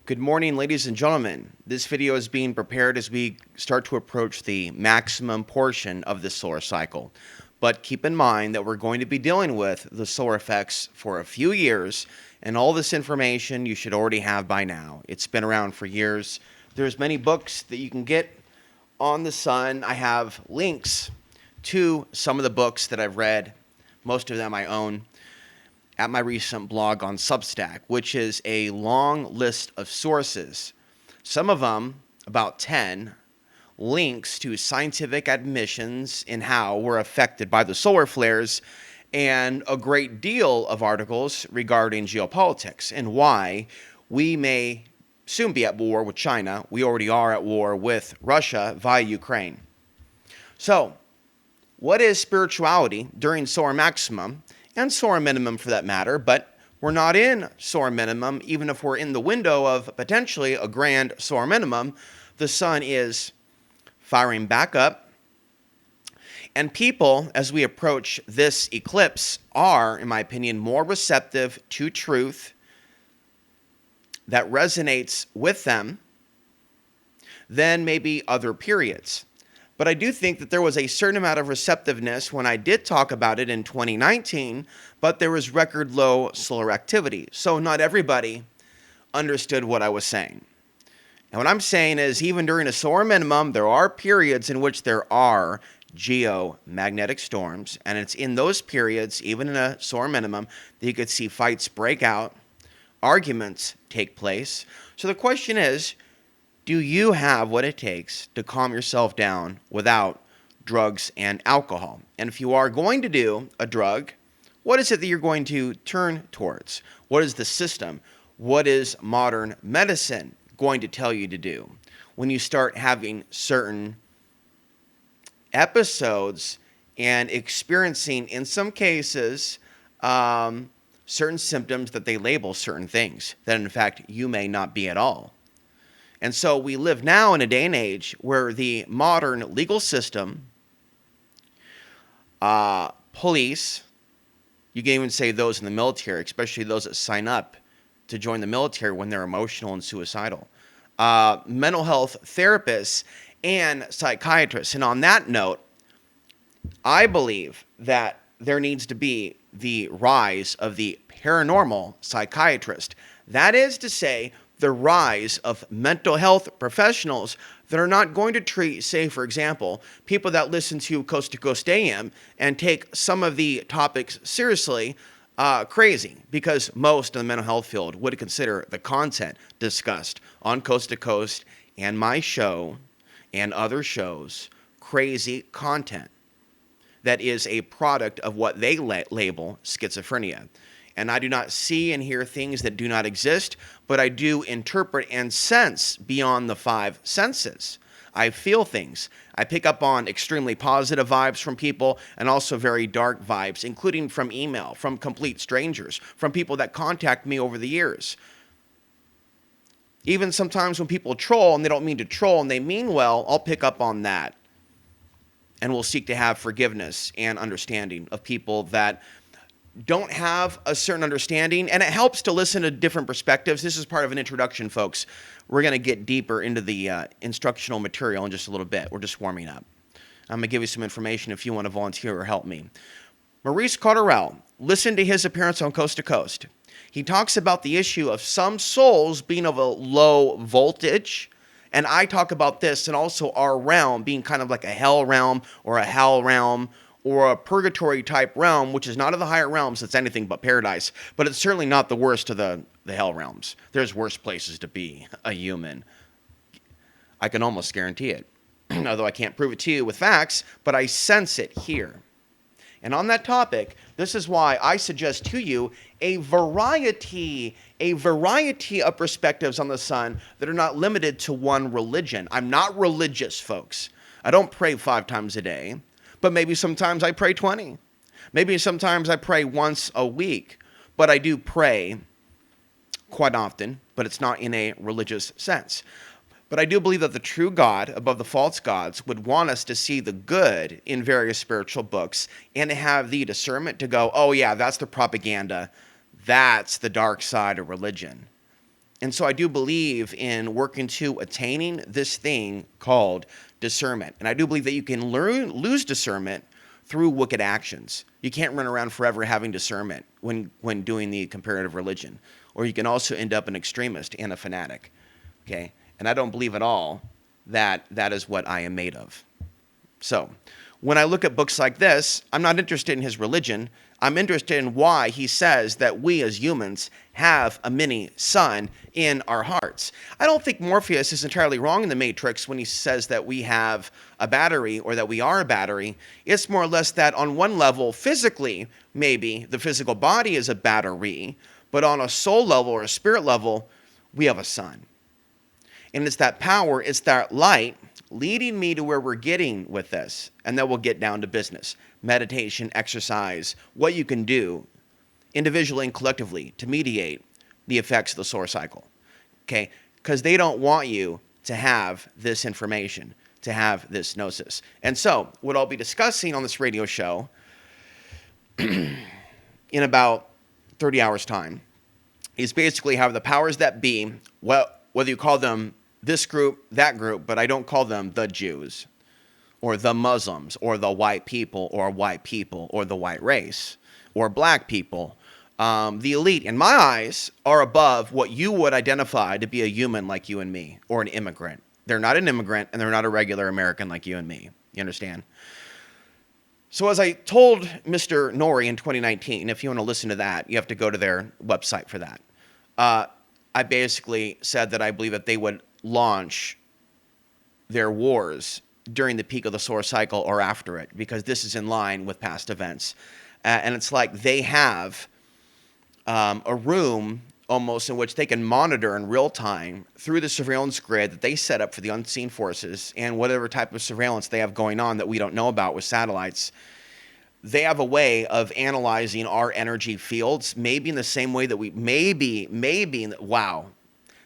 Good morning, ladies and gentlemen. This video is being prepared as we start to approach the maximum portion of the solar cycle. But keep in mind that we're going to be dealing with the solar effects for a few years, and all this information you should already have by now. It's been around for years. There's many books that you can get on the sun. I have links to some of the books that I've read. Most of them I own at my recent blog on Substack, which is a long list of sources. Some of them, about 10, links to scientific admissions in how we're affected by the solar flares, and a great deal of articles regarding geopolitics and why we may soon be at war with China. We already are at war with Russia via Ukraine. So, what is spirituality during solar maximum? And solar minimum for that matter, but we're not in solar minimum. Even if we're in the window of potentially a grand solar minimum, the sun is firing back up. And people, as we approach this eclipse, are, in my opinion, more receptive to truth that resonates with them than maybe other periods. But I do think that there was a certain amount of receptiveness when I did talk about it in 2019, but there was record low solar activity. So not everybody understood what I was saying. And what I'm saying is even during a solar minimum, there are periods in which there are geomagnetic storms. And it's in those periods, even in a solar minimum, that you could see fights break out, arguments take place. So the question is, do you have what it takes to calm yourself down without drugs and alcohol? And if you are going to do a drug, what is it that you're going to turn towards? What is the system? What is modern medicine going to tell you to do? When you start having certain episodes and experiencing, in some cases, certain symptoms that they label certain things that in fact you may not be at all. And so we live now in a day and age where the modern legal system, police, you can even say those in the military, especially those that sign up to join the military when they're emotional and suicidal, mental health therapists, and psychiatrists. And on that note, I believe that there needs to be the rise of the paranormal psychiatrist. That is to say, the rise of mental health professionals that are not going to treat, say, for example, people that listen to Coast to Coast AM and take some of the topics seriously, crazy, because most in the mental health field would consider the content discussed on Coast to Coast and my show and other shows crazy content that is a product of what they label schizophrenia. And I do not see and hear things that do not exist, but I do interpret and sense beyond the five senses. I feel things. I pick up on extremely positive vibes from people and also very dark vibes, including from email, from complete strangers, from people that contact me over the years. Even sometimes when people troll and they don't mean to troll and they mean well, I'll pick up on that. And we'll seek to have forgiveness and understanding of people that don't have a certain understanding, and it helps to listen to different perspectives. This is part of an introduction, folks. We're going to get deeper into the instructional material in just a little bit. We're just warming up. I'm going to give you some information if you want to volunteer or help me. Maurice Cotterell, listen to his appearance on Coast to Coast. He talks about the issue of some souls being of a low voltage, and I talk about this and also our realm being kind of like a hell realm or a hell realm, or a purgatory type realm, which is not of the higher realms, it's anything but paradise, but it's certainly not the worst of the hell realms. There's worse places to be a human. I can almost guarantee it, although I can't prove it to you with facts, but I sense it here. And on that topic, this is why I suggest to you a variety of perspectives on the sun that are not limited to one religion. I'm not religious, folks. I don't pray 5 times a day. But maybe sometimes I pray 20. Maybe sometimes I pray once a week. But I do pray quite often, but it's not in a religious sense. But I do believe that the true God above the false gods would want us to see the good in various spiritual books and to have the discernment to go, oh yeah, that's the propaganda. That's the dark side of religion. And so I do believe in working to attaining this thing called discernment. And I do believe that you can lose discernment through wicked actions. You can't run around forever having discernment when doing the comparative religion. Or you can also end up an extremist and a fanatic. Okay? And I don't believe at all that that is what I am made of. So, when I look at books like this, I'm not interested in his religion. I'm interested in why he says that we as humans have a mini sun in our hearts. I don't think Morpheus is entirely wrong in the Matrix when he says that we have a battery or that we are a battery. It's more or less that on one level, physically, maybe the physical body is a battery, but on a soul level or a spirit level, we have a sun. And it's that power, it's that light leading me to where we're getting with this. And then we'll get down to business, meditation, exercise, what you can do individually and collectively to mediate the effects of the solar cycle. Okay? Because they don't want you to have this information, to have this gnosis. And so, what I'll be discussing on this radio show in about 30 hours' time is basically how the powers that be, well, whether you call them this group, that group, but I don't call them the Jews or the Muslims or the white people or the white race or black people. The elite, in my eyes, are above what you would identify to be a human like you and me or an immigrant. They're not an immigrant and they're not a regular American like you and me. You understand? So as I told Mr. Nori in 2019, if you want to listen to that, you have to go to their website for that. I basically said that I believe that they would launch their wars during the peak of the solar cycle or after it, because this is in line with past events. And it's like they have a room almost in which they can monitor in real time through the surveillance grid that they set up for the unseen forces and whatever type of surveillance they have going on that we don't know about with satellites. They have a way of analyzing our energy fields, maybe in the same way that wow.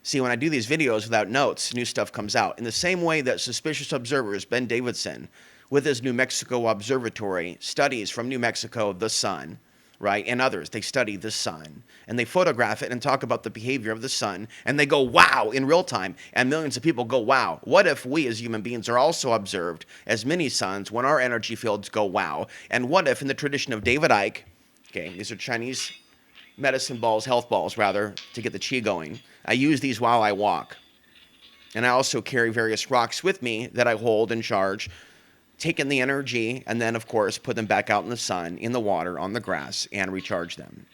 See, when I do these videos without notes, new stuff comes out. In the same way that suspicious observers, Ben Davidson, with his New Mexico Observatory, studies from New Mexico the sun, right, and others, they study the sun, and they photograph it and talk about the behavior of the sun, and they go, wow, in real time, and millions of people go, wow. What if we as human beings are also observed as mini suns when our energy fields go, wow? And what if, in the tradition of David Icke, okay, these are Chinese medicine balls, health balls, rather, to get the qi going. I use these while I walk. And I also carry various rocks with me that I hold and charge, take in the energy, and then, of course, put them back out in the sun, in the water, on the grass, and recharge them.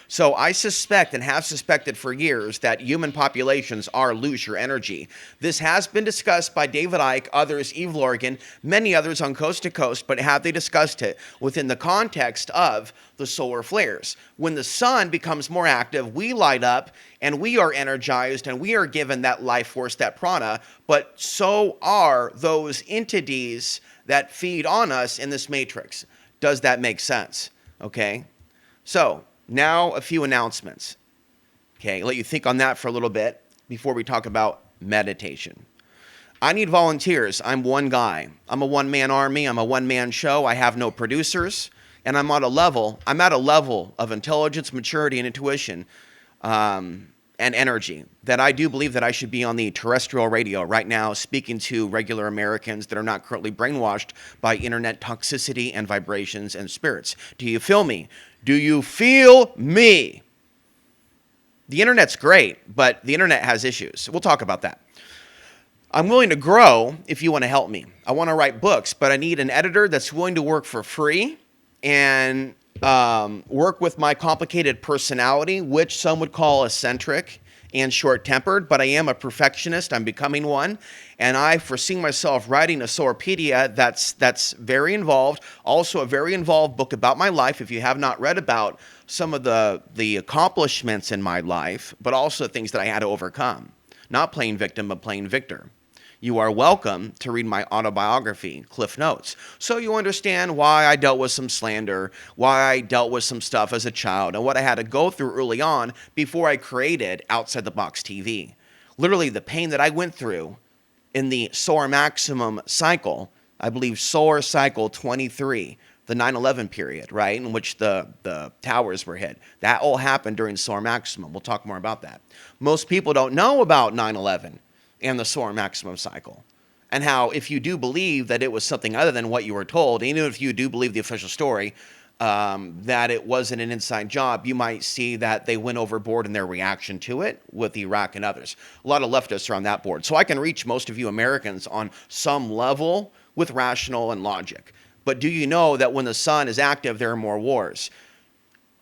So I suspect and have suspected for years that human populations are lose your energy. This has been discussed by David Icke, others, Eve Lorgan, many others on Coast to Coast, but have they discussed it within the context of the solar flares? When the sun becomes more active, we light up and we are energized and we are given that life force, that prana, but so are those entities that feed on us in this matrix. Does that make sense? Okay, so now a few announcements. Okay, let you think on that for a little bit before we talk about meditation. I need volunteers. I'm one guy. I'm a one-man army. I'm a one-man show. I have no producers, and I'm at a level of intelligence, maturity, and intuition, and energy that I do believe that I should be on the terrestrial radio right now, speaking to regular Americans that are not currently brainwashed by internet toxicity and vibrations and spirits. Do you feel me? Do you feel me? The internet's great, but the internet has issues. We'll talk about that. I'm willing to grow if you want to help me. I want to write books, but I need an editor that's willing to work for free and work with my complicated personality, which some would call eccentric and short-tempered, but I am a perfectionist. I'm becoming one, and I foresee myself writing a Solarpedia that's very involved, also a very involved book about my life. If you have not read about some of the accomplishments in my life, but also things that I had to overcome. Not playing victim, but playing victor. You are welcome to read my autobiography, Cliff Notes, so you understand why I dealt with some slander, why I dealt with some stuff as a child, and what I had to go through early on before I created Outside the Box TV. Literally, the pain that I went through in the solar maximum cycle, I believe solar cycle 23, the 9/11 period, right, in which the towers were hit. That all happened during solar maximum. We'll talk more about that. Most people don't know about 9/11 and the solar maximum cycle, and how if you do believe that it was something other than what you were told, even if you do believe the official story, that it wasn't an inside job, you might see that they went overboard in their reaction to it with Iraq and others. A lot of leftists are on that board. So I can reach most of you Americans on some level with rational and logic. But do you know that when the sun is active, there are more wars?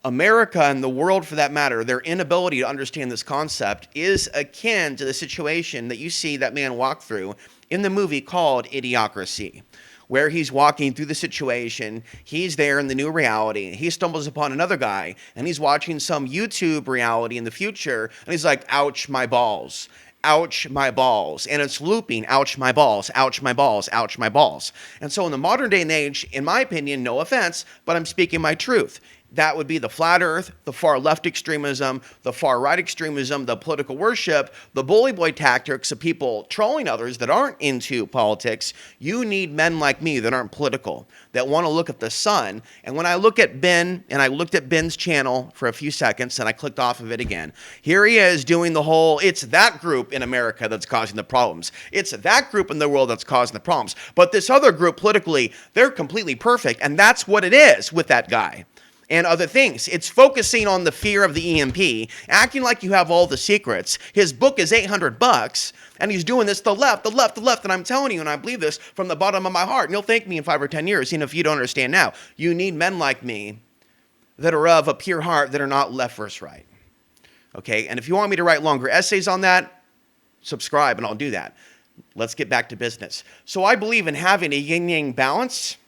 America and the world, for that matter, their inability to understand this concept is akin to the situation that you see that man walk through in the movie called Idiocracy, where he's walking through the situation. He's there in the new reality. He stumbles upon another guy, and he's watching some YouTube reality in the future, and he's like, ouch, my balls. Ouch, my balls. And it's looping, ouch, my balls, ouch, my balls, ouch, my balls. And so in the modern day and age, in my opinion, no offense, but I'm speaking my truth, that would be the flat earth, the far left extremism, the far right extremism, the political worship, the bully boy tactics of people trolling others that aren't into politics. You need men like me that aren't political, that want to look at the sun. And when I look at Ben, and I looked at Ben's channel for a few seconds, and I clicked off of it again, here he is doing the whole, it's that group in America that's causing the problems. It's that group in the world that's causing the problems. But this other group politically, they're completely perfect. And that's what it is with that guy. And other things. It's focusing on the fear of the EMP, acting like you have all the secrets. His book is $800, and he's doing this the left, and I'm telling you, and I believe this from the bottom of my heart, and you'll thank me in 5 or 10 years, even if you don't understand now. You need men like me that are of a pure heart, that are not left versus right. Okay, and if you want me to write longer essays on that, subscribe, and I'll do that. Let's get back to business. So I believe in having a yin-yang balance.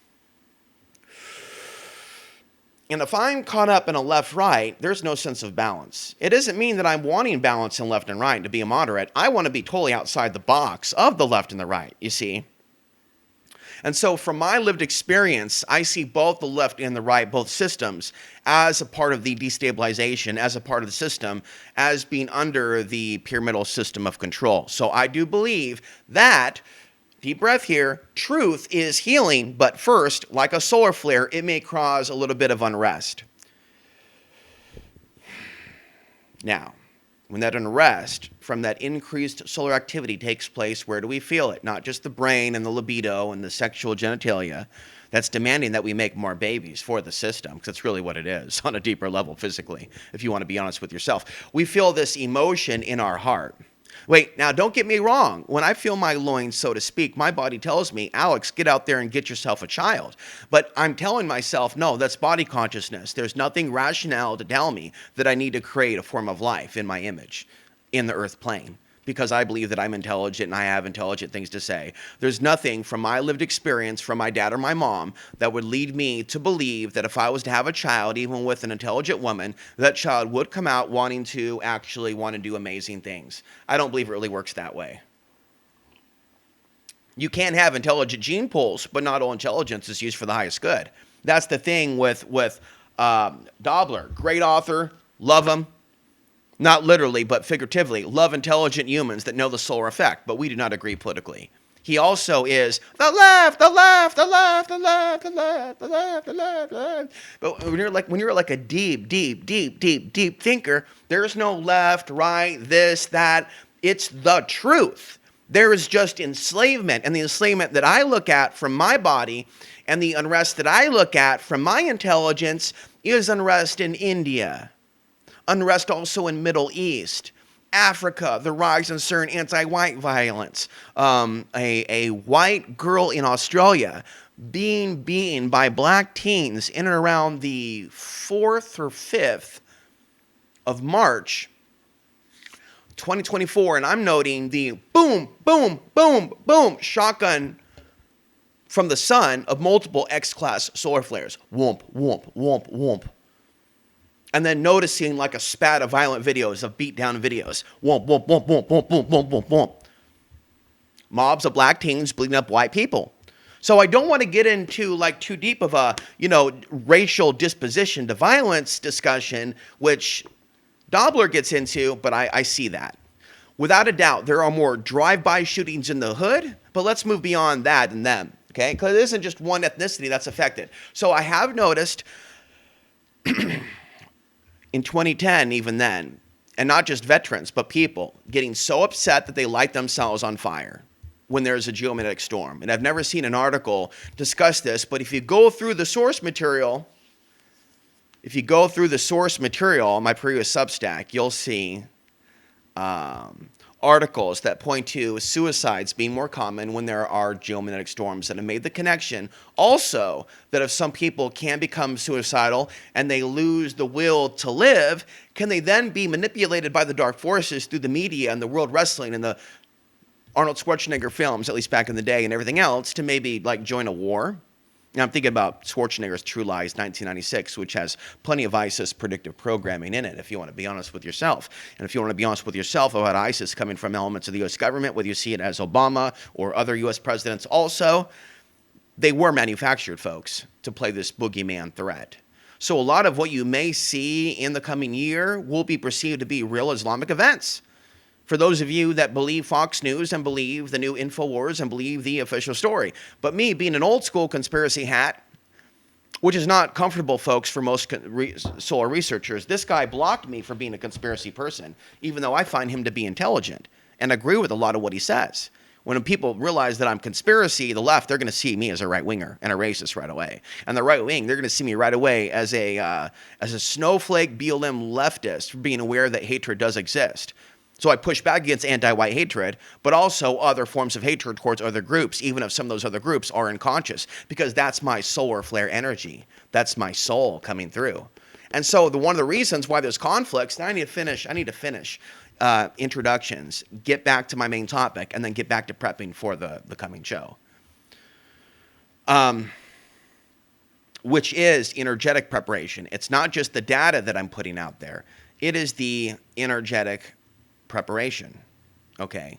And if I'm caught up in a left-right, there's no sense of balance. It doesn't mean that I'm wanting balance in left and right to be a moderate. I want to be totally outside the box of the left and the right, you see. And so from my lived experience, I see both the left and the right, both systems, as a part of the destabilization, as a part of the system, as being under the pyramidal system of control. So I do believe that, deep breath here, truth is healing, but first, like a solar flare, it may cause a little bit of unrest. Now, when that unrest from that increased solar activity takes place, where do we feel it? Not just the brain and the libido and the sexual genitalia. That's demanding that we make more babies for the system, because that's really what it is on a deeper level physically, if you want to be honest with yourself. We feel this emotion in our heart. Wait, now don't get me wrong. When I feel my loins, so to speak, my body tells me, Alex, get out there and get yourself a child. But I'm telling myself, no, that's body consciousness. There's nothing rationale to tell me that I need to create a form of life in my image in the earth plane, because I believe that I'm intelligent and I have intelligent things to say. There's nothing from my lived experience, from my dad or my mom, that would lead me to believe that if I was to have a child, even with an intelligent woman, that child would come out wanting to actually want to do amazing things. I don't believe it really works that way. You can have intelligent gene pools, but not all intelligence is used for the highest good. That's the thing with Dobler, great author, love him. Not literally, but figuratively, love intelligent humans that know the solar effect, but we do not agree politically. He also is the left. But when you're like a deep thinker, there's no left, right, this, that. It's the truth. There is just enslavement, and the enslavement that I look at from my body and the unrest that I look at from my intelligence is unrest in India. Unrest also in Middle East, Africa, the rise and certain anti-white violence. A white girl in Australia being beaten by black teens in and around the 4th or 5th of March, 2024. And I'm noting the boom, boom, boom, boom shotgun from the sun of multiple X-class solar flares. Whoomp, whoomp, whoomp, whoomp. And then noticing like a spat of violent videos, of beat-down videos. Whoomp, whoomp, whoomp, whoomp, whoomp, whoomp, whoomp, whoomp, whoomp. Mobs of black teens bleeding up white people. So I don't want to get into like too deep of a, racial disposition to violence discussion, which Dobler gets into, but I see that. Without a doubt, there are more drive-by shootings in the hood, but let's move beyond that and them. Okay, because it isn't just one ethnicity that's affected. So I have noticed in 2010, even then, and not just veterans, but people getting so upset that they light themselves on fire when there's a geomagnetic storm. And I've never seen an article discuss this, but if you go through the source material, on my previous Substack, you'll see articles that point to suicides being more common when there are geomagnetic storms, that have made the connection also that if some people can become suicidal and they lose the will to live, can they then be manipulated by the dark forces through the media and the world wrestling and the Arnold Schwarzenegger films, at least back in the day, and everything else, to maybe like join a war? Now, I'm thinking about Schwarzenegger's True Lies 1996, which has plenty of ISIS predictive programming in it, if you want to be honest with yourself. And if you want to be honest with yourself about ISIS coming from elements of the U.S. government, whether you see it as Obama or other U.S. presidents also, they were manufactured, folks, to play this boogeyman threat. So a lot of what you may see in the coming year will be perceived to be real Islamic events. For those of you that believe Fox News and believe the new InfoWars and believe the official story. But me, being an old school conspiracy hat, which is not comfortable, folks, for most solar researchers, this guy blocked me for being a conspiracy person, even though I find him to be intelligent and agree with a lot of what he says. When people realize that I'm conspiracy, the left, they're going to see me as a right-winger and a racist right away. And the right wing, they're going to see me right away as a snowflake BLM leftist for being aware that hatred does exist. So I push back against anti-white hatred, but also other forms of hatred towards other groups, even if some of those other groups are unconscious, because that's my solar flare energy. That's my soul coming through. And so one of the reasons why there's conflicts, and I need to finish introductions, get back to my main topic, and then get back to prepping for the coming show, which is energetic preparation. It's not just the data that I'm putting out there. It is the energetic preparation. Okay.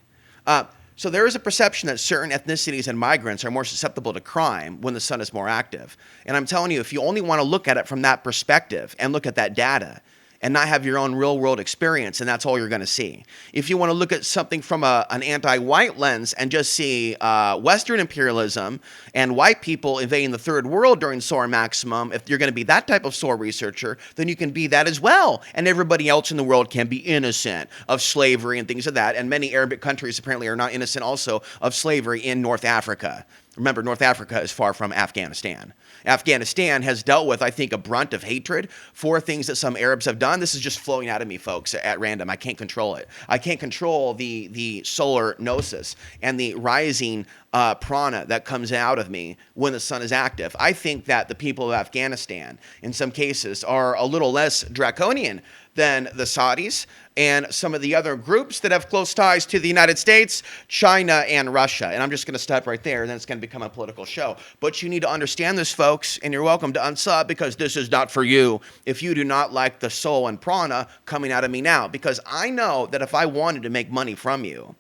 So there is a perception that certain ethnicities and migrants are more susceptible to crime when the sun is more active. And I'm telling you, if you only want to look at it from that perspective and look at that data and not have your own real world experience, and that's all you're going to see. If you want to look at something from an anti-white lens and just see Western imperialism and white people invading the third world during solar maximum, if you're going to be that type of solar researcher, then you can be that as well. And everybody else in the world can be innocent of slavery and things of that. And many Arabic countries apparently are not innocent also of slavery in North Africa. Remember, North Africa is far from Afghanistan. Afghanistan has dealt with, I think, a brunt of hatred for things that some Arabs have done. This is just flowing out of me, folks, at random. I can't control it. I can't control the solar gnosis and the rising prana that comes out of me when the sun is active. I think that the people of Afghanistan, in some cases, are a little less draconian than the Saudis and some of the other groups that have close ties to the United States, China, and Russia. And I'm just going to stop right there, and then it's going to become a political show. But you need to understand this, folks, and you're welcome to unsub, because this is not for you if you do not like the soul and prana coming out of me now. Because I know that if I wanted to make money from you,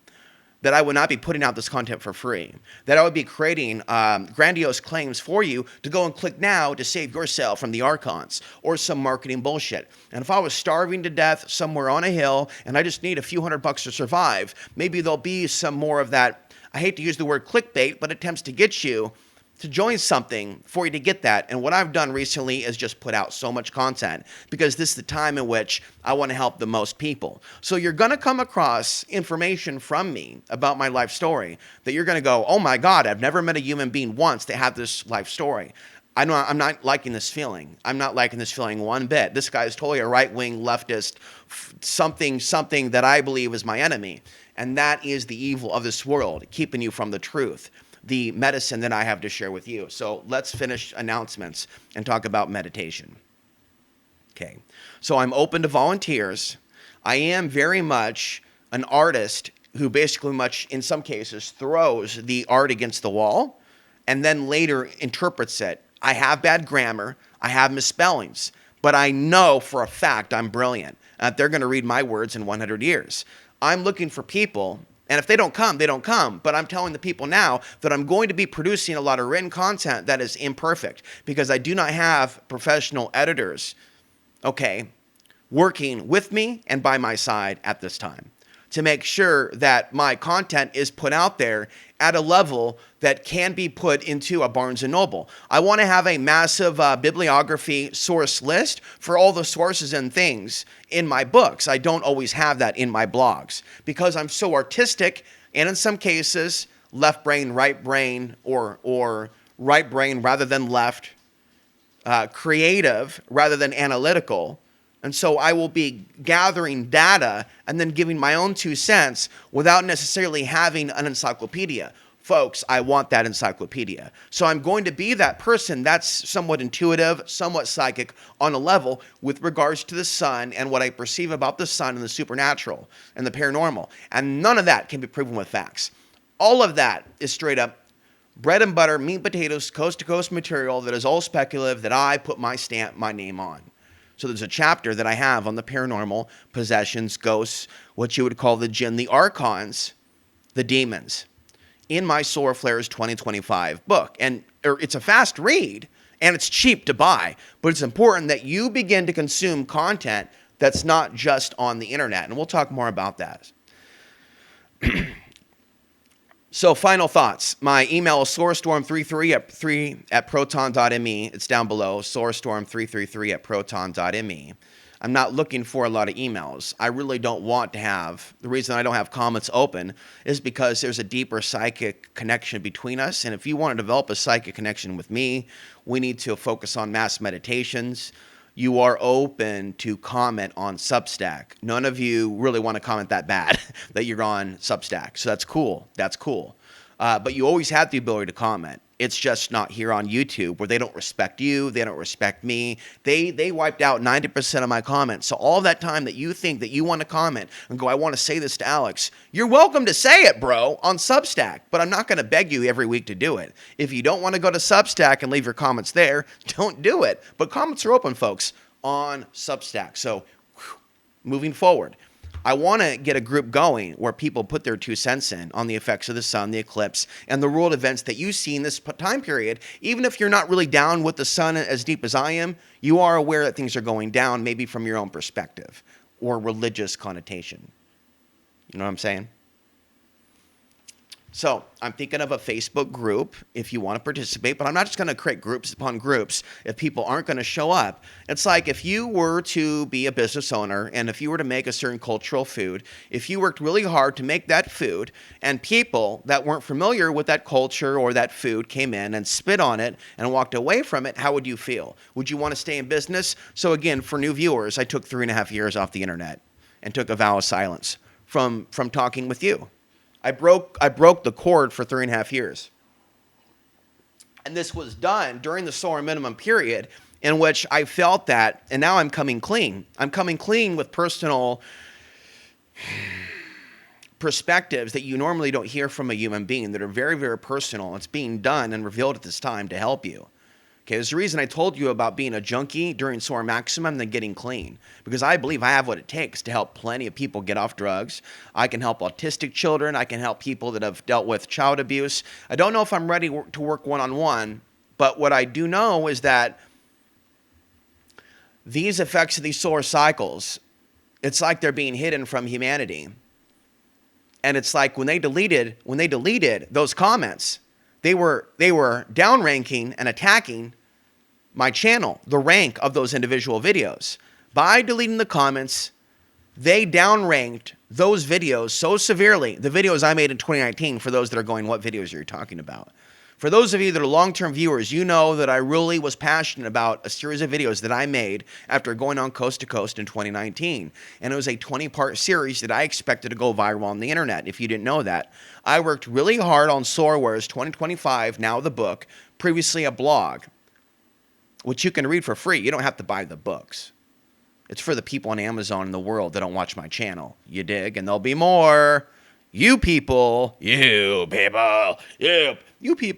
that I would not be putting out this content for free, that I would be creating grandiose claims for you to go and click now to save yourself from the archons or some marketing bullshit. And if I was starving to death somewhere on a hill and I just need a few $100 to survive, maybe there'll be some more of that, I hate to use the word clickbait, but attempts to get you to join something for you to get that. And what I've done recently is just put out so much content, because this is the time in which I want to help the most people. So you're going to come across information from me about my life story that you're going to go, oh my God, I've never met a human being once that had this life story. I'm not liking this feeling. I'm not liking this feeling one bit. This guy is totally a right-wing leftist, something that I believe is my enemy. And that is the evil of this world, keeping you from the truth, the medicine that I have to share with you. So let's finish announcements and talk about meditation. Okay. So I'm open to volunteers. I am very much an artist who basically in some cases throws the art against the wall and then later interprets it. I have bad grammar. I have misspellings, but I know for a fact I'm brilliant. They're going to read my words in 100 years. I'm looking for people. And if they don't come, they don't come. But I'm telling the people now that I'm going to be producing a lot of written content that is imperfect, because I do not have professional editors, okay, working with me and by my side at this time. to make sure that my content is put out there at a level that can be put into a Barnes & Noble. I want to have a massive bibliography source list for all the sources and things in my books. I don't always have that in my blogs because I'm so artistic, and in some cases, left brain, right brain, or right brain rather than left, creative rather than analytical. And so I will be gathering data and then giving my own 2 cents without necessarily having an encyclopedia. Folks, I want that encyclopedia. So I'm going to be that person that's somewhat intuitive, somewhat psychic on a level with regards to the sun and what I perceive about the sun and the supernatural and the paranormal. And none of that can be proven with facts. All of that is straight up bread and butter, meat and potatoes, coast-to-coast material that is all speculative that I put my stamp, my name on. So there's a chapter that I have on the paranormal, possessions, ghosts, what you would call the jinn, the archons, the demons, in my Solar Flares 2025 book. And it's a fast read, and it's cheap to buy, but it's important that you begin to consume content that's not just on the internet, and we'll talk more about that. So final thoughts. My email is soarstorm33@proton.me. It's down below, soarstorm333@proton.me. I'm not looking for a lot of emails. I really don't want to have. The reason I don't have comments open is because there's a deeper psychic connection between us. And if you want to develop a psychic connection with me, we need to focus on mass meditations. You are open to comment on Substack. None of you really want to comment that bad that you're on Substack. So that's cool. That's cool. But you always have the ability to comment. It's just not here on YouTube where they don't respect you. They don't respect me. They wiped out 90% of my comments. So all that time that you think that you want to comment and go, I want to say this to Alex, you're welcome to say it, bro, on Substack. But I'm not going to beg you every week to do it. If you don't want to go to Substack and leave your comments there, don't do it. But comments are open, folks, on Substack. So moving forward, I want to get a group going where people put their 2 cents in on the effects of the sun, the eclipse, and the world events that you see in this time period. Even if you're not really down with the sun as deep as I am, you are aware that things are going down, maybe from your own perspective or religious connotation. You know what I'm saying? So I'm thinking of a Facebook group if you want to participate, but I'm not just going to create groups upon groups if people aren't going to show up. It's like if you were to be a business owner and if you were to make a certain cultural food, if you worked really hard to make that food and people that weren't familiar with that culture or that food came in and spit on it and walked away from it, how would you feel? Would you want to stay in business? So again, for new viewers, I took 3.5 years off the internet and took a vow of silence from talking with you. I broke the cord for 3.5 years. And this was done during the solar minimum period in which I felt that, and now I'm coming clean. I'm coming clean with personal perspectives that you normally don't hear from a human being that are very, very personal. It's being done and revealed at this time to help you. Okay, there's the reason I told you about being a junkie during solar maximum and then getting clean. Because I believe I have what it takes to help plenty of people get off drugs. I can help autistic children. I can help people that have dealt with child abuse. I don't know if I'm ready to work one-on-one, but what I do know is that these effects of these solar cycles, it's like they're being hidden from humanity. And it's like when they deleted those comments, they were downranking and attacking my channel, the rank of those individual videos. By deleting the comments, they downranked those videos so severely, the videos I made in 2019, for those that are going, what videos are you talking about? For those of you that are long-term viewers, you know that I really was passionate about a series of videos that I made after going on Coast to Coast in 2019. And it was a 20-part series that I expected to go viral on the internet, if you didn't know that. I worked really hard on SolarWares 2025, now the book, previously a blog, which you can read for free. You don't have to buy the books. It's for the people on Amazon in the world that don't watch my channel. You dig? And there'll be more. You people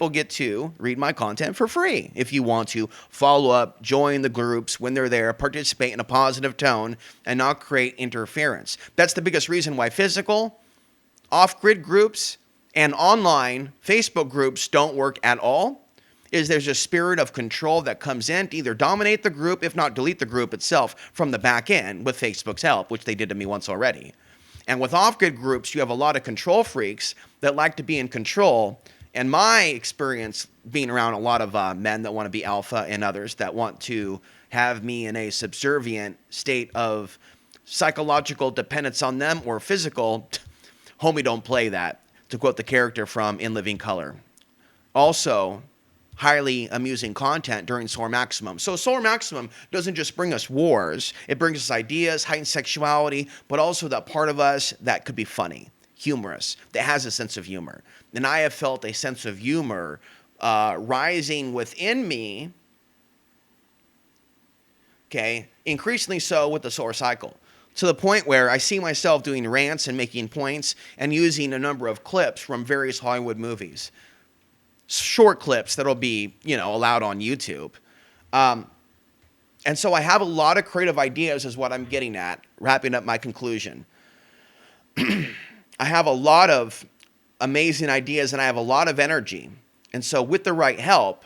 get to read my content for free if you want to follow up, join the groups when they're there, participate in a positive tone, and not create interference. That's the biggest reason why physical, off-grid groups, and online Facebook groups don't work at all, is there's a spirit of control that comes in to either dominate the group, if not delete the group itself from the back end with Facebook's help, which they did to me once already. And with off-grid groups, you have a lot of control freaks that like to be in control. And my experience being around a lot of men that want to be alpha and others that want to have me in a subservient state of psychological dependence on them or physical, homie, don't play that, to quote the character from In Living Color. Also, highly amusing content during Solar Maximum. So Solar Maximum doesn't just bring us wars, it brings us ideas, heightened sexuality, but also that part of us that could be funny, humorous, that has a sense of humor. And I have felt a sense of humor rising within me, okay, increasingly so with the solar cycle, to the point where I see myself doing rants and making points and using a number of clips from various Hollywood movies. Short clips that'll be, allowed on YouTube. And so I have a lot of creative ideas is what I'm getting at, wrapping up my conclusion. I have a lot of amazing ideas and I have a lot of energy. And so with the right help,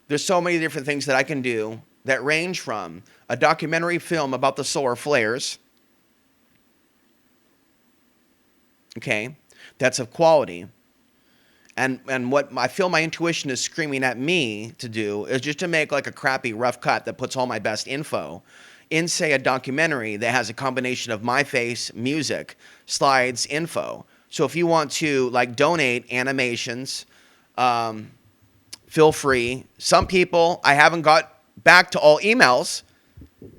there's so many different things that I can do that range from a documentary film about the solar flares, okay, that's of quality. And what I feel my intuition is screaming at me to do is just to make like a crappy rough cut that puts all my best info in, say, a documentary that has a combination of my face, music, slides, info. So if you want to like donate animations, feel free. Some people, I haven't got back to all emails,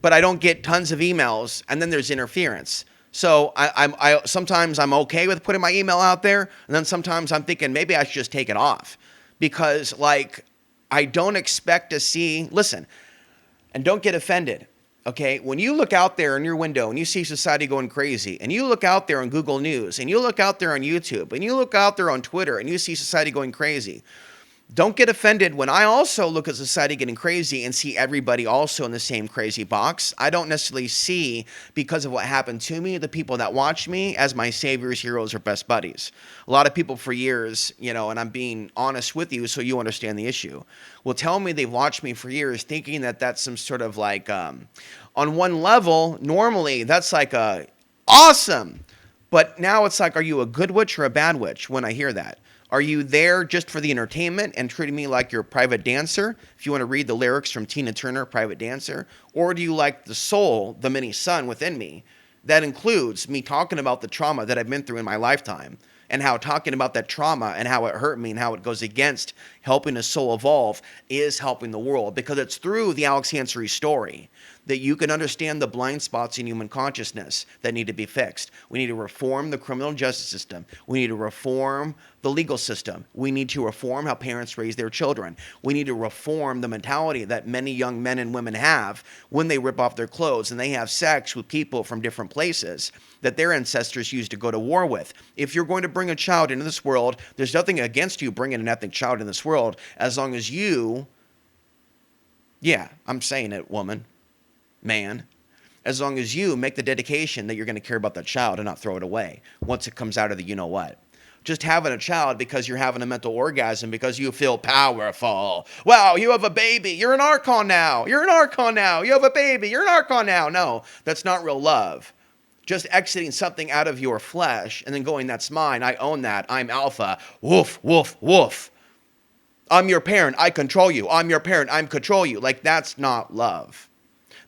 but I don't get tons of emails, and then there's interference. So I sometimes I'm okay with putting my email out there, and then sometimes I'm thinking maybe I should just take it off, because like I don't expect to see. Listen, and don't get offended. Okay, when you look out there in your window and you see society going crazy, and you look out there on Google News, and you look out there on YouTube, and you look out there on Twitter, and you see society going crazy, don't get offended when I also look at society getting crazy and see everybody also in the same crazy box. I don't necessarily see, because of what happened to me, the people that watch me as my saviors, heroes, or best buddies. A lot of people for years, and I'm being honest with you so you understand the issue, will tell me they've watched me for years thinking that that's some sort of like, on one level, normally that's like awesome. But now it's like, are you a good witch or a bad witch when I hear that? Are you there just for the entertainment and treating me like you're a private dancer? If you want to read the lyrics from Tina Turner, Private Dancer. Or do you like the soul, the mini sun within me? That includes me talking about the trauma that I've been through in my lifetime, and how talking about that trauma and how it hurt me and how it goes against helping a soul evolve is helping the world. Because it's through the Alex Ansary story that you can understand the blind spots in human consciousness that need to be fixed. We need to reform the criminal justice system. We need to reform the legal system. We need to reform how parents raise their children. We need to reform the mentality that many young men and women have when they rip off their clothes and they have sex with people from different places that their ancestors used to go to war with. If you're going to bring a child into this world, there's nothing against you bringing an ethnic child in this world, as long as you, I'm saying it, woman, man, as long as you make the dedication that you're going to care about that child and not throw it away once it comes out of the you-know-what. Just having a child because you're having a mental orgasm because you feel powerful. Wow, you have a baby. You're an archon now. You're an archon now. You have a baby. You're an archon now. No, that's not real love. Just exiting something out of your flesh and then going, that's mine. I own that. I'm alpha. Woof, woof, woof. I'm your parent. I control you. I'm your parent. I control you. Like, that's not love.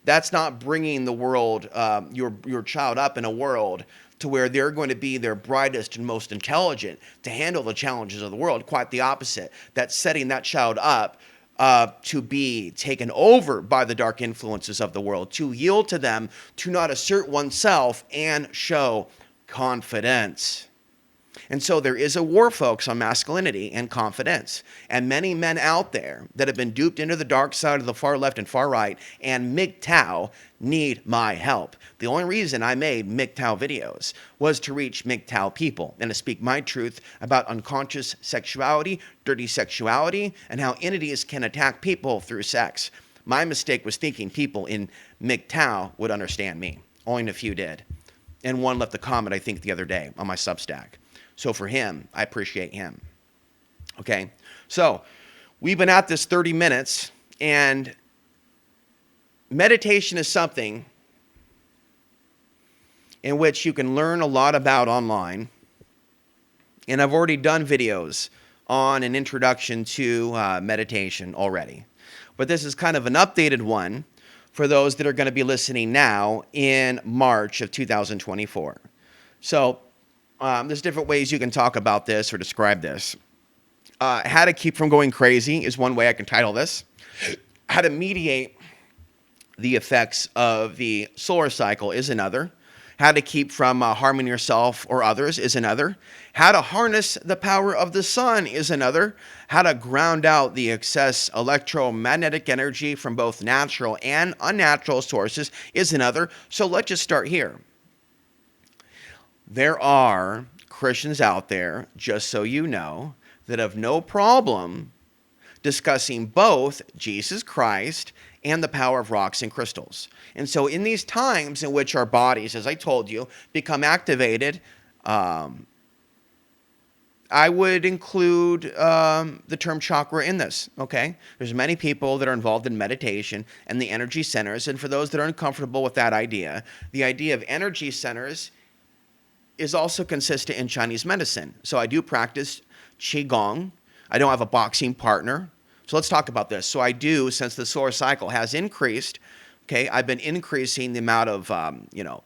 That's not bringing the world, your child up in a world to where they're going to be their brightest and most intelligent to handle the challenges of the world. Quite the opposite. That's setting that child up to be taken over by the dark influences of the world, to yield to them, to not assert oneself and show confidence. And so there is a war, folks, on masculinity and confidence. And many men out there that have been duped into the dark side of the far left and far right and MGTOW need my help. The only reason I made MGTOW videos was to reach MGTOW people and to speak my truth about unconscious sexuality, dirty sexuality, and how entities can attack people through sex. My mistake was thinking people in MGTOW would understand me. Only a few did. And one left a comment, I think, the other day on my Substack. So for him, I appreciate him. Okay, so we've been at this 30 minutes, and meditation is something in which you can learn a lot about online. And I've already done videos on an introduction to meditation already. But this is kind of an updated one for those that are going to be listening now in March of 2024. So there's different ways you can talk about this or describe this. How to keep from going crazy is one way I can title this. How to mediate the effects of the solar cycle is another. How to keep from harming yourself or others is another. How to harness the power of the sun is another. How to ground out the excess electromagnetic energy from both natural and unnatural sources is another. So let's just start here. There are Christians out there, just so you know, that have no problem discussing both Jesus Christ and the power of rocks and crystals. And so in these times in which our bodies, as I told you, become activated, I would include the term chakra in this, okay? There's many people that are involved in meditation and the energy centers, and for those that are uncomfortable with that idea, the idea of energy centers is also consistent in Chinese medicine. So I do practice Qigong. I don't have a boxing partner. So let's talk about this. So I do, since the solar cycle has increased, okay, I've been increasing the amount of,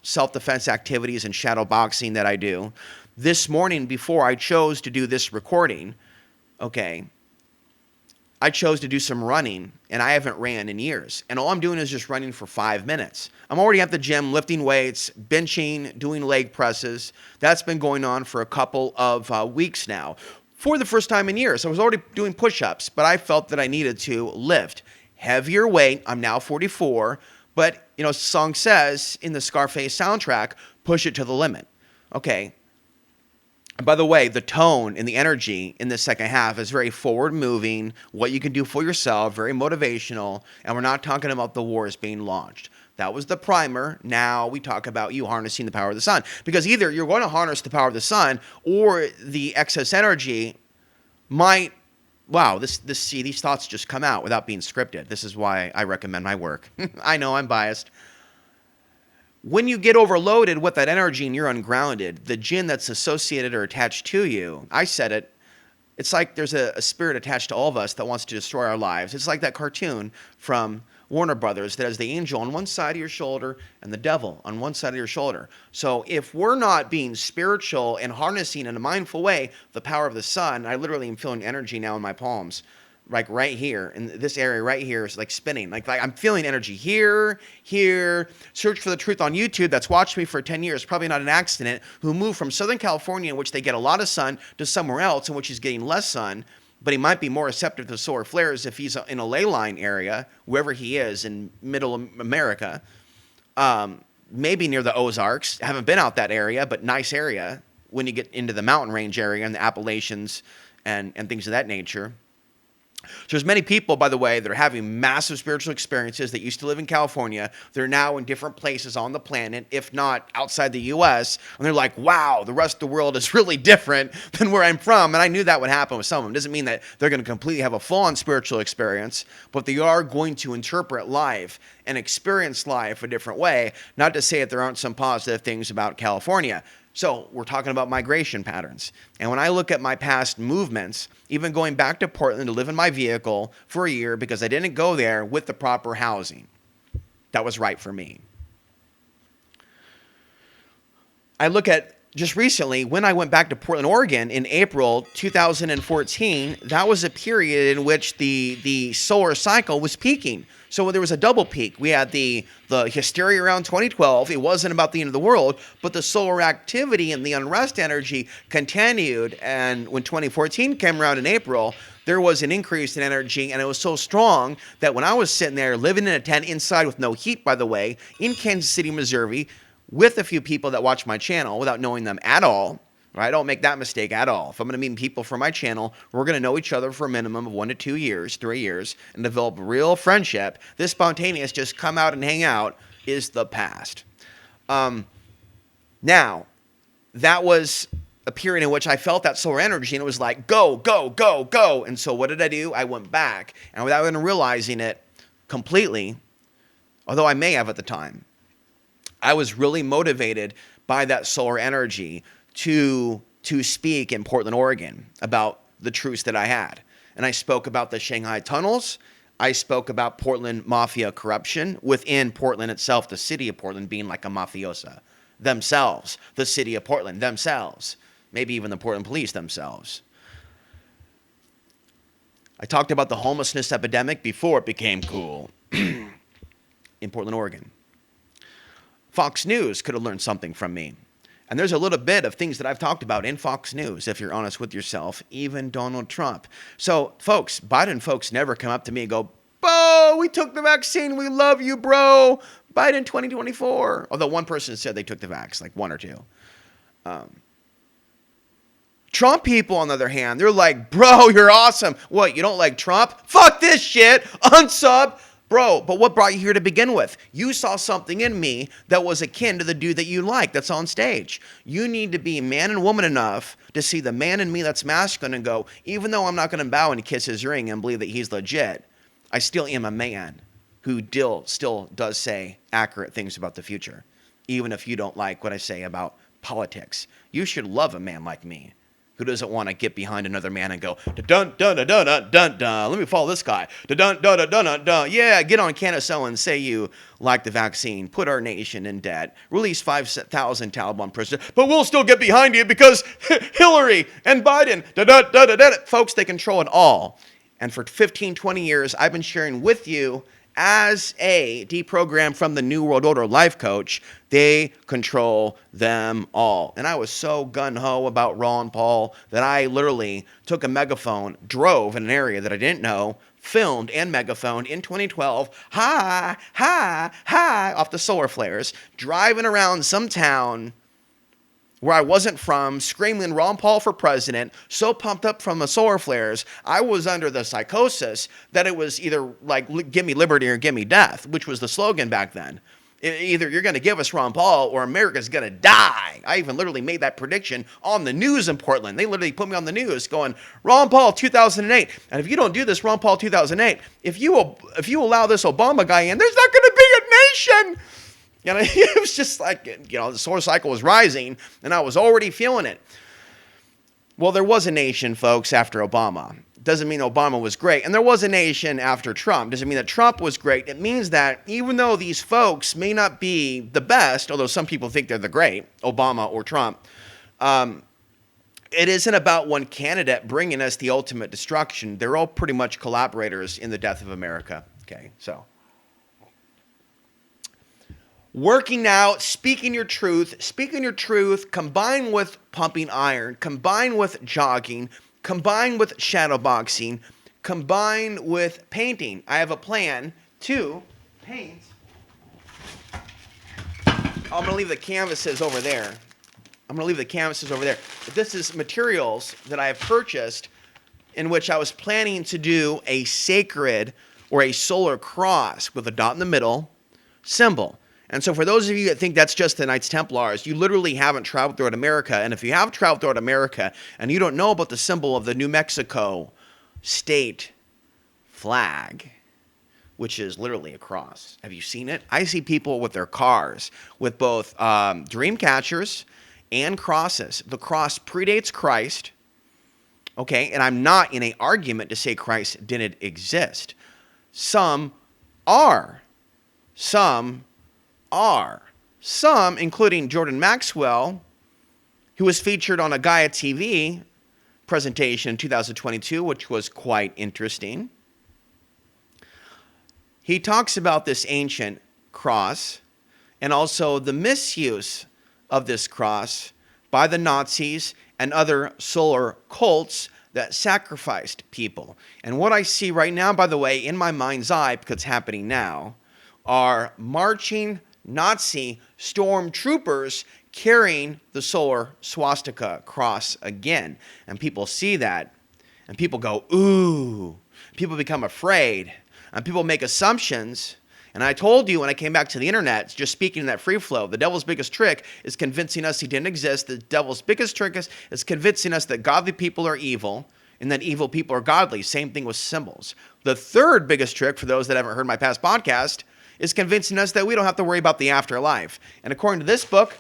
self-defense activities and shadow boxing that I do. This morning, before I chose to do this recording, okay, I chose to do some running, and I haven't ran in years. And all I'm doing is just running for 5 minutes. I'm already at the gym lifting weights, benching, doing leg presses. That's been going on for a couple of weeks now. For the first time in years, I was already doing push-ups, but I felt that I needed to lift heavier weight. I'm now 44, but, the song says in the Scarface soundtrack, push it to the limit. Okay. And by the way, the tone and the energy in the second half is very forward-moving, what you can do for yourself, very motivational, and we're not talking about the wars being launched. That was the primer. Now we talk about you harnessing the power of the sun. Because either you're going to harness the power of the sun or the excess energy might, these thoughts just come out without being scripted. This is why I recommend my work. I know I'm biased. When you get overloaded with that energy and you're ungrounded, the jinn that's associated or attached to you, I said it, it's like there's a spirit attached to all of us that wants to destroy our lives. It's like that cartoon from Warner Brothers that has the angel on one side of your shoulder and the devil on one side of your shoulder. So if we're not being spiritual and harnessing in a mindful way the power of the sun, I literally am feeling energy now in my palms, like right here, in this area right here is like spinning. Like I'm feeling energy here. Search for the Truth on YouTube that's watched me for 10 years, probably not an accident, who moved from Southern California, in which they get a lot of sun, to somewhere else in which he's getting less sun. But he might be more receptive to solar flares if he's in a ley line area, wherever he is in middle America, maybe near the Ozarks. I haven't been out that area, but nice area when you get into the mountain range area and the Appalachians and things of that nature. So there's many people, by the way, that are having massive spiritual experiences that used to live in California. They're now in different places on the planet, if not outside the U.S. And they're like, wow, the rest of the world is really different than where I'm from. And I knew that would happen with some of them. It doesn't mean that they're going to completely have a full-on spiritual experience, but they are going to interpret life and experience life a different way. Not to say that there aren't some positive things about California. So we're talking about migration patterns. And when I look at my past movements, even going back to Portland to live in my vehicle for a year because I didn't go there with the proper housing, that was right for me. I look at just recently, when I went back to Portland, Oregon in April 2014, that was a period in which the solar cycle was peaking. So there was a double peak. We had the hysteria around 2012. It wasn't about the end of the world, but the solar activity and the unrest energy continued. And when 2014 came around in April, there was an increase in energy, and it was so strong that when I was sitting there living in a tent inside with no heat, by the way, in Kansas City, Missouri, with a few people that watch my channel without knowing them at all, right? I don't make that mistake at all. If I'm going to meet people for my channel, we're going to know each other for a minimum of 1 to 2 years, 3 years, and develop real friendship. This spontaneous just come out and hang out is the past. Now, that was a period in which I felt that solar energy, and it was like, go, go, go, go. And so what did I do? I went back, and without even realizing it completely, although I may have at the time, I was really motivated by that solar energy to speak in Portland, Oregon about the truths that I had. And I spoke about the Shanghai tunnels. I spoke about Portland mafia corruption within Portland itself, the city of Portland being like a mafiosa themselves, the city of Portland themselves, maybe even the Portland police themselves. I talked about the homelessness epidemic before it became cool in Portland, Oregon. Fox News could have learned something from me. And there's a little bit of things that I've talked about in Fox News, if you're honest with yourself, even Donald Trump. So, folks, Biden folks never come up to me and go, "Bo, we took the vaccine. We love you, bro. Biden 2024. Although one person said they took the vax, like one or two. Trump people, on the other hand, they're like, "Bro, you're awesome. What, you don't like Trump? Fuck this shit. Unsub." Bro, but what brought you here to begin with? You saw something in me that was akin to the dude that you like that's on stage. You need to be man and woman enough to see the man in me that's masculine and go, even though I'm not going to bow and kiss his ring and believe that he's legit, I still am a man who still does say accurate things about the future, even if you don't like what I say about politics. You should love a man like me, who doesn't want to get behind another man and go, dun dun dun dun dun dun dun. Let me follow this guy. Dun dun dun dun dun dun. Yeah, get on Candace and say you like the vaccine, put our nation in debt, release 5,000 Taliban prisoners, but we'll still get behind you because Hillary and Biden. Dun dun dun dun dun. Folks, they control it all. And for 15, 20 years, I've been sharing with you as a deprogrammed from the New World Order life coach, they control them all. And I was so gung-ho about Ron Paul that I literally took a megaphone, drove in an area that I didn't know, filmed and megaphoned in 2012, hi, off the solar flares, driving around some town where I wasn't from, screaming Ron Paul for president, so pumped up from the solar flares, I was under the psychosis that it was either like, give me liberty or give me death, which was the slogan back then. Either you're going to give us Ron Paul or America's going to die. I even literally made that prediction on the news in Portland. They literally put me on the news going, Ron Paul 2008. And if you don't do this Ron Paul 2008, if you allow this Obama guy in, there's not going to be a nation. You know, it was just like, the solar cycle was rising, and I was already feeling it. Well, there was a nation, folks, after Obama. Doesn't mean Obama was great. And there was a nation after Trump. Doesn't mean that Trump was great. It means that even though these folks may not be the best, although some people think they're the great, Obama or Trump, it isn't about one candidate bringing us the ultimate destruction. They're all pretty much collaborators in the death of America. Okay, so working out, speaking your truth, combined with pumping iron, combined with jogging, combined with shadow boxing, combined with painting. I have a plan to paint. I'm going to leave the canvases over there. But this is materials that I have purchased in which I was planning to do a sacred or a solar cross with a dot in the middle symbol. And so for those of you that think that's just the Knights Templars, you literally haven't traveled throughout America. And if you have traveled throughout America and you don't know about the symbol of the New Mexico state flag, which is literally a cross. Have you seen it? I see people with their cars with both dream catchers and crosses. The cross predates Christ, okay? And I'm not in an argument to say Christ didn't exist. Some are. Some, including Jordan Maxwell, who was featured on a Gaia TV presentation in 2022, which was quite interesting. He talks about this ancient cross and also the misuse of this cross by the Nazis and other solar cults that sacrificed people. And what I see right now, by the way, in my mind's eye, because it's happening now, are marching Nazi stormtroopers carrying the solar swastika cross again. And people see that, and people go, ooh. People become afraid, and people make assumptions. And I told you when I came back to the internet, just speaking in that free flow, the devil's biggest trick is convincing us he didn't exist. The devil's biggest trick is convincing us that godly people are evil and that evil people are godly. Same thing with symbols. The third biggest trick, for those that haven't heard my past podcast, is convincing us that we don't have to worry about the afterlife. And according to this book,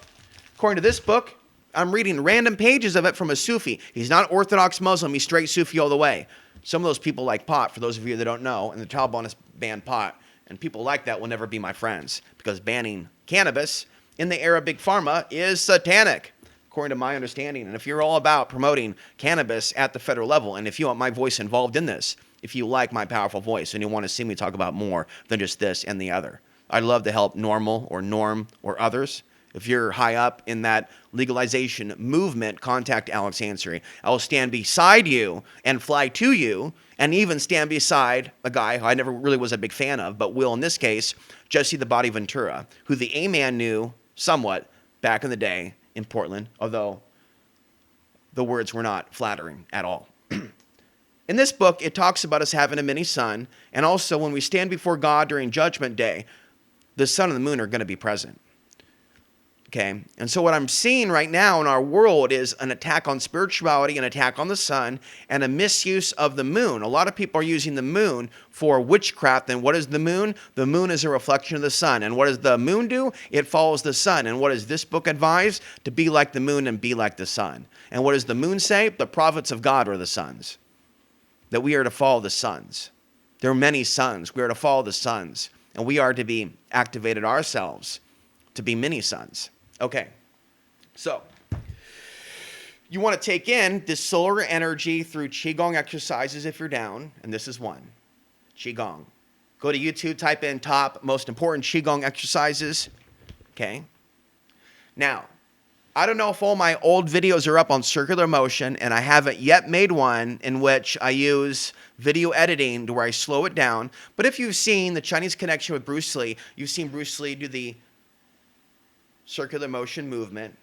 According to this book, I'm reading random pages of it from a Sufi. He's not Orthodox Muslim. He's straight Sufi all the way. Some of those people like pot, for those of you that don't know, and the Taliban has banned pot. And people like that will never be my friends because banning cannabis in the era of Big Pharma is satanic, according to my understanding. And if you're all about promoting cannabis at the federal level, and if you want my voice involved in this, if you like my powerful voice and you want to see me talk about more than just this and the other, I'd love to help Normal or Norm or others. If you're high up in that legalization movement, contact Alex Ansary. I will stand beside you and fly to you, and even stand beside a guy who I never really was a big fan of, but will in this case, Jesse the Body Ventura, who the A-Man knew somewhat back in the day in Portland, although the words were not flattering at all. In this book, it talks about us having a mini sun, and also when we stand before God during Judgment Day, the sun and the moon are going to be present. Okay, and so what I'm seeing right now in our world is an attack on spirituality, an attack on the sun, and a misuse of the moon. A lot of people are using the moon for witchcraft. And what is the moon? The moon is a reflection of the sun. And what does the moon do? It follows the sun. And what does this book advise? To be like the moon and be like the sun. And what does the moon say? The prophets of God are the sons. That we are to follow the sons. There are many sons. We are to follow the sons. And we are to be activated ourselves to be many sons. Okay, so you want to take in this solar energy through Qigong exercises if you're down, and this is one, Qigong. Go to YouTube, type in top most important Qigong exercises, okay? Now, I don't know if all my old videos are up on circular motion, and I haven't yet made one in which I use video editing to where I slow it down, but if you've seen the Chinese Connection with Bruce Lee, you've seen Bruce Lee do the circular motion movement,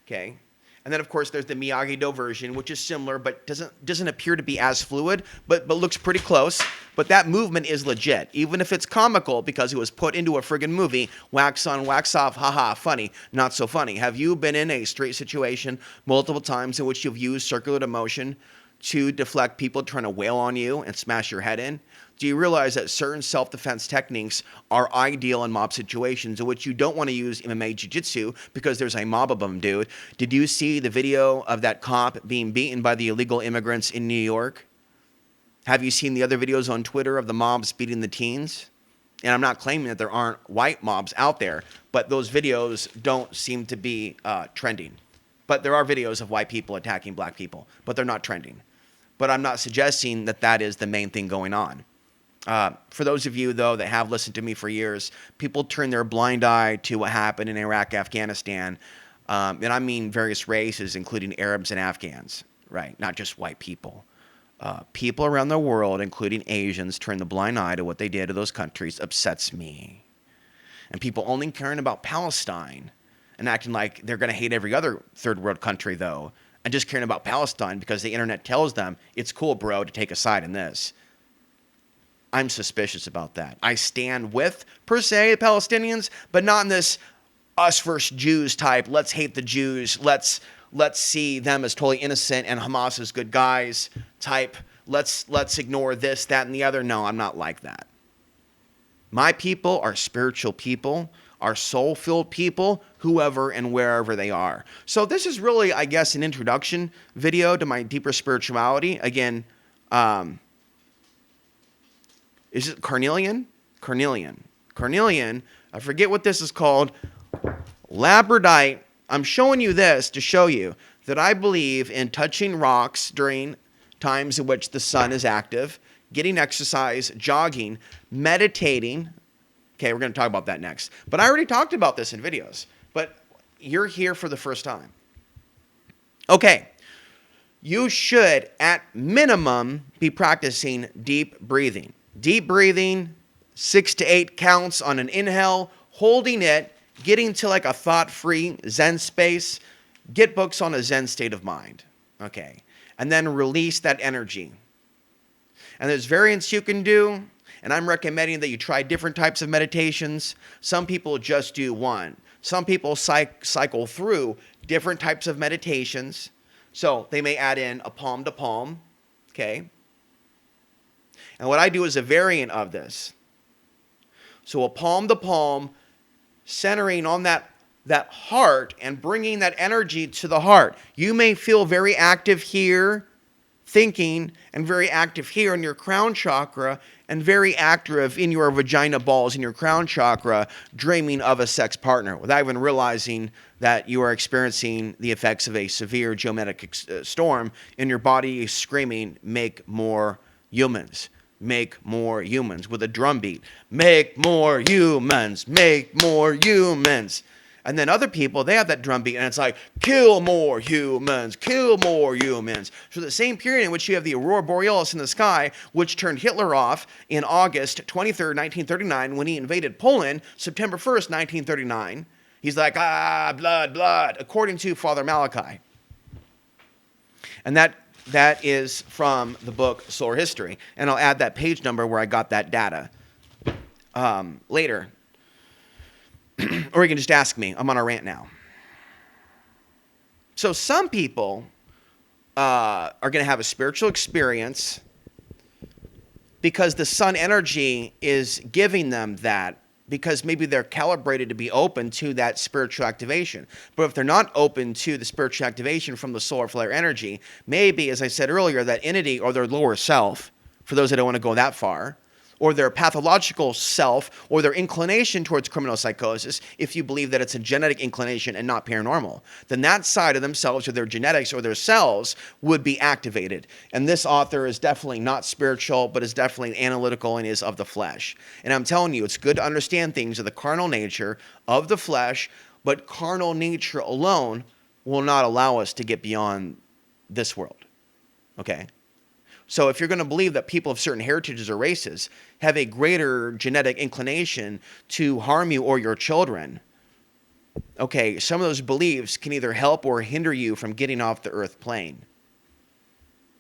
okay? And then, of course, there's the Miyagi-Do version, which is similar, but doesn't appear to be as fluid, but looks pretty close. But that movement is legit, even if it's comical because it was put into a friggin' movie. Wax on, wax off, haha, funny, not so funny. Have you been in a straight situation multiple times in which you've used circular motion to deflect people trying to wail on you and smash your head in? Do you realize that certain self-defense techniques are ideal in mob situations in which you don't want to use MMA jiu-jitsu because there's a mob of them, dude? Did you see the video of that cop being beaten by the illegal immigrants in New York? Have you seen the other videos on Twitter of the mobs beating the teens? And I'm not claiming that there aren't white mobs out there, but those videos don't seem to be trending. But there are videos of white people attacking black people, but they're not trending. But I'm not suggesting that that is the main thing going on. For those of you, though, that have listened to me for years, people turn their blind eye to what happened in Iraq, Afghanistan, and I mean various races, including Arabs and Afghans, right? Not just white people. People around the world, including Asians, turn the blind eye to what they did to those countries upsets me. And people only caring about Palestine and acting like they're going to hate every other third world country, though, and just caring about Palestine because the internet tells them it's cool, bro, to take a side in this. I'm suspicious about that. I stand with, per se, the Palestinians, but not in this us versus Jews type, let's hate the Jews, let's see them as totally innocent and Hamas as good guys type, let's ignore this, that, and the other. No, I'm not like that. My people are spiritual people, are soul-filled people, whoever and wherever they are. So this is really, I guess, an introduction video to my deeper spirituality. Again, is it carnelian? Carnelian. I forget what this is called. Labradorite. I'm showing you this to show you that I believe in touching rocks during times in which the sun is active, getting exercise, jogging, meditating. Okay, we're going to talk about that next. But I already talked about this in videos. But you're here for the first time. Okay. You should, at minimum, be practicing deep breathing. Deep breathing, 6 to 8 counts on an inhale, holding it, getting to like a thought-free Zen space. Get books on a Zen state of mind. Okay. And then release that energy. And there's variants you can do, and I'm recommending that you try different types of meditations. Some people just do one. Some people cycle through different types of meditations. So they may add in a palm to palm, okay? And what I do is a variant of this. So a palm to palm, centering on that that heart and bringing that energy to the heart. You may feel very active here, thinking, and very active here in your crown chakra, and very active in your vagina balls in your crown chakra, dreaming of a sex partner without even realizing that you are experiencing the effects of a severe geometric storm, and your body is screaming, make more humans. Make more humans with a drum beat. Make more humans. Make more humans. And then other people, they have that drum beat, and it's like, kill more humans, kill more humans. So the same period in which you have the aurora borealis in the sky, which turned Hitler off in August 23rd, 1939, when he invaded Poland, September 1st, 1939. He's like, blood, blood, according to Father Malachi. And that is from the book Solar History. And I'll add that page number where I got that data later. Or you can just ask me. I'm on a rant now. So some people are going to have a spiritual experience because the sun energy is giving them that, because maybe they're calibrated to be open to that spiritual activation. But if they're not open to the spiritual activation from the solar flare energy, maybe, as I said earlier, that entity or their lower self, for those that don't want to go that far, or their pathological self, or their inclination towards criminal psychosis, if you believe that it's a genetic inclination and not paranormal, then that side of themselves or their genetics or their cells would be activated. And this author is definitely not spiritual, but is definitely analytical and is of the flesh. And I'm telling you, it's good to understand things of the carnal nature of the flesh, but carnal nature alone will not allow us to get beyond this world. Okay? So if you're going to believe that people of certain heritages or races have a greater genetic inclination to harm you or your children, okay, some of those beliefs can either help or hinder you from getting off the earth plane.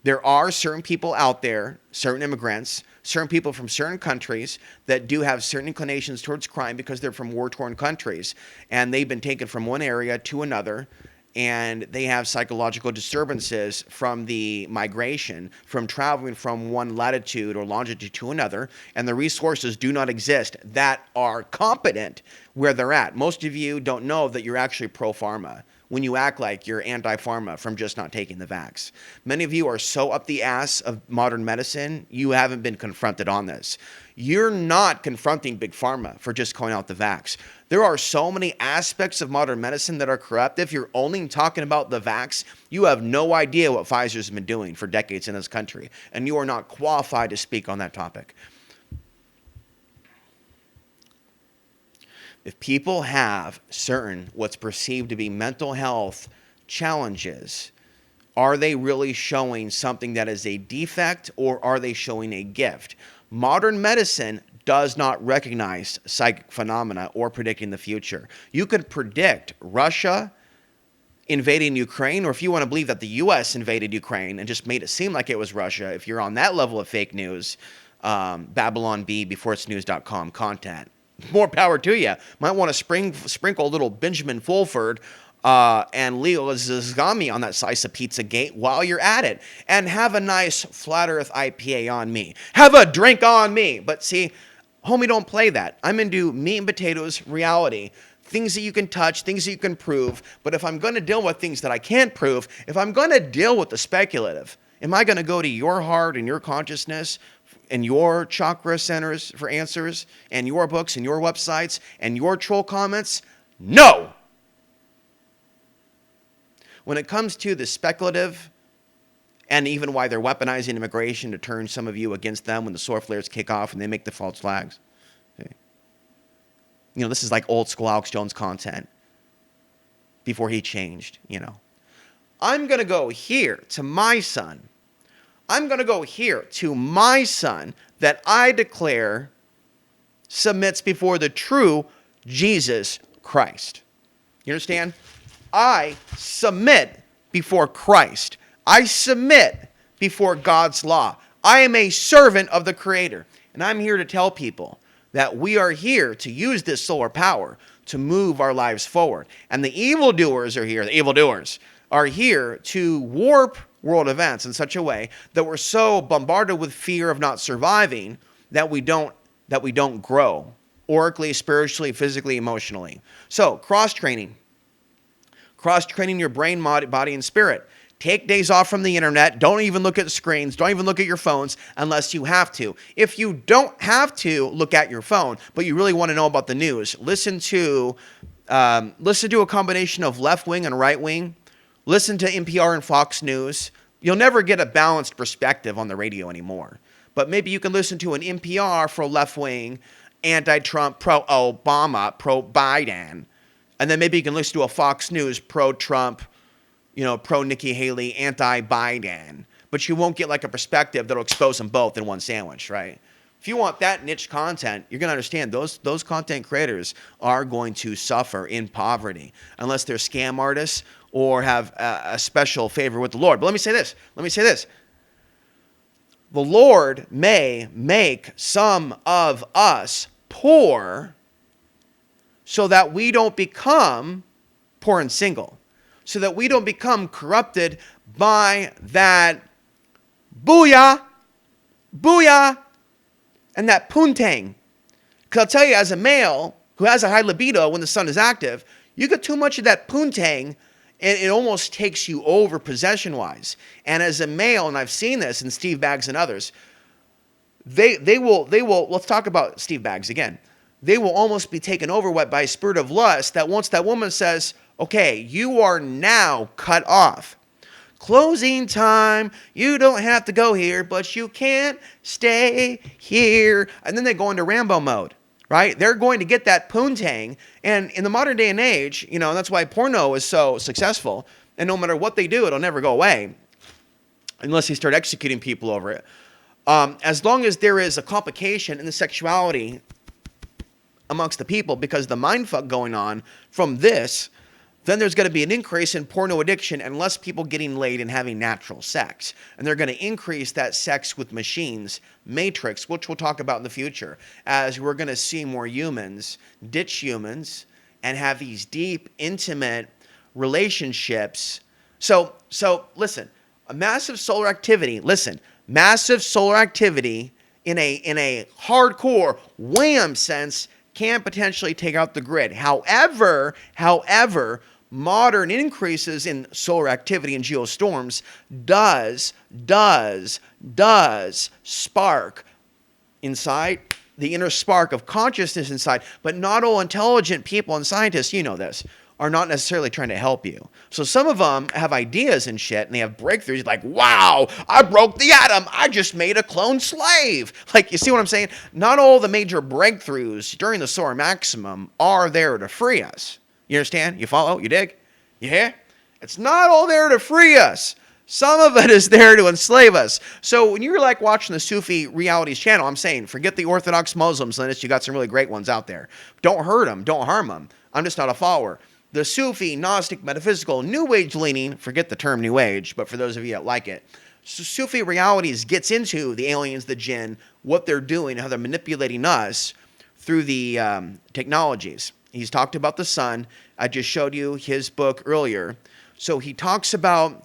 There are certain people out there, certain immigrants, certain people from certain countries that do have certain inclinations towards crime because they're from war-torn countries, and they've been taken from one area to another, and they have psychological disturbances from the migration, from traveling from one latitude or longitude to another, and the resources do not exist that are competent where they're at. Most of you don't know that you're actually pro-pharma when you act like you're anti-pharma from just not taking the vax. Many of you are so up the ass of modern medicine, you haven't been confronted on this. You're not confronting Big Pharma for just calling out the vax. There are so many aspects of modern medicine that are corrupt. If you're only talking about the vax, you have no idea what Pfizer's been doing for decades in this country, and you are not qualified to speak on that topic. If people have certain what's perceived to be mental health challenges, are they really showing something that is a defect, or are they showing a gift? Modern medicine does not recognize psychic phenomena or predicting the future. You could predict Russia invading Ukraine, or if you want to believe that the U.S. invaded Ukraine and just made it seem like it was Russia, if you're on that level of fake news, Babylon Bee before it's news.com content, more power to you. Might want to sprinkle a little Benjamin Fulford and Leo Zagami on that slice of pizza gate while you're at it. And have a nice Flat Earth IPA on me. Have a drink on me. But see, homie, don't play that. I'm into meat and potatoes reality. Things that you can touch, things that you can prove. But if I'm going to deal with things that I can't prove, if I'm going to deal with the speculative, am I going to go to your heart and your consciousness and your chakra centers for answers and your books and your websites and your troll comments? No! When it comes to the speculative, and even why they're weaponizing immigration to turn some of you against them when the solar flares kick off and they make the false flags. Okay. You know, this is like old school Alex Jones content before he changed, you know. I'm going to go here to my son. I'm going to go here to my son that I declare submits before the true Jesus Christ. You understand? I submit before Christ. I submit before God's law. I am a servant of the Creator. And I'm here to tell people that we are here to use this solar power to move our lives forward. And the evildoers are here. The evildoers are here to warp world events in such a way that we're so bombarded with fear of not surviving that we don't grow oracally, spiritually, physically, emotionally. So cross-training. Cross-training your brain, body, and spirit. Take days off from the internet. Don't even look at screens. Don't even look at your phones unless you have to. If you don't have to look at your phone, but you really want to know about the news, listen to a combination of left wing and right wing. Listen to NPR and Fox News. You'll never get a balanced perspective on the radio anymore. But maybe you can listen to an NPR for left wing, anti-Trump, pro-Obama, pro-Biden. And then maybe you can listen to a Fox News pro-Trump, pro-Nikki Haley, anti-Biden. But you won't get like a perspective that'll expose them both in one sandwich, right? If you want that niche content, you're going to understand those content creators are going to suffer in poverty unless they're scam artists or have a special favor with the Lord. But let me say this. The Lord may make some of us poor so that we don't become poor and single, so that we don't become corrupted by that booyah, and that poontang. Because I'll tell you, as a male who has a high libido when the sun is active, you get too much of that poontang, and it almost takes you over possession-wise. And as a male, and I've seen this in Steve Baggs and others, they will, let's talk about Steve Baggs again. They will almost be taken over by a spirit of lust that once that woman says, okay, you are now cut off. Closing time, you don't have to go here, but you can't stay here. And then they go into Rambo mode, right? They're going to get that poontang. And in the modern day and age, that's why porno is so successful. And no matter what they do, it'll never go away unless they start executing people over it. As long as there is a complication in the sexuality amongst the people because the mindfuck going on from this, then there's going to be an increase in porno addiction and less people getting laid and having natural sex. And they're going to increase that sex with machines matrix, which we'll talk about in the future, as we're going to see more humans ditch humans and have these deep, intimate relationships. So listen, massive solar activity in a hardcore wham sense can potentially take out the grid. However, modern increases in solar activity and geostorms does spark inside the inner spark of consciousness inside. But not all intelligent people and scientists, this, are not necessarily trying to help you. So some of them have ideas and shit, and they have breakthroughs like, wow, I broke the atom. I just made a clone slave. Like, you see what I'm saying? Not all the major breakthroughs during the solar maximum are there to free us. You understand? You follow? You dig? You hear? It's not all there to free us. Some of it is there to enslave us. So when you're like watching the Sufi realities channel, I'm saying, forget the Orthodox Muslims, Linus. You got some really great ones out there. Don't hurt them. Don't harm them. I'm just not a follower. The Sufi, Gnostic, metaphysical, New Age leaning, forget the term New Age, but for those of you that like it, so Sufi realities gets into the aliens, the jinn, what they're doing, how they're manipulating us through the technologies. He's talked about the sun. I just showed you his book earlier. So he talks about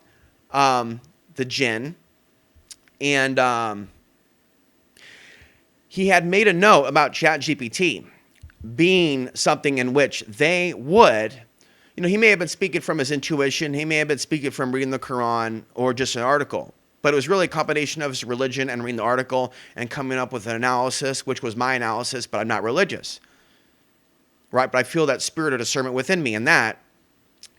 the jinn, and he had made a note about ChatGPT being something in which they would, he may have been speaking from his intuition, he may have been speaking from reading the Quran or just an article, but it was really a combination of his religion and reading the article and coming up with an analysis, which was my analysis, but I'm not religious. Right, but I feel that spirit of discernment within me, and that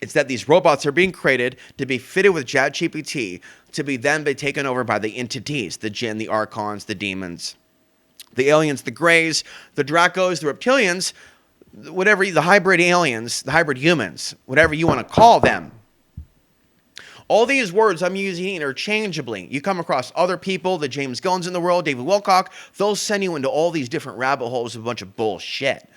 it's that these robots are being created to be fitted with ChatGPT to be then be taken over by the entities, the jinn, the archons, the demons, the aliens, the greys, the Dracos, the reptilians, whatever, the hybrid aliens, the hybrid humans, whatever you want to call them. All these words I'm using interchangeably. You come across other people, the James Gullens in the world, David Wilcock, they'll send you into all these different rabbit holes of a bunch of bullshit.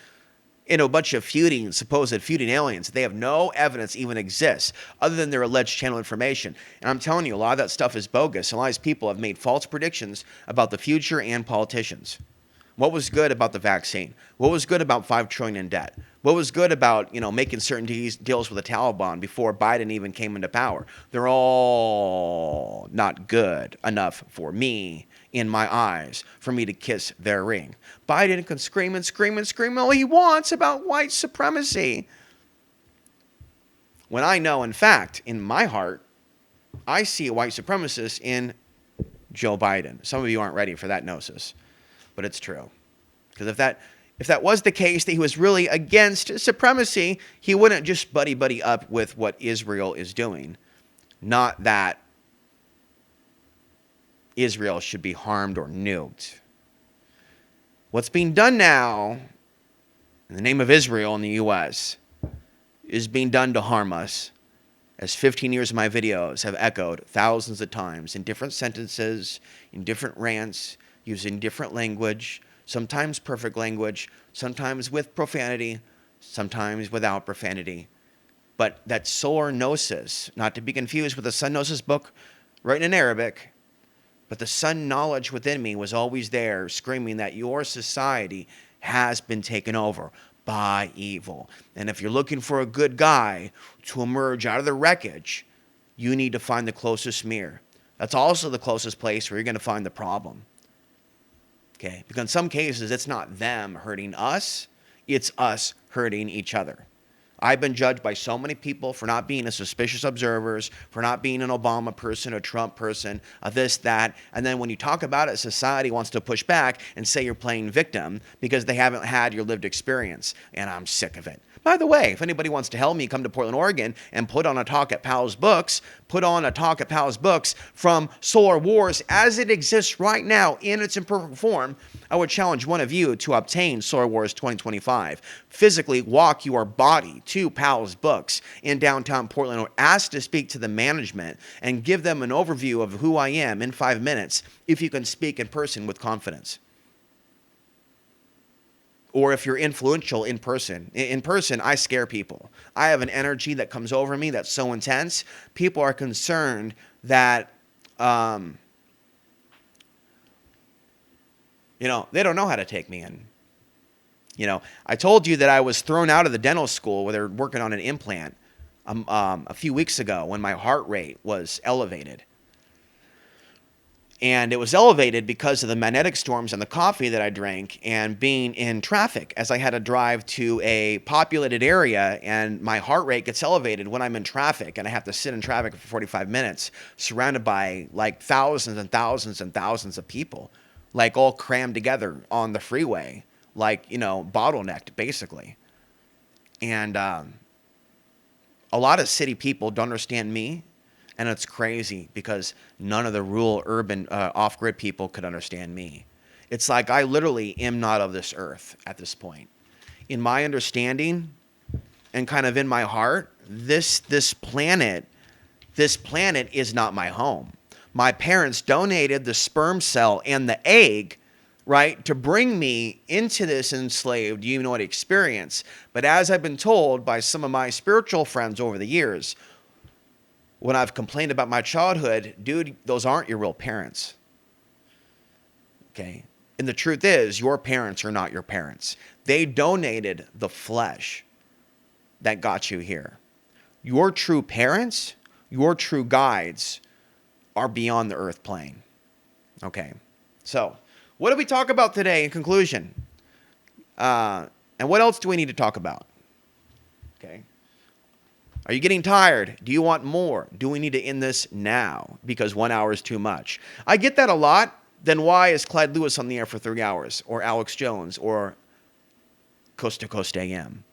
A bunch of supposed feuding aliens. They have no evidence even exists other than their alleged channel information. And I'm telling you, a lot of that stuff is bogus. A lot of these people have made false predictions about the future and politicians. What was good about the vaccine? What was good about $5 trillion in debt? What was good about, making certain deals with the Taliban before Biden even came into power? They're all not good enough for me, in my eyes, for me to kiss their ring. Biden can scream and scream and scream all he wants about white supremacy. When I know, in fact, in my heart, I see a white supremacist in Joe Biden. Some of you aren't ready for that gnosis, but it's true. Because if that was the case, that he was really against supremacy, he wouldn't just buddy up with what Israel is doing. Not that Israel should be harmed or nuked. What's being done now in the name of Israel in the U.S. is being done to harm us, as 15 years of my videos have echoed thousands of times in different sentences, in different rants, using different language, sometimes perfect language, sometimes with profanity, sometimes without profanity. But that solar gnosis, not to be confused with the sun gnosis book written in Arabic, but the sun knowledge within me was always there, screaming that your society has been taken over by evil. And if you're looking for a good guy to emerge out of the wreckage, you need to find the closest mirror. That's also the closest place where you're going to find the problem. Okay? Because in some cases, it's not them hurting us, it's us hurting each other. I've been judged by so many people for not being a suspicious observers, for not being an Obama person, a Trump person, a this, that. And then when you talk about it, society wants to push back and say you're playing victim because they haven't had your lived experience. And I'm sick of it. By the way, if anybody wants to help me, come to Portland, Oregon and put on a talk at Powell's Books, from Solar Wars as it exists right now in its imperfect form. I would challenge one of you to obtain Solar Wars 2025. Physically walk your body to Powell's Books in downtown Portland or ask to speak to the management and give them an overview of who I am in 5 minutes if you can speak in person with confidence. Or if you're influential in person. In person, I scare people. I have an energy that comes over me that's so intense. People are concerned that, they don't know how to take me in. I told you that I was thrown out of the dental school where they're working on an implant a few weeks ago when my heart rate was elevated. And it was elevated because of the magnetic storms and the coffee that I drank and being in traffic, as I had to drive to a populated area, and my heart rate gets elevated when I'm in traffic and I have to sit in traffic for 45 minutes surrounded by like thousands and thousands and thousands of people, like all crammed together on the freeway, like, bottlenecked basically. And a lot of city people don't understand me. And it's crazy because none of the rural, urban, off-grid people could understand me. It's like I literally am not of this earth at this point. In my understanding and kind of in my heart, this planet is not my home. My parents donated the sperm cell and the egg, right, to bring me into this enslaved, experience. But as I've been told by some of my spiritual friends over the years, when I've complained about my childhood, dude, those aren't your real parents. Okay? And the truth is, your parents are not your parents. They donated the flesh that got you here. Your true parents, your true guides are beyond the earth plane. Okay? So, what did we talk about today in conclusion? And what else do we need to talk about? Okay? Are you getting tired? Do you want more? Do we need to end this now because 1 hour is too much? I get that a lot. Then why is Clyde Lewis on the air for 3 hours? Or Alex Jones? Or Coast to Coast AM?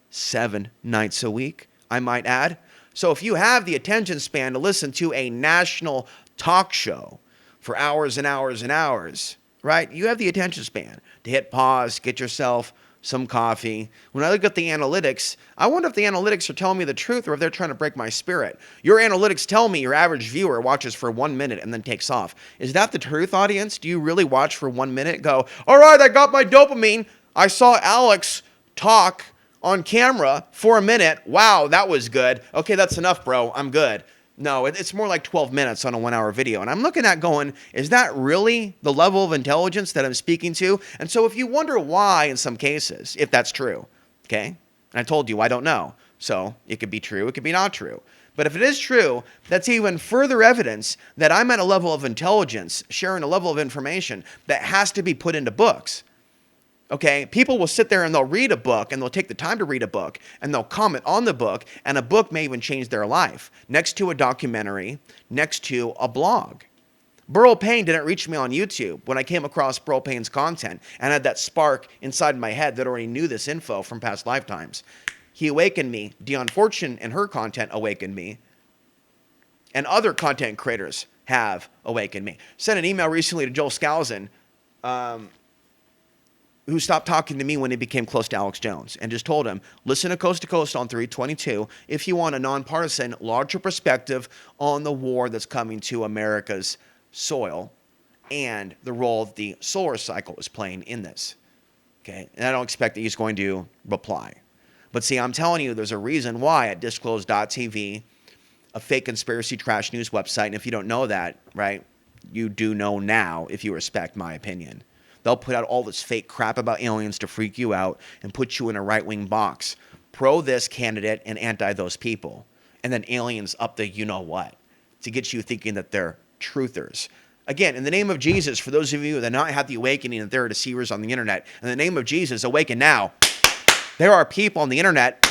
7 nights a week, I might add. So if you have the attention span to listen to a national talk show for hours and hours and hours, right? You have the attention span to hit pause, get yourself some coffee. When I look at the analytics, I wonder if the analytics are telling me the truth or if they're trying to break my spirit. Your analytics tell me your average viewer watches for 1 minute and then takes off. Is that the truth, audience? Do you really watch for 1 minute? Go, all right, I got my dopamine. I saw Alex talk on camera for a minute. Wow, that was good. Okay, that's enough, bro. I'm good. No, it's more like 12 minutes on a 1 hour video. And I'm looking at going, is that really the level of intelligence that I'm speaking to? And so if you wonder why in some cases, if that's true, okay, and I told you I don't know. So it could be true, it could be not true. But if it is true, that's even further evidence that I'm at a level of intelligence, sharing a level of information that has to be put into books. Okay, people will sit there and they'll read a book and they'll take the time to read a book and they'll comment on the book, and a book may even change their life next to a documentary, next to a blog. Burl Payne didn't reach me on YouTube when I came across Burl Payne's content and had that spark inside my head that already knew this info from past lifetimes. He awakened me. Dion Fortune and her content awakened me. And other content creators have awakened me. Sent an email recently to Joel Skousen, who stopped talking to me when he became close to Alex Jones, and just told him, listen to Coast on 322 if you want a nonpartisan, larger perspective on the war that's coming to America's soil and the role the solar cycle is playing in this. Okay, and I don't expect that he's going to reply. But see, I'm telling you, there's a reason why at disclose.tv, a fake conspiracy trash news website, and if you don't know that, right, you do know now if you respect my opinion. They'll put out all this fake crap about aliens to freak you out and put you in a right-wing box. Pro this candidate and anti those people. And then aliens up the you-know-what to get you thinking that they're truthers. Again, in the name of Jesus, for those of you that not have the awakening that there are deceivers on the internet, in the name of Jesus, awaken now. There are people on the internet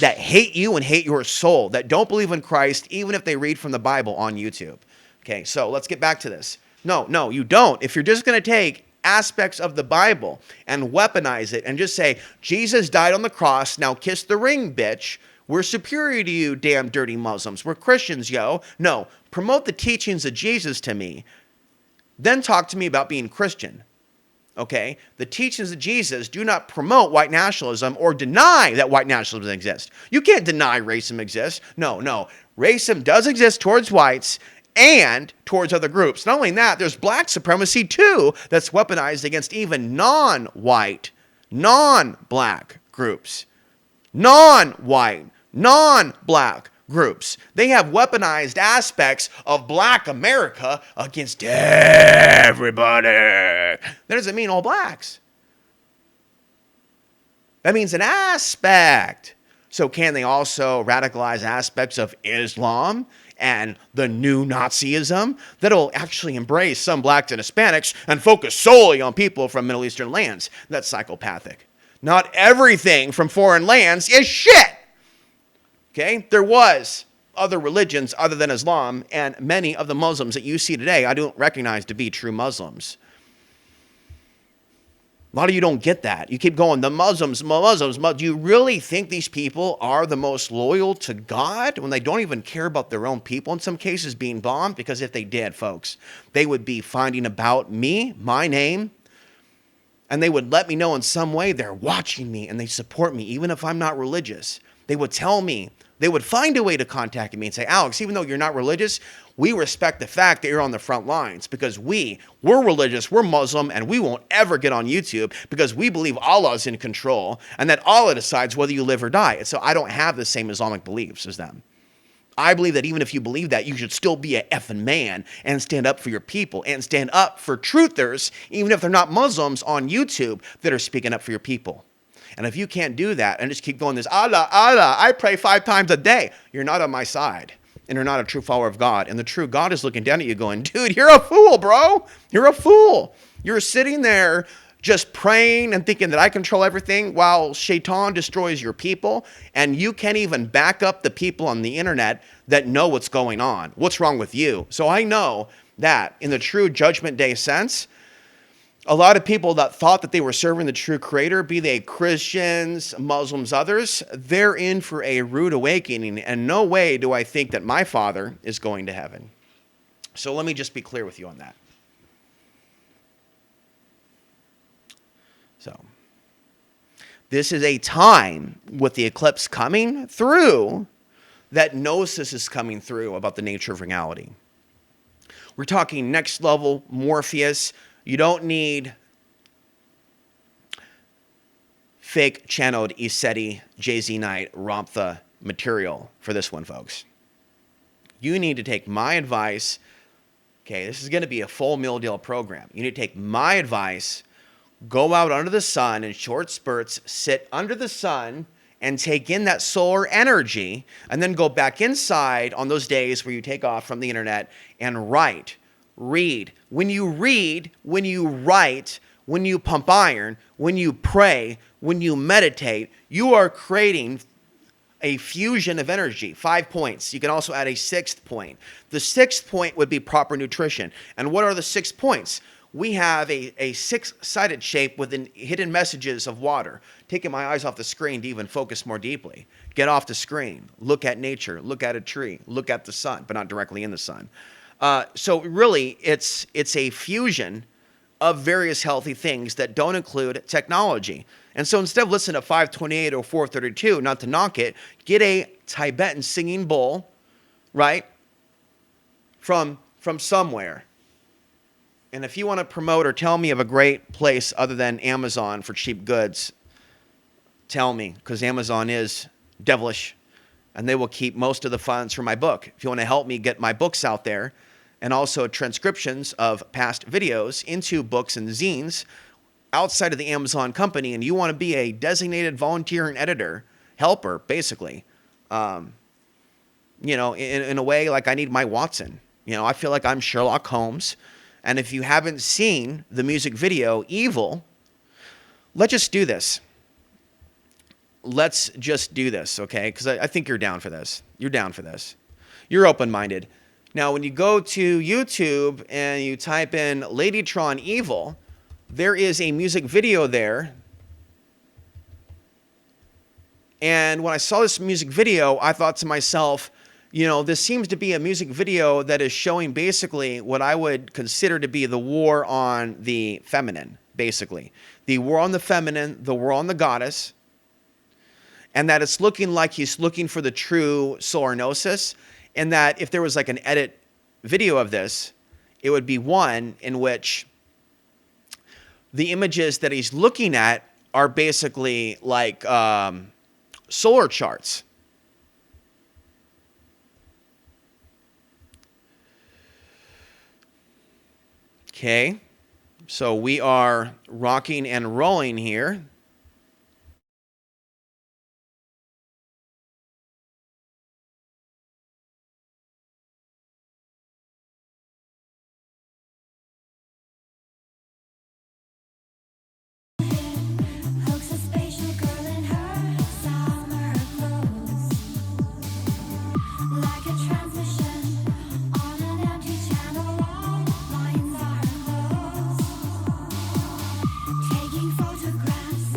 that hate you and hate your soul, that don't believe in Christ, even if they read from the Bible on YouTube. Okay, so let's get back to this. No, you don't. If you're just going to take aspects of the Bible and weaponize it and just say, Jesus died on the cross, now kiss the ring, bitch. We're superior to you, damn dirty Muslims. We're Christians, yo. No, promote the teachings of Jesus to me. Then talk to me about being Christian. Okay? The teachings of Jesus do not promote white nationalism or deny that white nationalism exists. You can't deny racism exists. No. Racism does exist towards whites and towards other groups. Not only that, there's black supremacy too that's weaponized against even non-white, non-black groups. Non-white, non-black groups. They have weaponized aspects of black America against everybody. That doesn't mean all blacks. That means an aspect. So can they also radicalize aspects of Islam and the new Nazism that'll actually embrace some blacks and Hispanics and focus solely on people from Middle Eastern lands? That's psychopathic. Not everything from foreign lands is shit. Okay? There was other religions other than Islam, and many of the Muslims that you see today, I don't recognize to be true Muslims. A lot of you don't get that. You keep going, the Muslims. Do you really think these people are the most loyal to God when they don't even care about their own people, in some cases being bombed? Because if they did, folks, they would be finding about me, my name, and they would let me know in some way they're watching me and they support me, even if I'm not religious. They would tell me, they would find a way to contact me and say, Alex, even though you're not religious, we respect the fact that you're on the front lines because we're religious, we're Muslim, and we won't ever get on YouTube because we believe Allah's in control and that Allah decides whether you live or die. And so I don't have the same Islamic beliefs as them. I believe that even if you believe that, you should still be a effing man and stand up for your people and stand up for truthers, even if they're not Muslims on YouTube that are speaking up for your people. And if you can't do that and just keep going this, Allah, I pray 5 times a day, you're not on my side. And you're not a true follower of God. And the true God is looking down at you going, dude, you're a fool, bro. You're a fool. You're sitting there just praying and thinking that I control everything while Shaitan destroys your people. And you can't even back up the people on the internet that know what's going on. What's wrong with you? So I know that in the true judgment day sense, a lot of people that thought that they were serving the true creator, be they Christians, Muslims, others, they're in for a rude awakening. And no way do I think that my father is going to heaven. So let me just be clear with you on that. So this is a time with the eclipse coming through that gnosis is coming through about the nature of reality. We're talking next level Morpheus. You don't need fake channeled Iseti, Jay-Z Knight, Ramtha material for this one, folks. You need to take my advice. Okay, this is going to be a full meal deal program. You need to take my advice, go out under the sun in short spurts, sit under the sun and take in that solar energy, and then go back inside on those days where you take off from the internet and read. When you read, when you write, when you pump iron, when you pray, when you meditate, you are creating a fusion of energy. 5 points. You can also add a 6th point. The 6th point would be proper nutrition. And what are the 6 points? We have a 6-sided shape with hidden messages of water. Taking my eyes off the screen to even focus more deeply. Get off the screen. Look at nature. Look at a tree. Look at the sun, but not directly in the sun. So really, it's a fusion of various healthy things that don't include technology. And so instead of listening to 528 or 432, not to knock it, get a Tibetan singing bowl, right, from somewhere. And if you want to promote or tell me of a great place other than Amazon for cheap goods, tell me, because Amazon is devilish, and they will keep most of the funds for my book. If you want to help me get my books out there, and also transcriptions of past videos into books and zines outside of the Amazon company, and you want to be a designated volunteer and editor, helper, basically, in a way like I need my Watson. I feel like I'm Sherlock Holmes. And if you haven't seen the music video, Evil, let's just do this. Let's just do this, okay? Because I think you're down for this. You're down for this. You're open-minded. Now, when you go to YouTube and you type in Ladytron Evil, there is a music video there. And when I saw this music video, I thought to myself, this seems to be a music video that is showing basically what I would consider to be the war on the feminine, basically. The war on the feminine, the war on the goddess, and that it's looking like he's looking for the true solar gnosis, and that if there was like an edit video of this, it would be one in which the images that he's looking at are basically like solar charts. Okay, so we are rocking and rolling here. Taking photographs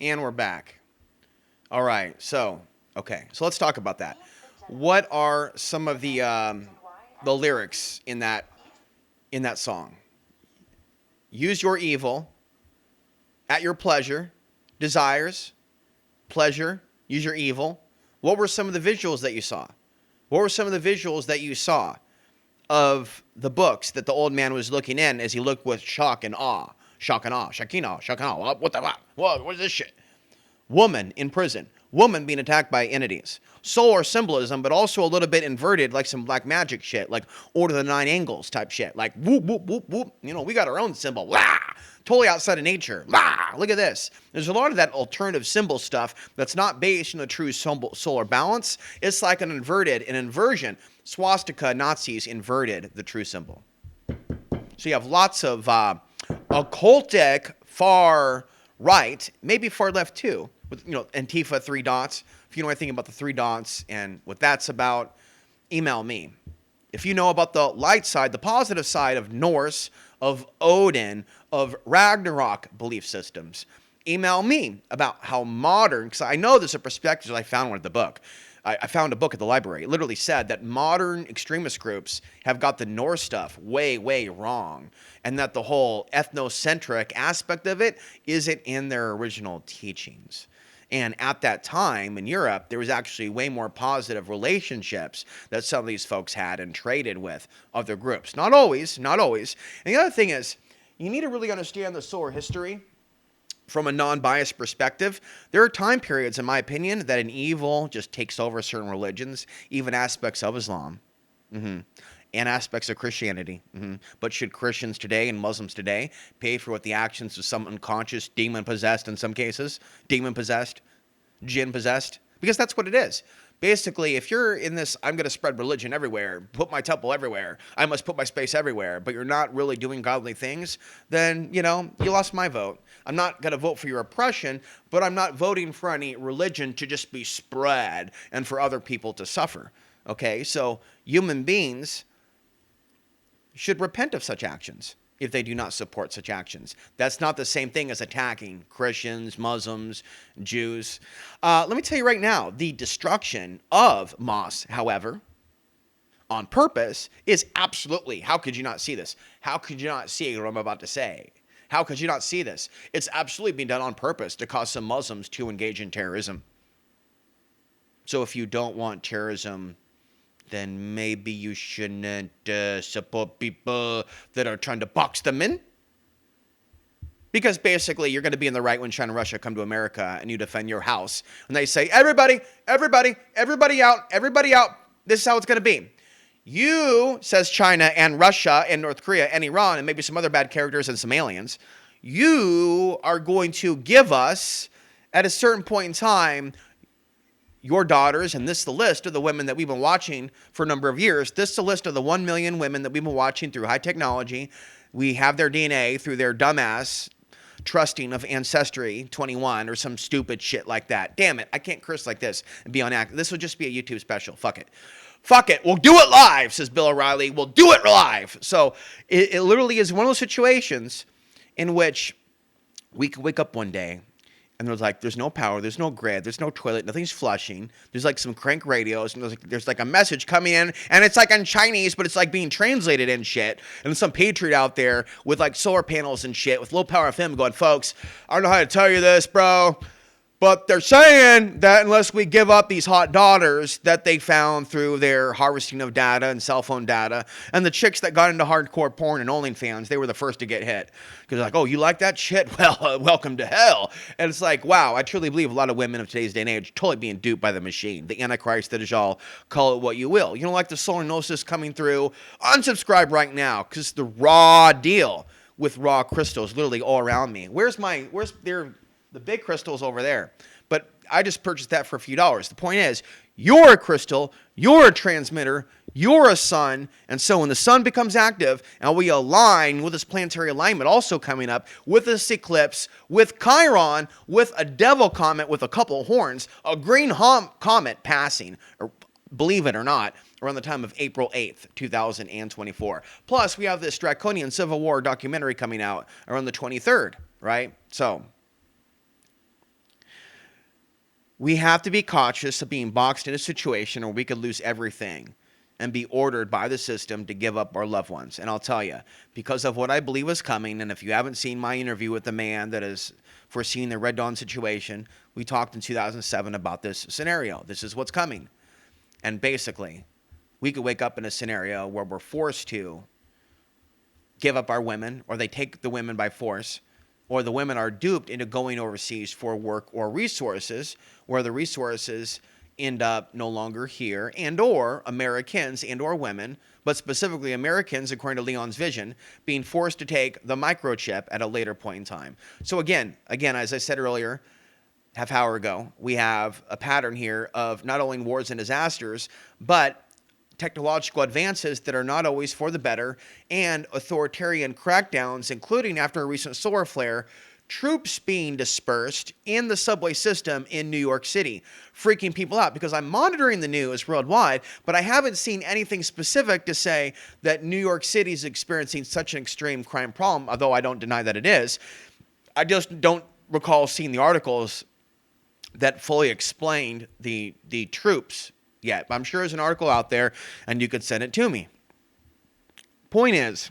And we're back. All right. So, okay. So let's talk about that. What are some of the lyrics in that song? Use your evil at your pleasure, desires, pleasure, use your evil. What were some of the visuals that you saw? What were some of the visuals that you saw of the books that the old man was looking in as he looked with shock and awe? Shock and awe, Shakina, shock and awe. What the fuck? What is this shit? Woman in prison. Woman being attacked by entities. Solar symbolism, but also a little bit inverted, like some black magic shit, like Order of the Nine Angles type shit. Like, whoop, whoop, whoop, whoop. You know, we got our own symbol. Wah! Totally outside of nature. Wah! Look at this. There's a lot of that alternative symbol stuff that's not based in a true solar balance. It's like an inversion. Swastika Nazis inverted the true symbol. So you have lots of occultic far right, maybe far left too, with, you know, Antifa 3 dots. If you know anything about the 3 dots and what that's about, email me. If you know about the light side, the positive side of Norse, of Odin, of Ragnarok belief systems, email me about how modern, because I know there's a perspective. I found one at the book. I found a book at the library. It literally said that modern extremist groups have got the Norse stuff way, way wrong, and that the whole ethnocentric aspect of it isn't in their original teachings. And at that time in Europe, there was actually way more positive relationships that some of these folks had and traded with other groups. Not always, not always. And the other thing is, you need to really understand the solar history from a non-biased perspective. There are time periods, in my opinion, that an evil just takes over certain religions, even aspects of Islam, and aspects of Christianity. But should Christians today and Muslims today pay for what the actions of some unconscious demon-possessed, in some cases, demon-possessed, jinn-possessed? Because that's what it is. Basically, if you're in this, I'm going to spread religion everywhere, put my temple everywhere, I must put my space everywhere, but you're not really doing godly things, then, you know, you lost my vote. I'm not going to vote for your oppression, but I'm not voting for any religion to just be spread and for other people to suffer. Okay, so human beings should repent of such actions if they do not support such actions. That's not the same thing as attacking Christians, Muslims, Jews. Let me tell you right now, the destruction of mosques, however, on purpose, is absolutely, how could you not see this? How could you not see what I'm about to say? How could you not see this? It's absolutely being done on purpose to cause some Muslims to engage in terrorism. So if you don't want terrorism, then maybe you shouldn't support people that are trying to box them in. Because basically, you're going to be in the right when China and Russia come to America and you defend your house. And they say, everybody out. This is how it's going to be. You, says China and Russia and North Korea and Iran and maybe some other bad characters and some aliens, you are going to give us, at a certain point in time, your daughters, and this is the list of the women that we've been watching for a number of years. This is the list of the 1 million women that we've been watching through high technology. We have their DNA through their dumbass trusting of Ancestry 21 or some stupid shit like that. Damn it, I can't curse like this and be on act. This would just be a YouTube special. Fuck it. We'll do it live, says Bill O'Reilly. We'll do it live. So it literally is one of those situations in which we could wake up one day and there's no power, there's no grid, there's no toilet, nothing's flushing. There's like some crank radios, and there's like a message coming in, and it's like in Chinese, but it's like being translated and shit. And there's some patriot out there with like solar panels and shit with low power FM going, folks, I don't know how to tell you this, bro, but they're saying that unless we give up these hot daughters that they found through their harvesting of data and cell phone data, and the chicks that got into hardcore porn and OnlyFans, they were the first to get hit. Because like, oh, you like that shit? Well, welcome to hell. And it's like, wow, I truly believe a lot of women of today's day and age totally being duped by the machine, the Antichrist that is all, call it what you will. You don't like the solar gnosis coming through? Unsubscribe right now, because the raw deal with raw crystals literally all around me. Where's the big crystal's over there, but I just purchased that for a few dollars. The point is, you're a crystal, you're a transmitter, you're a sun, and so when the sun becomes active and we align with this planetary alignment also coming up with this eclipse, with Chiron, with a devil comet with a couple of horns, a green comet passing, or believe it or not, around the time of April 8th, 2024. Plus, we have this Draconian Civil War documentary coming out around the 23rd, right? So We have to be cautious of being boxed in a situation or we could lose everything and be ordered by the system to give up our loved ones. And I'll tell you, because of what I believe is coming, and if you haven't seen my interview with the man that is foreseeing the Red Dawn situation, we talked in 2007 about this scenario. This is what's coming. And basically, we could wake up in a scenario where we're forced to give up our women, or they take the women by force, or the women are duped into going overseas for work or resources, where the resources end up no longer here, and or Americans and or women, but specifically Americans, according to Leon's vision, being forced to take the microchip at a later point in time. So again, as I said earlier, half hour ago, we have a pattern here of not only wars and disasters, but technological advances that are not always for the better, and authoritarian crackdowns, including after a recent solar flare, troops being dispersed in the subway system in New York City, freaking people out, because I'm monitoring the news worldwide, but I haven't seen anything specific to say that New York City is experiencing such an extreme crime problem, although I don't deny that it is. I just don't recall seeing the articles that fully explained the troops yet. I'm sure there's an article out there and you could send it to me. Point is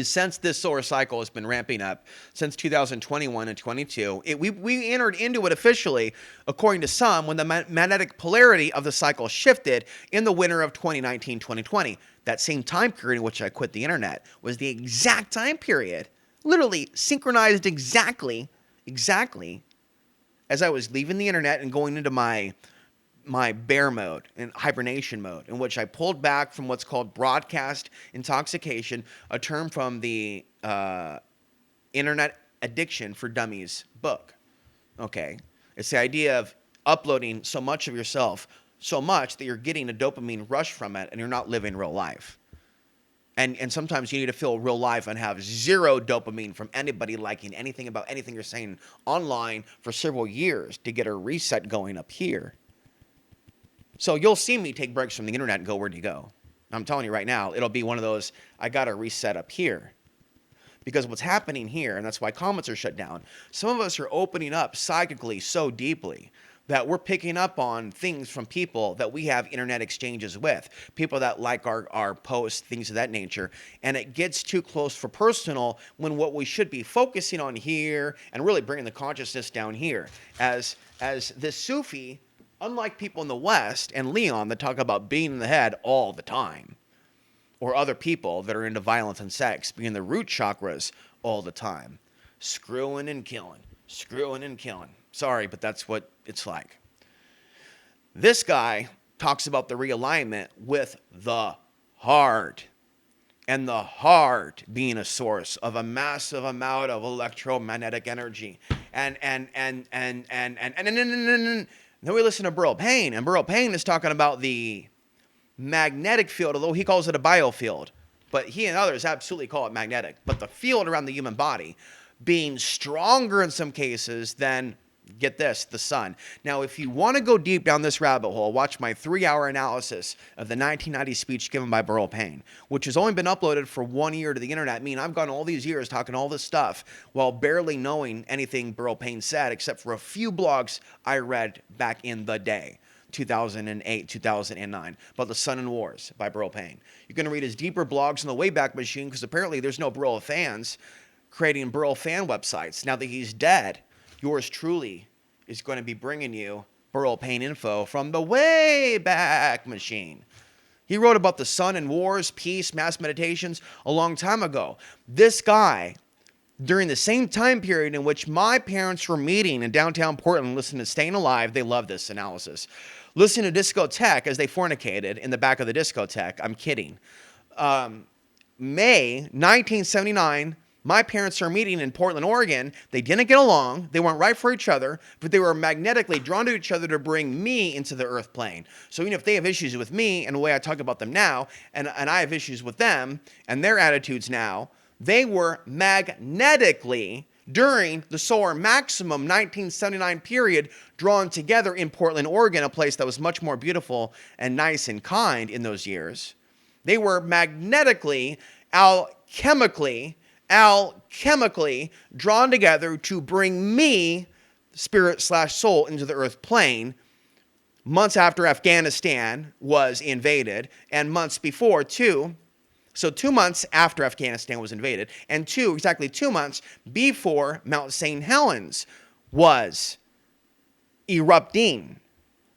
since this solar cycle has been ramping up since 2021 and 22, we entered into it officially, according to some, when the magnetic polarity of the cycle shifted in the winter of 2019-2020. That same time period in which I quit the internet was the exact time period, literally synchronized exactly as I was leaving the internet and going into my bear mode and hibernation mode, in which I pulled back from what's called broadcast intoxication, a term from the Internet Addiction for Dummies book. Okay. It's the idea of uploading so much of yourself, so much that you're getting a dopamine rush from it and you're not living real life. And sometimes you need to feel real life and have zero dopamine from anybody liking anything about anything you're saying online for several years to get a reset going up here. So you'll see me take breaks from the internet and go, where'd you go? I'm telling you right now, it'll be one of those, I got to reset up here. Because what's happening here, and that's why comments are shut down, some of us are opening up psychically so deeply that we're picking up on things from people that we have internet exchanges with, people that like our posts, things of that nature, and it gets too close for personal when what we should be focusing on here and really bringing the consciousness down here. As this Sufi, unlike people in the West and Leon that talk about being in the head all the time, or other people that are into violence and sex, being the root chakras all the time, screwing and killing. Sorry, but that's what it's like. This guy talks about the realignment with the heart, and the heart being a source of a massive amount of electromagnetic energy. And then we listen to Burl Payne, and Burl Payne is talking about the magnetic field, although he calls it a biofield. But he and others absolutely call it magnetic. But the field around the human body being stronger in some cases than, get this, the sun. Now, if you want to go deep down this rabbit hole, watch my 3-hour analysis of the 1990 speech given by Burl Payne, which has only been uploaded for 1 year to the internet. I mean, I've gone all these years talking all this stuff while barely knowing anything Burl Payne said, except for a few blogs I read back in the day. 2008, 2009, about the Sun and Wars by Burl Payne. You're going to read his deeper blogs in the Wayback Machine, because apparently there's no Burl fans creating Burl fan websites. Now that he's dead, yours truly is going to be bringing you Burl Payne info from the Wayback Machine. He wrote about the Sun and Wars, peace, mass meditations a long time ago. This guy, during the same time period in which my parents were meeting in downtown Portland, listening to Staying Alive, they love this analysis, listening to Discotheque as they fornicated in the back of the discotheque. I'm kidding. May 1979, my parents are meeting in Portland, Oregon. They didn't get along. They weren't right for each other, but they were magnetically drawn to each other to bring me into the earth plane. So even if they have issues with me and the way I talk about them now, and I have issues with them and their attitudes now, they were magnetically, during the solar maximum 1979 period, drawn together in Portland, Oregon, a place that was much more beautiful and nice and kind in those years. They were magnetically, alchemically drawn together to bring me spirit/soul into the earth plane months after Afghanistan was invaded, and months before, too. So 2 months after Afghanistan was invaded, and exactly 2 months before Mount St. Helens was erupting.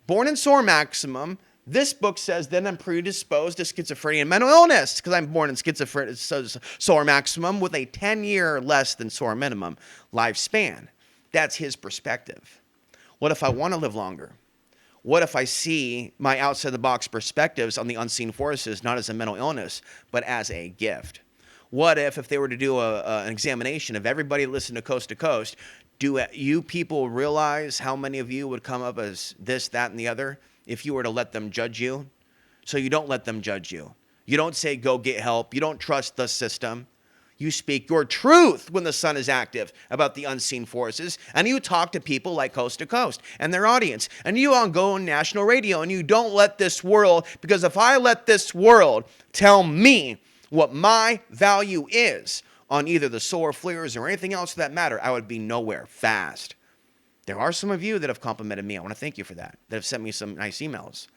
Born in Solar Maximum, this book says that I'm predisposed to schizophrenia and mental illness because I'm born in Solar Maximum with a 10-year less than Solar Minimum lifespan. That's his perspective. What if I want to live longer? What if I see my outside-the-box perspectives on the unseen forces not as a mental illness, but as a gift? What if they were to do an examination of everybody listening to Coast, do you people realize how many of you would come up as this, that, and the other if you were to let them judge you? So you don't let them judge you. You don't say, go get help. You don't trust the system. You speak your truth when the sun is active about the unseen forces, and you talk to people like Coast to Coast and their audience, and you go on national radio, and you don't let this world, because if I let this world tell me what my value is on either the solar flares or anything else for that matter, I would be nowhere fast. There are some of you that have complimented me. I want to thank you for that have sent me some nice emails.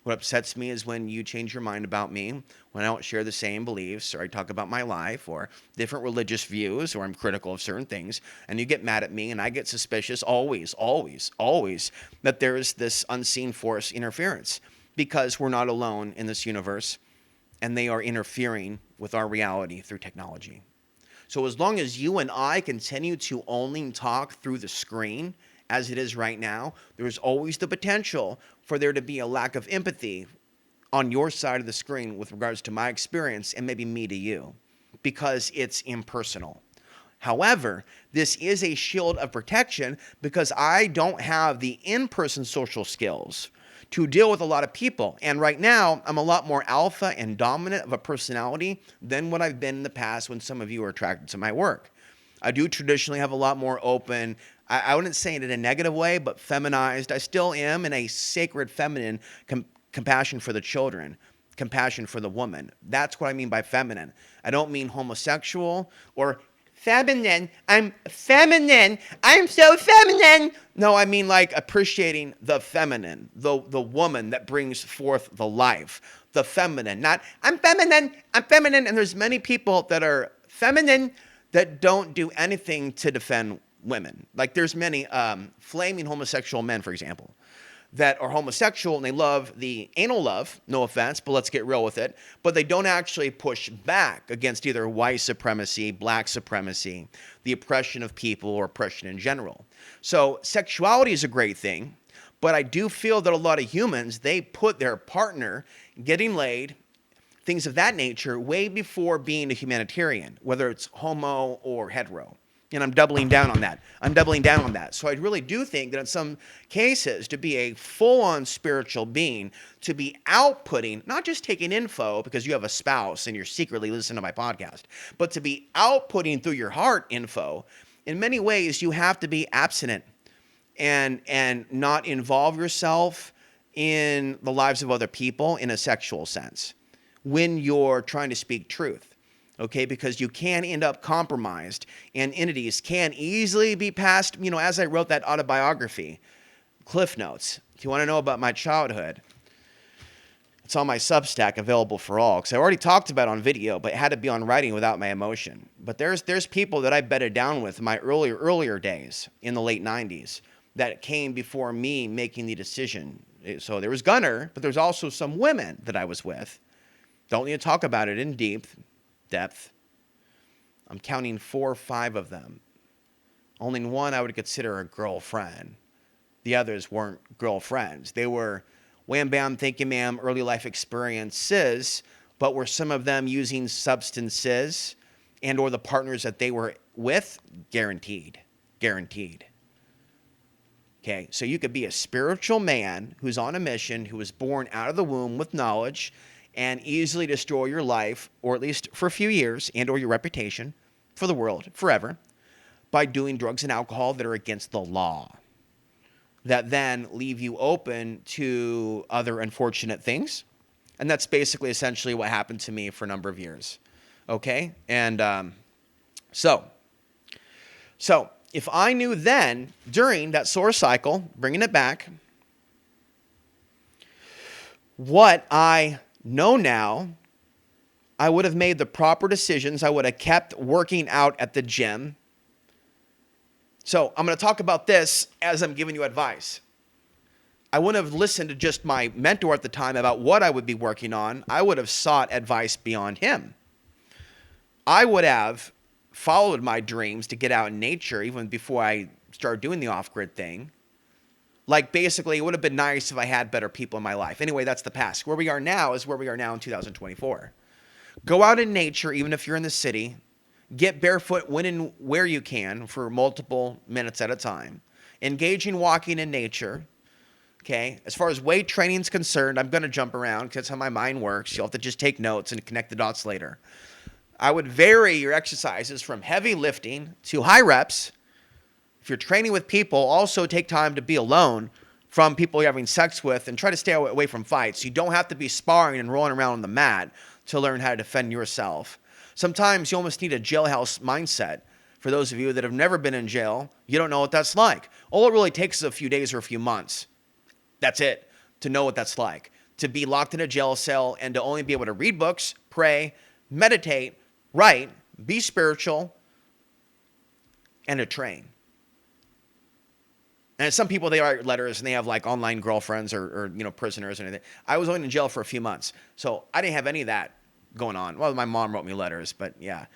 What upsets me is when you change your mind about me, when I don't share the same beliefs, or I talk about my life, or different religious views, or I'm critical of certain things, and you get mad at me, and I get suspicious always, that there is this unseen force interference, because we're not alone in this universe, and they are interfering with our reality through technology. So as long as you and I continue to only talk through the screen, as it is right now, there's always the potential for there to be a lack of empathy on your side of the screen with regards to my experience and maybe me to you, because it's impersonal. However, this is a shield of protection because I don't have the in-person social skills to deal with a lot of people. And right now, I'm a lot more alpha and dominant of a personality than what I've been in the past when some of you are attracted to my work. I do traditionally have a lot more open, I wouldn't say it in a negative way, but feminized. I still am in a sacred feminine compassion for the children, compassion for the woman. That's what I mean by feminine. I don't mean homosexual or feminine. I'm feminine. I'm so feminine. No, I mean like appreciating the feminine, the woman that brings forth the life, the feminine. Not, I'm feminine. And there's many people that are feminine that don't do anything to defend women. Like there's many flaming homosexual men, for example, that are homosexual and they love the anal love, no offense, but let's get real with it, but they don't actually push back against either white supremacy, black supremacy, the oppression of people, or oppression in general. So sexuality is a great thing, but I do feel that a lot of humans, they put their partner getting laid, things of that nature, way before being a humanitarian, whether it's homo or hetero. And I'm doubling down on that. So I really do think that in some cases, to be a full-on spiritual being, to be outputting, not just taking info because you have a spouse and you're secretly listening to my podcast, but to be outputting through your heart info, in many ways you have to be abstinent and not involve yourself in the lives of other people in a sexual sense when you're trying to speak truth. Okay, because you can end up compromised, and entities can easily be passed, as I wrote that autobiography, Cliff Notes. If you want to know about my childhood, it's on my Substack, available for all, because I already talked about it on video, but it had to be on writing without my emotion. But there's people that I bedded down with in my earlier days in the late 90s that came before me making the decision. So there was Gunner, but there's also some women that I was with. Don't need to talk about it in depth. I'm counting 4 or 5 of them. Only one I would consider a girlfriend. The others weren't girlfriends. They were wham bam, thank you ma'am, early life experiences, but were some of them using substances and or the partners that they were with? Guaranteed. Okay, so you could be a spiritual man who's on a mission, who was born out of the womb with knowledge, and easily destroy your life, or at least for a few years, and or your reputation for the world, forever, by doing drugs and alcohol that are against the law, that then leave you open to other unfortunate things. And that's basically essentially what happened to me for a number of years. Okay? And so if I knew then, during that SOAR cycle, bringing it back, what I know now, I would have made the proper decisions. I would have kept working out at the gym. So I'm going to talk about this as I'm giving you advice. I wouldn't have listened to just my mentor at the time about what I would be working on. I would have sought advice beyond him. I would have followed my dreams to get out in nature even before I started doing the off-grid thing. Like, basically, it would have been nice if I had better people in my life. Anyway, that's the past. Where we are now is where we are now in 2024. Go out in nature, even if you're in the city. Get barefoot when and where you can for multiple minutes at a time. Engage in walking in nature. Okay? As far as weight training is concerned, I'm going to jump around because that's how my mind works. You'll have to just take notes and connect the dots later. I would vary your exercises from heavy lifting to high reps. If you're training with people, also take time to be alone from people you're having sex with and try to stay away from fights. You don't have to be sparring and rolling around on the mat to learn how to defend yourself. Sometimes you almost need a jailhouse mindset. For those of you that have never been in jail, you don't know what that's like. All it really takes is a few days or a few months. That's it, to know what that's like. To be locked in a jail cell and to only be able to read books, pray, meditate, write, be spiritual, and to train. And some people, they write letters and they have like online girlfriends or prisoners and anything. I was only in jail for a few months, so I didn't have any of that going on. Well, my mom wrote me letters, but yeah.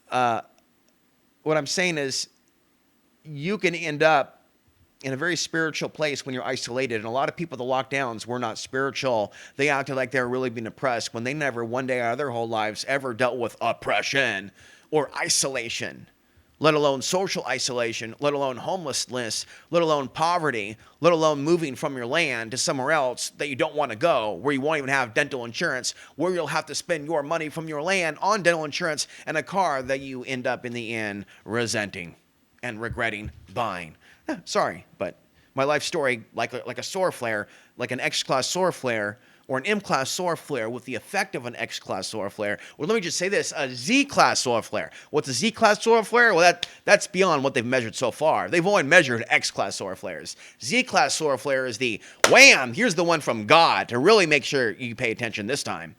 What I'm saying is you can end up in a very spiritual place when you're isolated. And a lot of people, the lockdowns were not spiritual. They acted like they were really being oppressed when they never one day out of their whole lives ever dealt with oppression or isolation, let alone social isolation, let alone homelessness, let alone poverty, let alone moving from your land to somewhere else that you don't want to go, where you won't even have dental insurance, where you'll have to spend your money from your land on dental insurance and a car that you end up in the end resenting and regretting buying. Sorry, but my life story, like a SOAR flare, like an X-class SOAR flare, or an M-class SOAR flare with the effect of an X-class SOAR flare. Well, let me just say this, a Z-class SOAR flare. What's a Z-class SOAR flare? Well, that's beyond what they've measured so far. They've only measured X-class SOAR flares. Z-class SOAR flare is the wham, here's the one from God to really make sure you pay attention this time.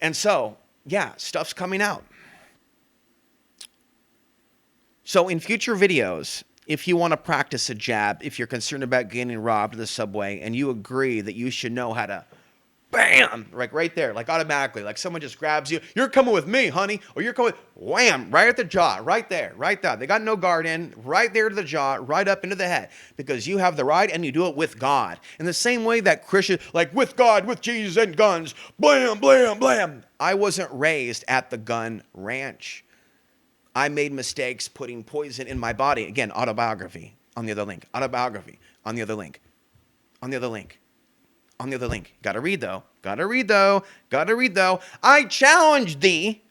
And so, yeah, stuff's coming out. So in future videos, if you want to practice a jab, if you're concerned about getting robbed at the subway and you agree that you should know how to bam, like right there, like automatically, like someone just grabs you, you're coming with me, honey, or you're coming, wham, right at the jaw, right there, right there. They got no guard in, right there to the jaw, right up into the head, because you have the right and you do it with God. In the same way that Christian, like with God, with Jesus and guns, blam, blam, blam. I wasn't raised at the gun ranch. I made mistakes putting poison in my body. Again, autobiography on the other link. Autobiography on the other link. On the other link. On the other link. Gotta read though. Gotta read though. Gotta read though. I challenge thee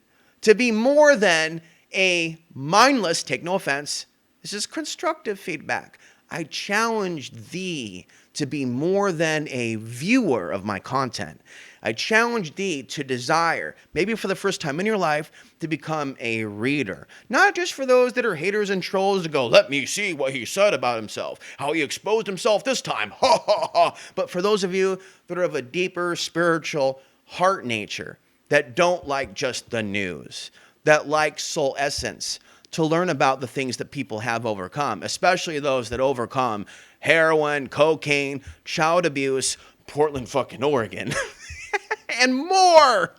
to be more than a mindless, take no offense, this is constructive feedback. I challenge thee to be more than a viewer of my content. I challenge thee to desire, maybe for the first time in your life, to become a reader. Not just for those that are haters and trolls to go, let me see what he said about himself, how he exposed himself this time, ha ha ha. But for those of you that are of a deeper spiritual heart nature, that don't like just the news, that like soul essence, to learn about the things that people have overcome, especially those that overcome heroin, cocaine, child abuse, Portland fucking Oregon, and more.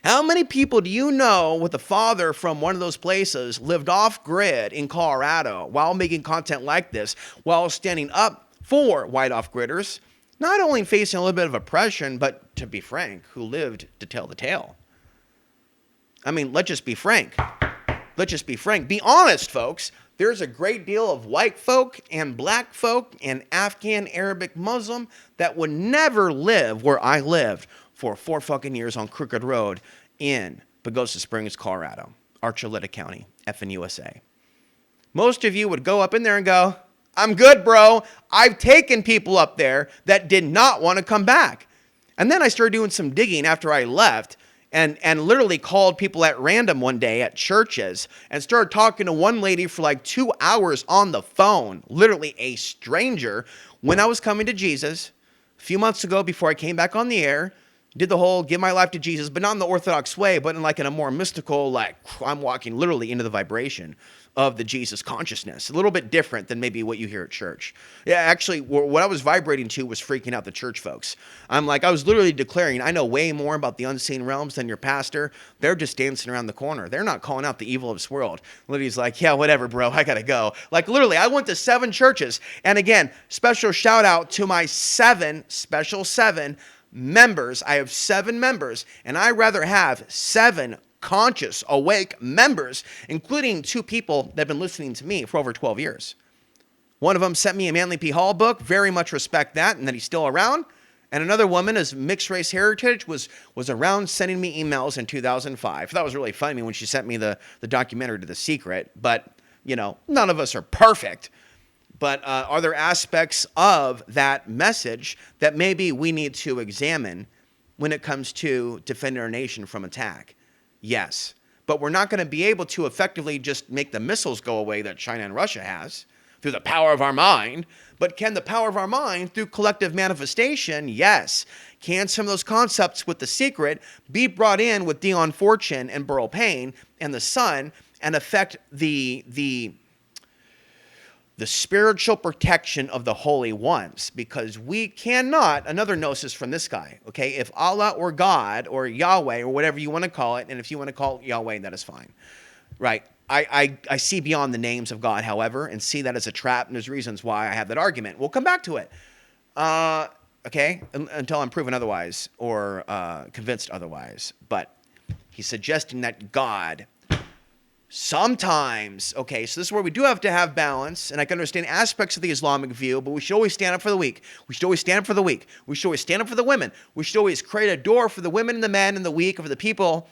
How many people do you know with a father from one of those places lived off grid in Colorado while making content like this, while standing up for white off-gridders, not only facing a little bit of oppression, but to be frank, who lived to tell the tale? I mean, let's just be frank. Let's just be frank. Be honest, folks. There's a great deal of white folk and black folk and Afghan, Arabic, Muslim that would never live where I lived for 4 fucking years on Crooked Road in Pagosa Springs, Colorado, Archuleta County, effing USA. Most of you would go up in there and go, I'm good, bro. I've taken people up there that did not want to come back. And then I started doing some digging after I left, and literally called people at random one day at churches and started talking to one lady for like 2 hours on the phone, literally a stranger, when I was coming to Jesus a few months ago before I came back on the air. Did the whole give my life to Jesus, but not in the Orthodox way, but in a more mystical, like I'm walking literally into the vibration of the Jesus consciousness. A little bit different than maybe what you hear at church. Yeah, actually, what I was vibrating to was freaking out the church folks. I was literally declaring, I know way more about the unseen realms than your pastor. They're just dancing around the corner. They're not calling out the evil of this world. Liddy's like, yeah, whatever, bro, I gotta go. Like literally, I went to 7 churches. And again, special shout out to my 7 members. I have 7 members, and I rather have 7 conscious, awake members, including 2 people that have been listening to me for over 12 years. One of them sent me a Manly P. Hall book. Very much respect that, and that he's still around. And another woman, as mixed race heritage, was around sending me emails in 2005. That was really funny when she sent me the documentary to The Secret. But, none of us are perfect. But are there aspects of that message that maybe we need to examine when it comes to defending our nation from attack? Yes. But we're not going to be able to effectively just make the missiles go away that China and Russia has through the power of our mind. But can the power of our mind through collective manifestation? Yes. Can some of those concepts with The Secret be brought in with Dion Fortune and Burl Payne and the Sun and affect the spiritual protection of the holy ones? Because we cannot, another gnosis from this guy, okay? If Allah or God or Yahweh or whatever you want to call it, and if you want to call it Yahweh, that is fine, right? I see beyond the names of God, however, and see that as a trap, and there's reasons why I have that argument. We'll come back to it, okay? Until I'm proven otherwise or convinced otherwise. But he's suggesting that God sometimes, okay, so this is where we do have to have balance, and I can understand aspects of the Islamic view, but we should always stand up for the weak. We should always stand up for the weak. We should always stand up for the women. We should always create a door for the women and the men and the weak, for the people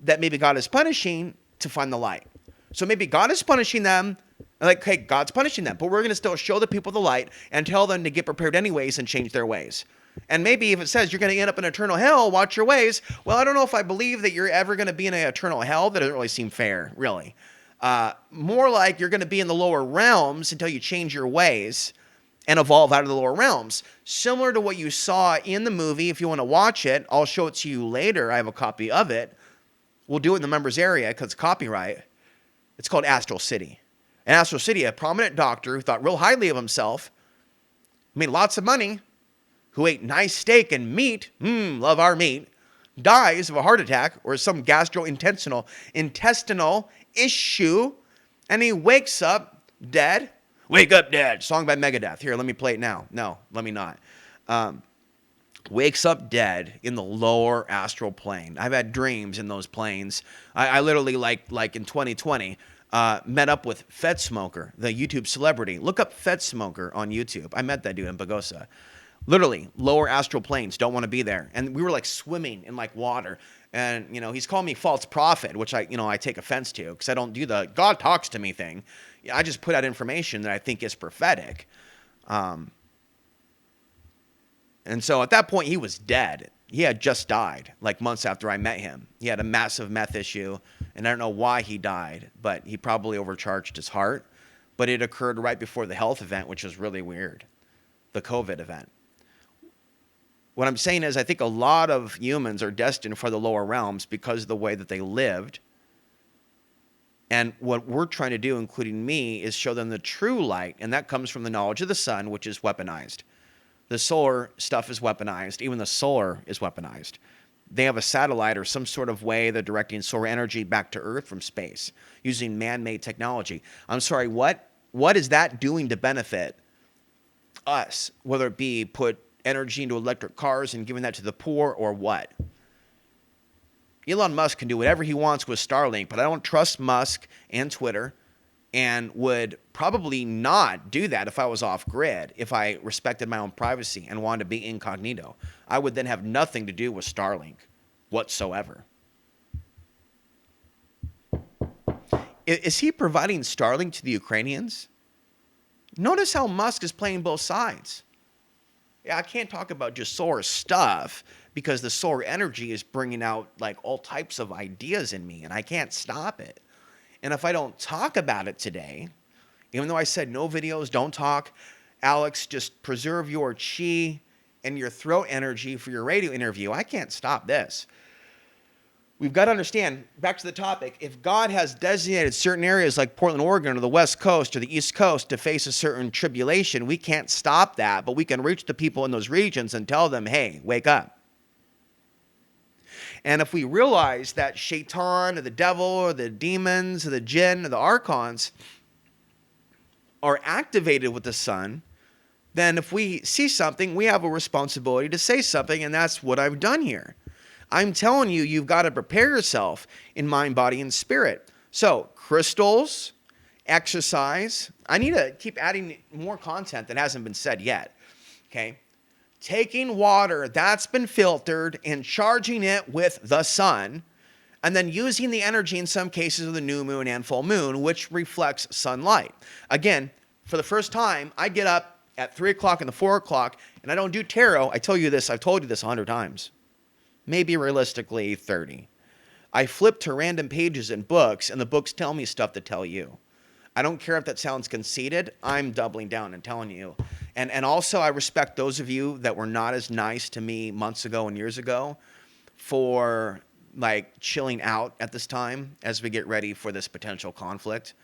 that maybe God is punishing to find the light. So maybe God is punishing them, like, hey, God's punishing them, but we're going to still show the people the light and tell them to get prepared anyways and change their ways. And maybe if it says you're going to end up in eternal hell, watch your ways. Well, I don't know if I believe that you're ever going to be in an eternal hell. That doesn't really seem fair, really. More like you're going to be in the lower realms until you change your ways and evolve out of the lower realms. Similar to what you saw in the movie. If you want to watch it, I'll show it to you later. I have a copy of it. We'll do it in the members area because it's copyright. It's called Astral City. In Astral City, a prominent doctor who thought real highly of himself, made lots of money, who ate nice steak and meat, love our meat, dies of a heart attack or some gastrointestinal issue, and he wakes up dead. Wake up dead. Song by Megadeth. Here, let me play it now. No, let me not. Wakes up dead in the lower astral plane. I've had dreams in those planes. I literally, like in 2020, met up with Fed Smoker, the YouTube celebrity. Look up Fed Smoker on YouTube. I met that dude in Bagosa. Literally, lower astral planes, don't want to be there. And we were like swimming in like water. And, he's calling me false prophet, which I take offense to because I don't do the God talks to me thing. I just put out information that I think is prophetic. And so at that point, he was dead. He had just died like months after I met him. He had a massive meth issue, and I don't know why he died, but he probably overcharged his heart. But it occurred right before the health event, which is really weird, the COVID event. What I'm saying is I think a lot of humans are destined for the lower realms because of the way that they lived. And what we're trying to do, including me, is show them the true light, and that comes from the knowledge of the sun, which is weaponized. The solar stuff is weaponized. Even the solar is weaponized. They have a satellite or some sort of way they're directing solar energy back to Earth from space using man-made technology. I'm sorry, what is that doing to benefit us, whether it be put energy into electric cars and giving that to the poor or what? Elon Musk can do whatever he wants with Starlink, but I don't trust Musk and Twitter and would probably not do that if I was off grid, if I respected my own privacy and wanted to be incognito. I would then have nothing to do with Starlink whatsoever. Is he providing Starlink to the Ukrainians? Notice how Musk is playing both sides. Yeah, I can't talk about just solar stuff because the solar energy is bringing out like all types of ideas in me and I can't stop it. And if I don't talk about it today, even though I said no videos, don't talk, Alex, just preserve your chi and your throat energy for your radio interview. I can't stop this. We've got to understand, back to the topic, if God has designated certain areas like Portland, Oregon, or the West Coast or the East Coast to face a certain tribulation, we can't stop that, but we can reach the people in those regions and tell them, hey, wake up. And if we realize that Shaitan or the devil or the demons or the jinn or the archons are activated with the sun, then if we see something, we have a responsibility to say something, and that's what I've done here. I'm telling you, you've got to prepare yourself in mind, body, and spirit. So, crystals, exercise. I need to keep adding more content that hasn't been said yet. Okay? Taking water that's been filtered and charging it with the sun, and then using the energy in some cases of the new moon and full moon, which reflects sunlight. Again, for the first time, I get up at 3 o'clock and the 4 o'clock, and I don't do tarot. I tell you this, I've told you this 100 times. Maybe realistically 30. I flip to random pages in books, and the books tell me stuff that tell you. I don't care if that sounds conceited. I'm doubling down and telling you. And also, I respect those of you that were not as nice to me months ago and years ago for like chilling out at this time as we get ready for this potential conflict.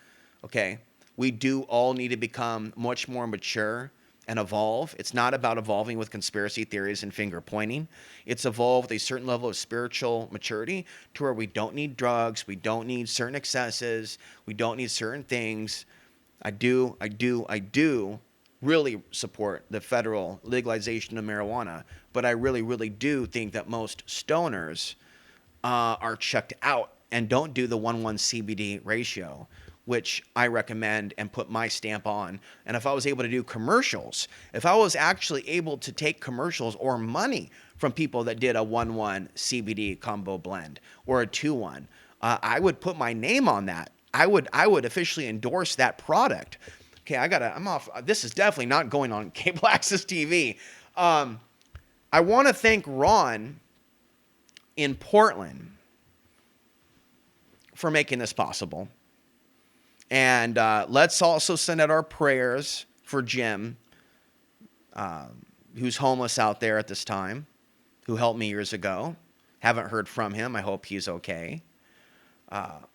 Okay? We do all need to become much more mature and evolve. It's not about evolving with conspiracy theories and finger pointing. It's evolve with a certain level of spiritual maturity to where we don't need drugs, we don't need certain excesses, we don't need certain things. I do really support the federal legalization of marijuana, but I really do think that most stoners are checked out and don't do the 1:1 CBD ratio, which I recommend and put my stamp on. And if I was able to do commercials, if I was actually able to take commercials or money from people that did a 1:1 CBD combo blend or a 2:1, I would put my name on that. I would officially endorse that product. Okay, I'm off. This is definitely not going on cable access TV. I want to thank Ron in Portland for making this possible. And let's also send out our prayers for Jim, who's homeless out there at this time, who helped me years ago. Haven't heard from him. I hope he's okay.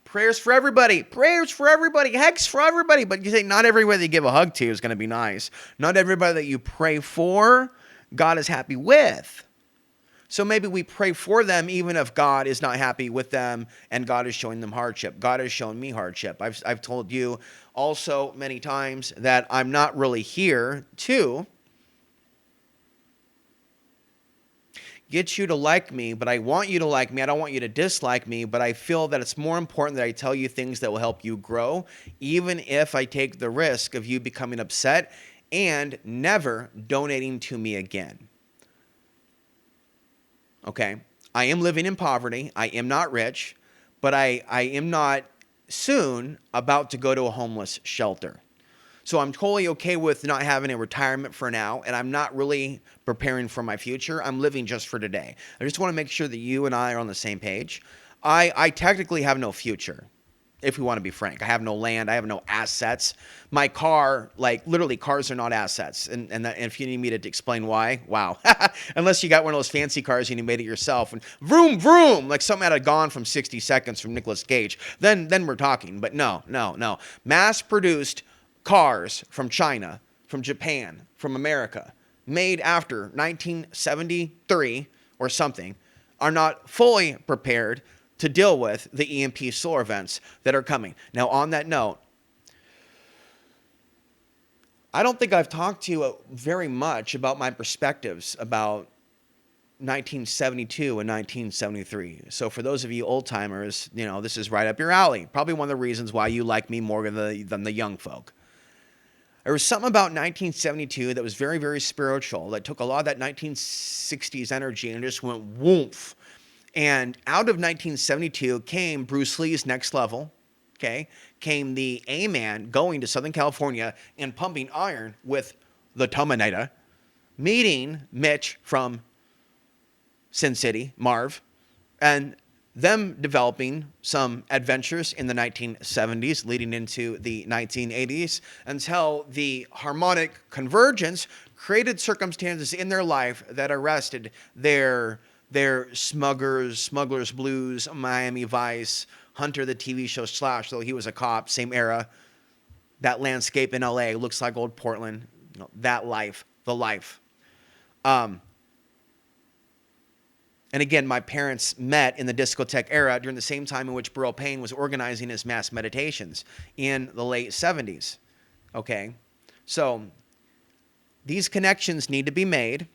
Prayers for everybody. Prayers for everybody. Hugs for everybody. But you say not everybody that you give a hug to is going to be nice. Not everybody that you pray for, God is happy with. So maybe we pray for them even if God is not happy with them and God is showing them hardship. God has shown me hardship. I've told you also many times that I'm not really here to get you to like me, but I want you to like me. I don't want you to dislike me, but I feel that it's more important that I tell you things that will help you grow, even if I take the risk of you becoming upset and never donating to me again. Okay, I am living in poverty. I am not rich, but I am not soon about to go to a homeless shelter. So I'm totally okay with not having a retirement for now, and I'm not really preparing for my future. I'm living just for today. I just want to make sure that you and I are on the same page. I technically have no future, if we want to be frank. I have no land. I have no assets. My car, like literally cars are not assets. And if you need me to explain why, wow. Unless you got one of those fancy cars and you made it yourself and vroom, vroom, like something out of Gone from 60 Seconds from Nicolas Cage, then we're talking. But no. Mass-produced cars from China, from Japan, from America, made after 1973 or something, are not fully prepared to deal with the EMP solar events that are coming. Now, on that note, I don't think I've talked to you very much about my perspectives about 1972 and 1973. So for those of you old timers, this is right up your alley. Probably one of the reasons why you like me more than the young folk. There was something about 1972 that was very, very spiritual, that took a lot of that 1960s energy and just went woomph. And out of 1972 came Bruce Lee's Next Level, okay? Came the A-Man going to Southern California and pumping iron with the Terminator, meeting Mitch from Sin City, Marv, and them developing some adventures in the 1970s leading into the 1980s until the harmonic convergence created circumstances in their life that arrested their Smugglers Blues, Miami Vice, Hunter the TV show Slash, though he was a cop, same era. That landscape in LA looks like old Portland. That life, the life. And again, my parents met in the discotheque era during the same time in which Burl Payne was organizing his mass meditations in the late 70s. Okay? So these connections need to be made.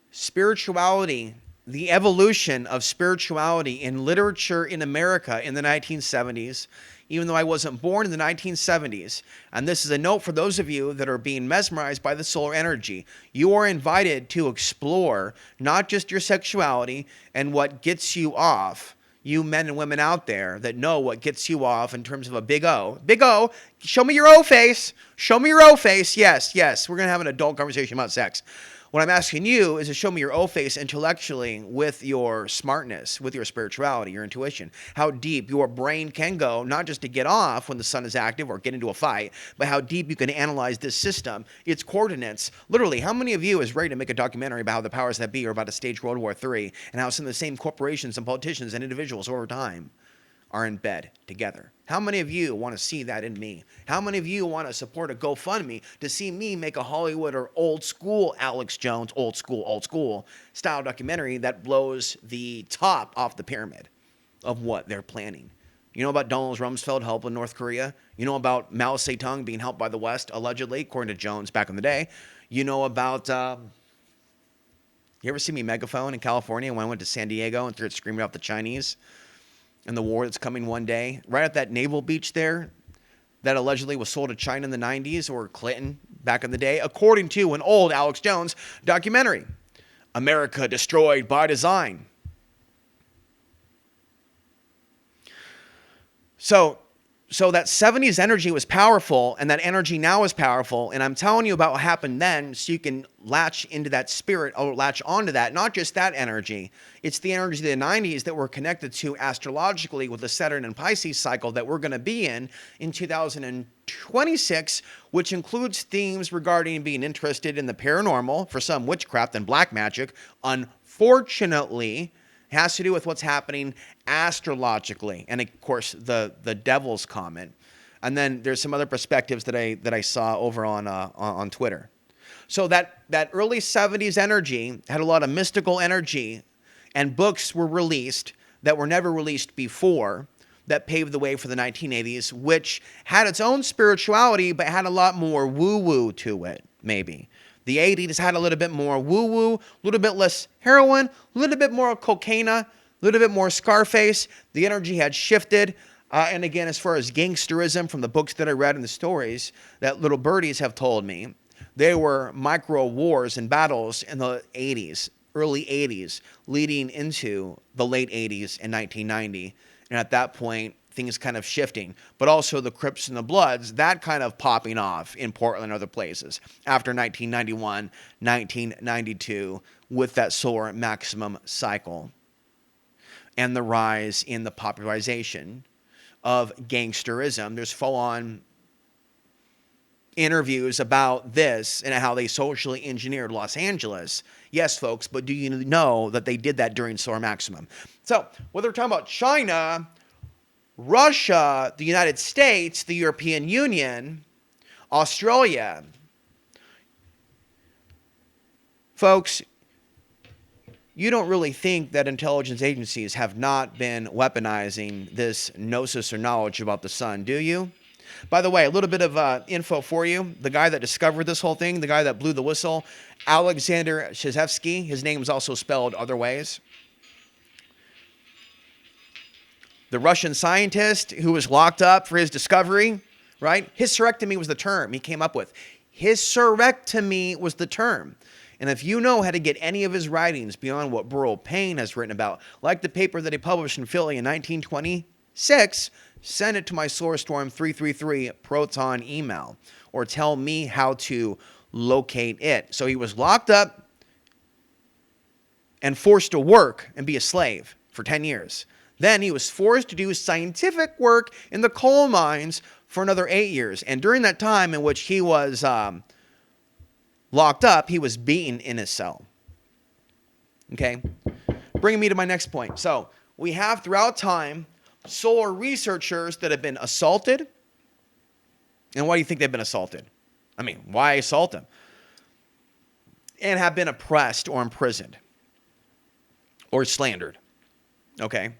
Spirituality, the evolution of spirituality in literature in America in the 1970s, even though I wasn't born in the 1970s. And this is a note for those of you that are being mesmerized by the solar energy. You are invited to explore not just your sexuality and what gets you off. You men and women out there that know what gets you off in terms of a big O. Big O, show me your O face. Show me your O face. Yes, we're going to have an adult conversation about sex. What I'm asking you is to show me your O face intellectually with your smartness, with your spirituality, your intuition, how deep your brain can go, not just to get off when the sun is active or get into a fight, but how deep you can analyze this system, its coordinates. Literally, how many of you is ready to make a documentary about how the powers that be are about to stage World War III and how some of the same corporations and politicians and individuals over time are in bed together? How many of you want to see that in me? How many of you want to support a GoFundMe to see me make a Hollywood or old school Alex Jones, old school style documentary that blows the top off the pyramid of what they're planning? You know about Donald Rumsfeld helping North Korea? You know about Mao Zedong being helped by the West, allegedly, according to Jones back in the day? You know about, you ever see me megaphone in California when I went to San Diego and started screaming out the Chinese and the war that's coming one day? Right at that naval beach there that allegedly was sold to China in the 90s, or Clinton back in the day, according to an old Alex Jones documentary. America destroyed by design. So that 70s energy was powerful, and that energy now is powerful. And I'm telling you about what happened then so you can latch into that spirit or latch onto that. Not just that energy. It's the energy of the 90s that we're connected to astrologically with the Saturn and Pisces cycle that we're going to be in 2026, which includes themes regarding being interested in the paranormal, for some witchcraft and black magic. Unfortunately, has to do with what's happening astrologically, and of course the devil's comment. And then there's some other perspectives that I saw over on Twitter. So that early 70s energy had a lot of mystical energy, and books were released that were never released before that paved the way for the 1980s, which had its own spirituality but had a lot more woo-woo to it, maybe. The 80s had a little bit more woo-woo, a little bit less heroin, a little bit more cocaine, a little bit more Scarface. The energy had shifted. And again, as far as gangsterism from the books that I read and the stories that little birdies have told me, there were micro wars and battles in the 80s, early 80s, leading into the late 80s and 1990. And at that point, things kind of shifting, but also the Crips and the Bloods, that kind of popping off in Portland and other places after 1991, 1992, with that solar maximum cycle and the rise in the popularization of gangsterism. There's full-on interviews about this and how they socially engineered Los Angeles. Yes, folks, but do you know that they did that during solar maximum? So whether we're talking about China, Russia, the United States, the European Union, Australia. Folks, you don't really think that intelligence agencies have not been weaponizing this gnosis or knowledge about the sun, do you? By the way, a little bit of info for you. The guy that discovered this whole thing, the guy that blew the whistle, Alexander Shizhevsky, his name is also spelled other ways. The Russian scientist who was locked up for his discovery, right? Hysterectomy was the term he came up with. Hysterectomy was the term. And if you know how to get any of his writings beyond what Burl Payne has written about, like the paper that he published in Philly in 1926, 6, send it to my SolarStorm333 Proton email, or tell me how to locate it. So he was locked up and forced to work and be a slave for 10 years. Then he was forced to do scientific work in the coal mines for another 8 years. And during that time in which he was locked up, he was beaten in his cell. Okay? Bringing me to my next point. So we have throughout time solar researchers that have been assaulted. And why do you think they've been assaulted? I mean, why assault them? And have been oppressed or imprisoned or slandered. Okay?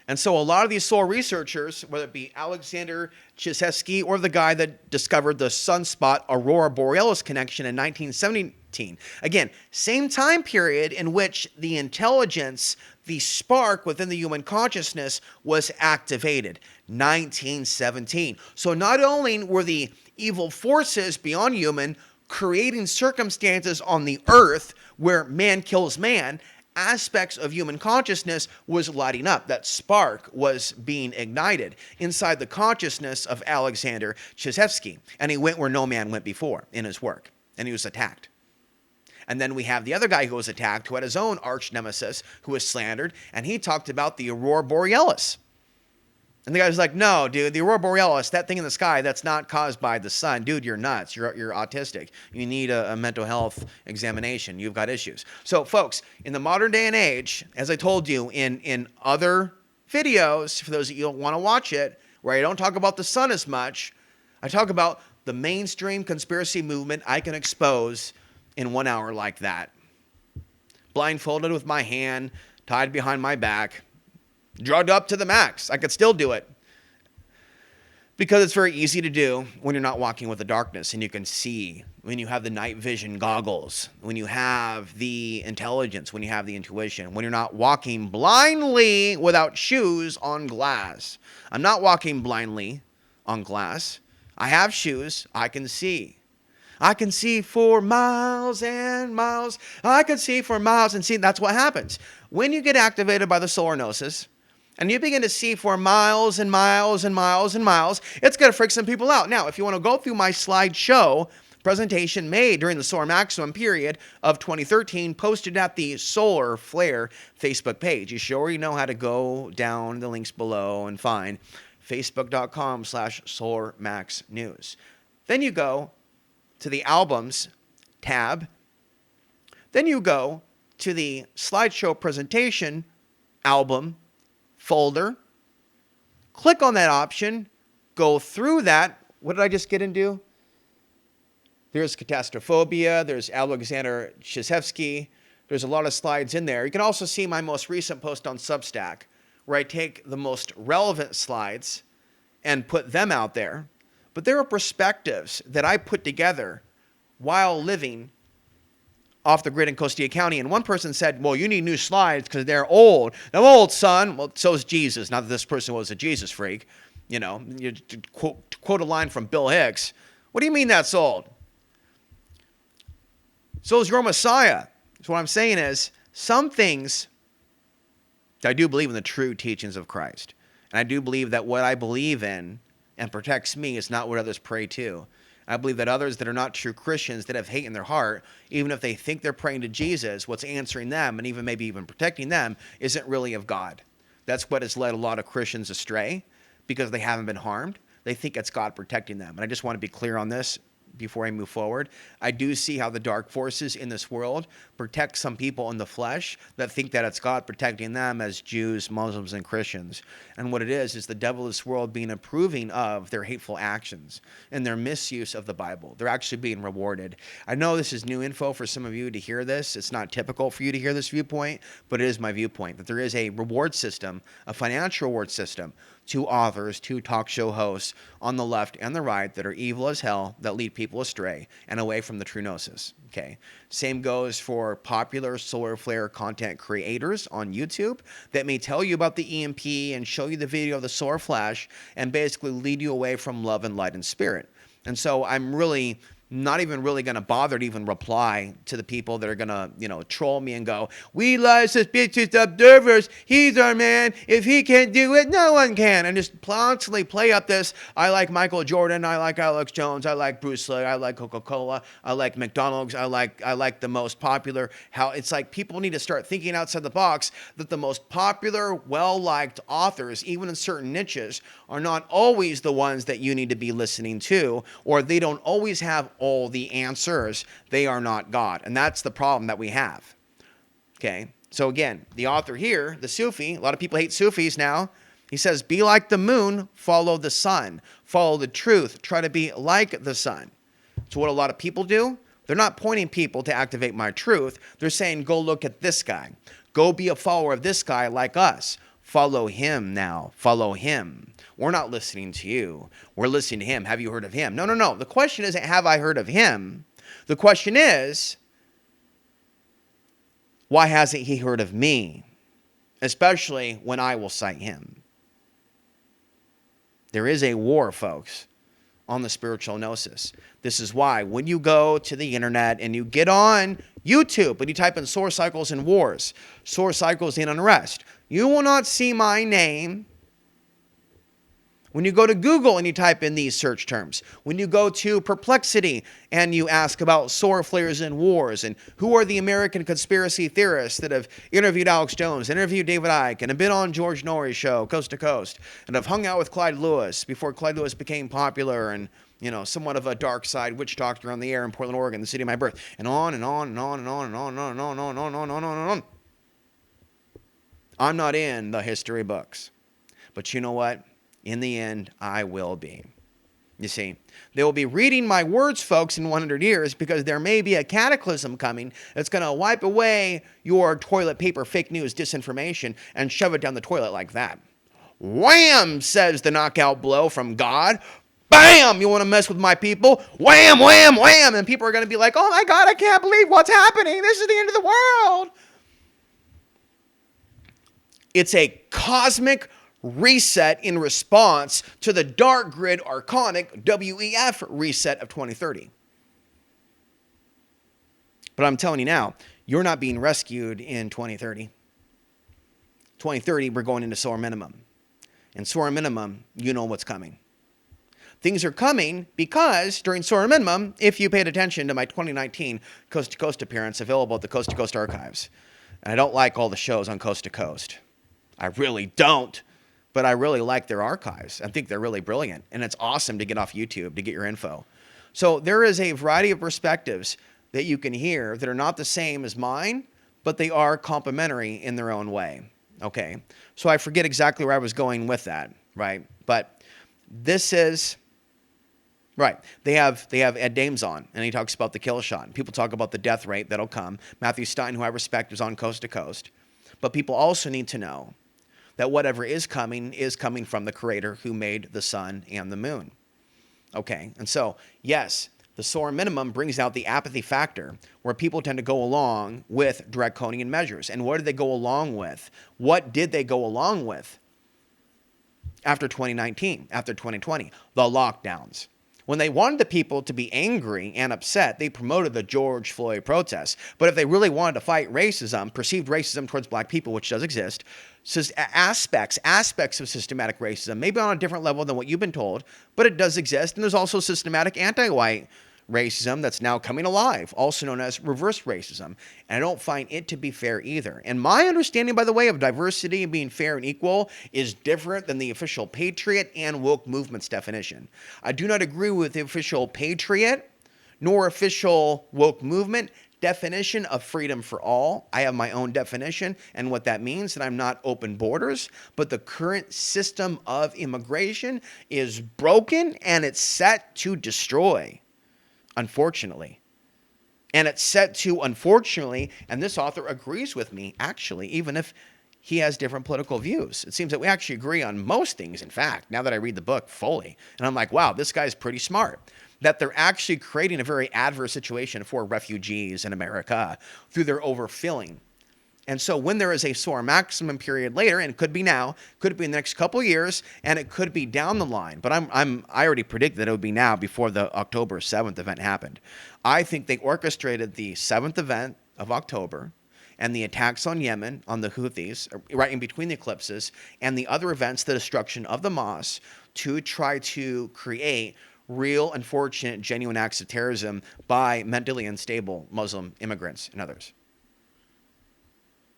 And so a lot of these solar researchers, whether it be Alexander Chizhevsky or the guy that discovered the sunspot aurora borealis connection in 1917, again, same time period in which the intelligence, the spark within the human consciousness was activated, 1917. So not only were the evil forces beyond human creating circumstances on the earth where man kills man, aspects of human consciousness was lighting up. That spark was being ignited inside the consciousness of Alexander Chizhevsky. And he went where no man went before in his work. And he was attacked. And then we have the other guy who was attacked, who had his own arch nemesis, who was slandered. And he talked about the aurora borealis. And the guy was like, no, dude, the aurora borealis, that thing in the sky, that's not caused by the sun. Dude, you're nuts. You're autistic. You need a mental health examination. You've got issues. So, folks, in the modern day and age, as I told you in other videos, for those of you who want to watch it, where I don't talk about the sun as much, I talk about the mainstream conspiracy movement I can expose in 1 hour like that. Blindfolded with my hand tied behind my back, drugged up to the max. I could still do it because it's very easy to do when you're not walking with the darkness and you can see, when you have the night vision goggles, when you have the intelligence, when you have the intuition, when you're not walking blindly without shoes on glass. I'm not walking blindly on glass. I have shoes. I can see. I can see for miles and miles. I can see for miles and see. That's what happens. When you get activated by the solar gnosis, and you begin to see for miles and miles and miles and miles, it's going to freak some people out. Now, if you want to go through my slideshow presentation made during the solar maximum period of 2013, posted at the Solar Flare Facebook page. You sure you know how to go down the links below and find facebook.com/solarmaxnews. Then you go to the albums tab. Then you go to the slideshow presentation album folder, click on that option, go through that. What did I just get into? There's Catastrophobia, there's Alexander Chizhevsky, there's a lot of slides in there. You can also see my most recent post on Substack, where I take the most relevant slides and put them out there. But there are perspectives that I put together while living off the grid in Costilla County. And one person said, well, you need new slides because they're old. I'm old, son. Well, so is Jesus. Not that this person was a Jesus freak. You know, you quote a line from Bill Hicks. What do you mean that's old? So is your Messiah. So what I'm saying is, some things, I do believe in the true teachings of Christ. And I do believe that what I believe in and protects me is not what others pray to. I believe that others that are not true Christians, that have hate in their heart, even if they think they're praying to Jesus, what's answering them and even maybe even protecting them isn't really of God. That's what has led a lot of Christians astray because they haven't been harmed. They think it's God protecting them. And I just want to be clear on this before I move forward. I do see how the dark forces in this world protect some people in the flesh that think that it's God protecting them as Jews, Muslims, and Christians. And what it is the devil of this world being approving of their hateful actions and their misuse of the Bible. They're actually being rewarded. I know this is new info for some of you to hear this. It's not typical for you to hear this viewpoint, but it is my viewpoint, that there is a reward system, a financial reward system, to authors, to talk show hosts on the left and the right that are evil as hell, that lead people astray and away from the true gnosis. Okay. Same goes for popular solar flare content creators on YouTube that may tell you about the EMP and show you the video of the solar flash and basically lead you away from love and light and spirit. And so I'm really not even really going to bother to even reply to the people that are going to, troll me and go, we love suspicious observers. He's our man. If he can't do it, no one can. And just constantly play up this, I like Michael Jordan. I like Alex Jones. I like Bruce Lee. I like Coca-Cola. I like McDonald's. I like the most popular. How it's like people need to start thinking outside the box that the most popular, well-liked authors, even in certain niches, are not always the ones that you need to be listening to, or they don't always have all the answers. They are not God. And that's the problem that we have. Okay. So again, the author here, the Sufi, a lot of people hate Sufis now. He says, be like the moon, follow the sun, follow the truth, try to be like the sun. So what a lot of people do, they're not pointing people to activate my truth. They're saying, go look at this guy. Go be a follower of this guy like us. Follow him now. Follow him. We're not listening to you. We're listening to him. Have you heard of him? No, no, no. The question isn't, have I heard of him? The question is, why hasn't he heard of me? Especially when I will cite him. There is a war, folks, on the spiritual gnosis. This is why when you go to the internet and you get on YouTube and you type in solar cycles and wars, solar cycles and unrest, you will not see my name. When you go to Google and you type in these search terms, when you go to Perplexity and you ask about solar flares and wars and who are the American conspiracy theorists that have interviewed Alex Jones, interviewed David Icke, and have been on George Norrie's show, Coast to Coast, and have hung out with Clyde Lewis before Clyde Lewis became popular and, somewhat of a dark side witch doctor on the air in Portland, Oregon, the city of my birth, and on and on and on and on and on and on and on and on and on and on and on and on. I'm not in the history books. But you know what? In the end, I will be. You see, they will be reading my words, folks, in 100 years because there may be a cataclysm coming that's going to wipe away your toilet paper fake news disinformation and shove it down the toilet like that. Wham, says the knockout blow from God. Bam, you want to mess with my people? Wham, wham, wham. And people are going to be like, oh my God, I can't believe what's happening. This is the end of the world. It's a cosmic reset in response to the dark grid archonic WEF reset of 2030. But I'm telling you now, you're not being rescued in 2030. 2030, we're going into solar minimum. And solar minimum, you know what's coming. Things are coming because during solar minimum, if you paid attention to my 2019 Coast to Coast appearance available at the Coast to Coast archives, and I don't like all the shows on Coast to Coast. I really don't. But I really like their archives. I think they're really brilliant. And it's awesome to get off YouTube to get your info. So there is a variety of perspectives that you can hear that are not the same as mine, but they are complementary in their own way. Okay. So I forget exactly where I was going with that, right? But this is, right. They have Ed Dames on, and he talks about the kill shot. People talk about the death rate that'll come. Matthew Stein, who I respect, is on Coast to Coast. But people also need to know that whatever is coming from the creator who made the sun and the moon. Okay, and so, yes, the solar minimum brings out the apathy factor where people tend to go along with draconian measures. And what did they go along with? What did they go along with after 2019, after 2020? The lockdowns. When they wanted the people to be angry and upset, they promoted the George Floyd protests. But if they really wanted to fight racism, perceived racism towards black people, which does exist, aspects of systematic racism, maybe on a different level than what you've been told, but it does exist. And there's also systematic anti-white racism that's now coming alive, also known as reverse racism. And I don't find it to be fair either. And my understanding, by the way, of diversity and being fair and equal is different than the official patriot and woke movement's definition. I do not agree with the official patriot nor official woke movement definition of freedom for all. I have my own definition and what that means, and I'm not open borders, but the current system of immigration is broken and it's set to destroy. Unfortunately. And it's set to, unfortunately, and this author agrees with me, actually, even if he has different political views. It seems that we actually agree on most things, in fact, now that I read the book fully. And I'm like, wow, this guy's pretty smart. That they're actually creating a very adverse situation for refugees in America through their overfilling And so when there is a SOAR maximum period later, and it could be now, could be in the next couple of years, and it could be down the line, but I already predicted that it would be now before the October 7th event happened. I think they orchestrated the 7th event of October and the attacks on Yemen, on the Houthis, right in between the eclipses, and the other events, the destruction of the mosque, to try to create real, unfortunate, genuine acts of terrorism by mentally unstable Muslim immigrants and others.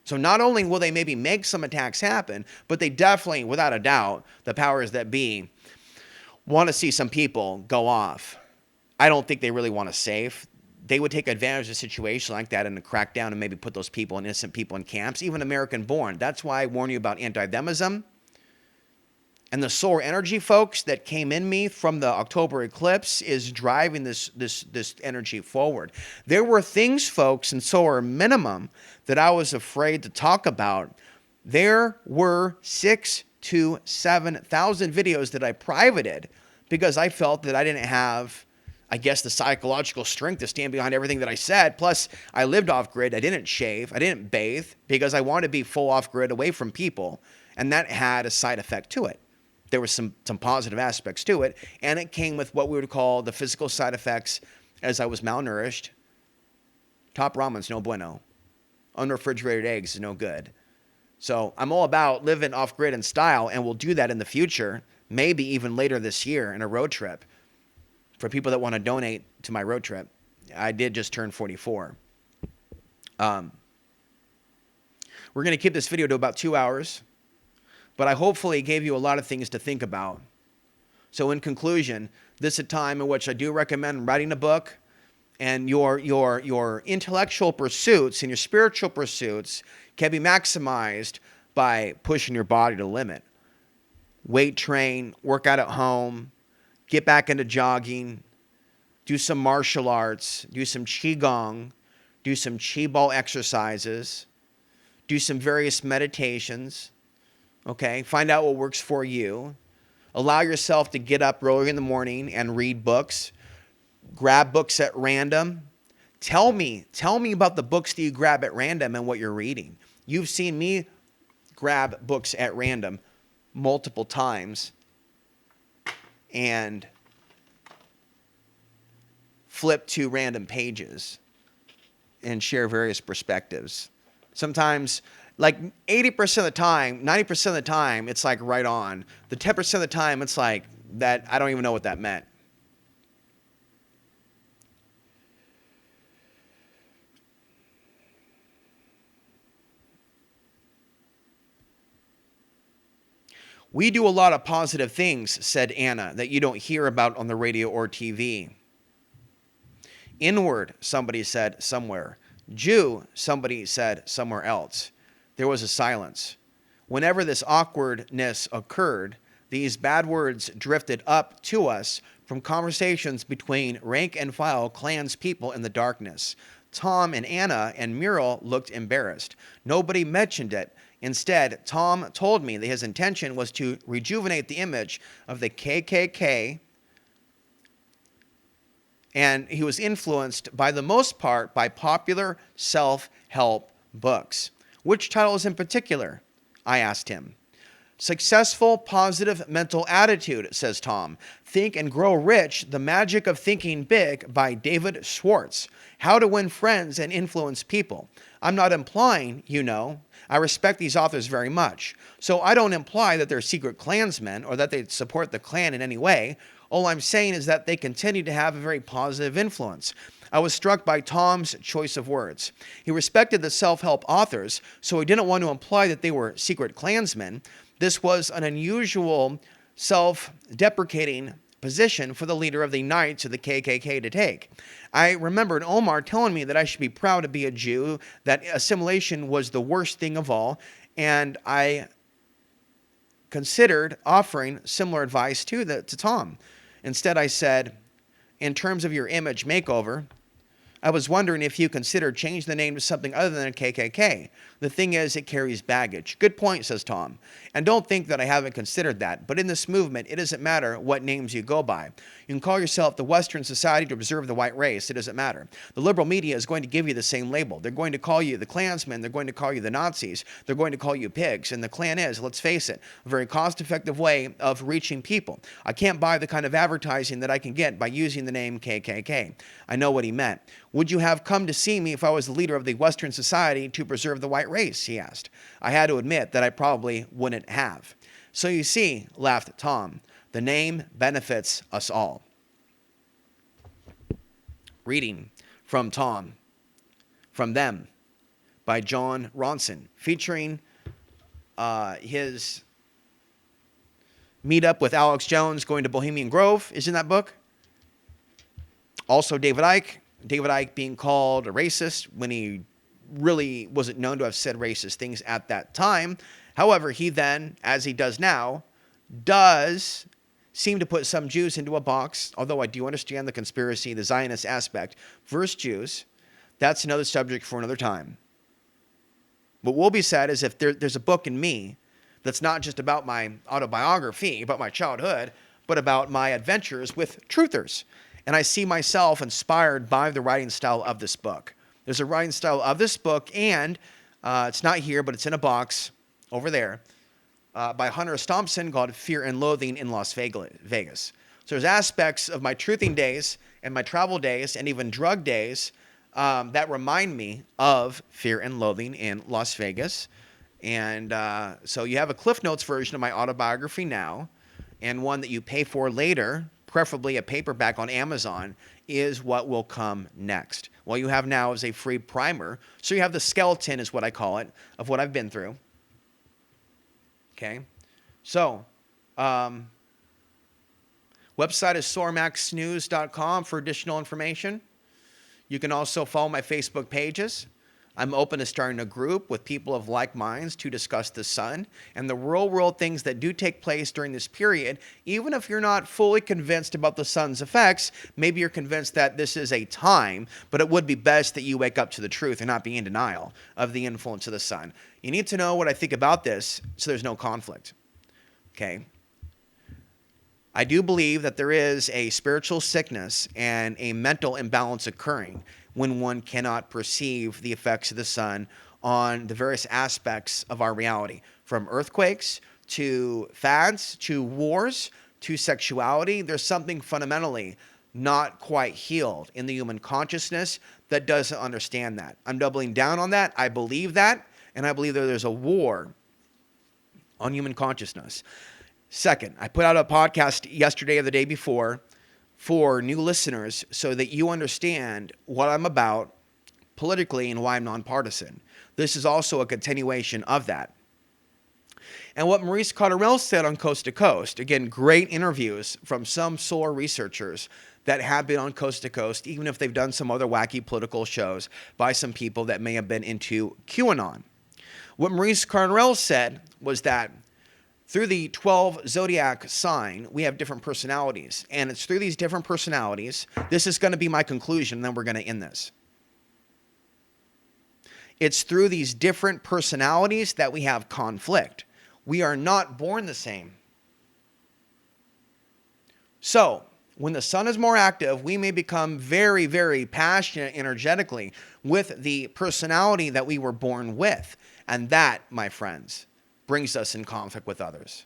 So not only will they maybe make some attacks happen, but they definitely, without a doubt, the powers that be want to see some people go off. I don't think they really want to save. They would take advantage of a situation like that and crack down and maybe put those people, innocent people, in camps, even American-born. That's why I warn you about anti-themism. And the solar energy, folks, that came in me from the October eclipse is driving this energy forward. There were things, folks, in solar minimum that I was afraid to talk about. There were 6,000 to 7,000 videos that I privated because I felt that I didn't have, I guess, the psychological strength to stand behind everything that I said. Plus, I lived off-grid. I didn't shave. I didn't bathe because I wanted to be full off-grid away from people. And that had a side effect to it. There were some positive aspects to it, and it came with what we would call the physical side effects as I was malnourished. Top ramen's no bueno. Unrefrigerated eggs is no good. So I'm all about living off-grid in style, and we'll do that in the future, maybe even later this year in a road trip. For people that want to donate to my road trip, I did just turn 44. We're going to keep this video to about 2 hours. But I hopefully gave you a lot of things to think about. So in conclusion, this is a time in which I do recommend writing a book, and your intellectual pursuits and your spiritual pursuits can be maximized by pushing your body to the limit. Weight train, work out at home, get back into jogging, do some martial arts, do some qigong, do some qi ball exercises, do some various meditations. Okay, find out what works for you. Allow yourself to get up early in the morning and read books. Grab books at random. Tell me about the books that you grab at random and what you're reading. You've seen me grab books at random multiple times and flip to random pages and share various perspectives. Sometimes, like 80% of the time, 90% of the time, it's like right on. The 10% of the time, it's like that, I don't even know what that meant. We do a lot of positive things, said Anna, that you don't hear about on the radio or TV. Inward, somebody said somewhere. Jew, somebody said somewhere else. There was a silence. Whenever this awkwardness occurred, these bad words drifted up to us from conversations between rank and file clanspeople in the darkness. Tom and Anna and Muriel looked embarrassed. Nobody mentioned it. Instead, Tom told me that his intention was to rejuvenate the image of the KKK, and he was influenced, by the most part, by popular self-help books. Which titles in particular? I asked him. Successful Positive Mental Attitude, says Tom. Think and Grow Rich, The Magic of Thinking Big by David Schwartz. How to Win Friends and Influence People. I'm not implying, I respect these authors very much. So I don't imply that they're secret Klansmen or that they support the Klan in any way. All I'm saying is that they continue to have a very positive influence. I was struck by Tom's choice of words. He respected the self-help authors, so he didn't want to imply that they were secret Klansmen. This was an unusual, self-deprecating position for the leader of the Knights of the KKK to take. I remembered Omar telling me that I should be proud to be a Jew, that assimilation was the worst thing of all, and I considered offering similar advice to Tom. Instead, I said, in terms of your image makeover, I was wondering if you considered changing the name to something other than KKK. The thing is, it carries baggage. Good point, says Tom. And don't think that I haven't considered that, but in this movement, it doesn't matter what names you go by. You can call yourself the Western Society to Preserve the White Race. It doesn't matter. The liberal media is going to give you the same label. They're going to call you the Klansmen. They're going to call you the Nazis. They're going to call you pigs. And the Klan is, let's face it, a very cost-effective way of reaching people. I can't buy the kind of advertising that I can get by using the name KKK. I know what he meant. Would you have come to see me if I was the leader of the Western Society to Preserve the White Race? He asked. I had to admit that I probably wouldn't have. So you see, laughed Tom, the name benefits us all. Reading from Tom, From Them, by John Ronson, featuring his meetup with Alex Jones going to Bohemian Grove is in that book. Also David Icke being called a racist when he really wasn't known to have said racist things at that time. However, he then, as he does now, does seem to put some Jews into a box, although I do understand the conspiracy, the Zionist aspect versus Jews. That's another subject for another time. What will be said is if there's a book in me that's not just about my autobiography, about my childhood, but about my adventures with truthers. And I see myself inspired by the writing style of this book. There's a writing style of this book, and it's not here, but it's in a box over there, by Hunter S. Thompson called Fear and Loathing in Las Vegas. So there's aspects of my truthing days and my travel days and even drug days that remind me of Fear and Loathing in Las Vegas. And so you have a Cliff Notes version of my autobiography now, and one that you pay for later, preferably a paperback on Amazon, is what will come next. What you have now is a free primer. So you have the skeleton, is what I call it, of what I've been through. Okay? So, website is sormaxnews.com for additional information. You can also follow my Facebook pages. I'm open to starting a group with people of like minds to discuss the sun and the real world things that do take place during this period. Even if you're not fully convinced about the sun's effects, maybe you're convinced that this is a time, but it would be best that you wake up to the truth and not be in denial of the influence of the sun. You need to know what I think about this so there's no conflict. Okay? I do believe that there is a spiritual sickness and a mental imbalance occurring when one cannot perceive the effects of the sun on the various aspects of our reality, from earthquakes to fads to wars to sexuality. There's something fundamentally not quite healed in the human consciousness that doesn't understand that. I'm doubling down on that. I believe that, and I believe that there's a war on human consciousness. Second, I put out a podcast yesterday or the day before for new listeners so that you understand what I'm about politically and why I'm nonpartisan. This is also a continuation of that. And what Maurice Cotterell said on Coast to Coast, again, great interviews from some solar researchers that have been on Coast to Coast, even if they've done some other wacky political shows by some people that may have been into QAnon. What Maurice Cotterell said was that through the 12 zodiac sign, we have different personalities. And it's through these different personalities, this is going to be my conclusion, and then we're going to end this. It's through these different personalities that we have conflict. We are not born the same. So, when the sun is more active, we may become very, very passionate energetically with the personality that we were born with. And that, my friends, brings us in conflict with others.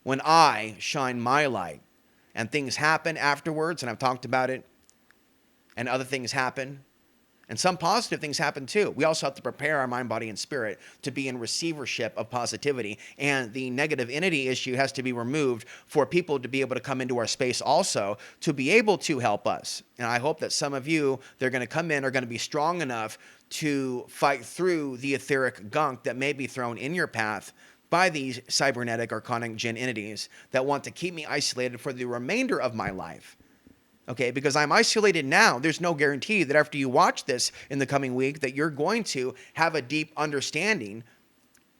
When I shine my light and things happen afterwards, and I've talked about it, and other things happen, and some positive things happen too. We also have to prepare our mind, body, and spirit to be in receivership of positivity, and the negative entity issue has to be removed for people to be able to come into our space also to be able to help us. And I hope that some of you, they're going to come in, are going to be strong enough to fight through the etheric gunk that may be thrown in your path by these cybernetic archonic jinn entities that want to keep me isolated for the remainder of my life. Okay, because I'm isolated now, there's no guarantee that after you watch this in the coming week that you're going to have a deep understanding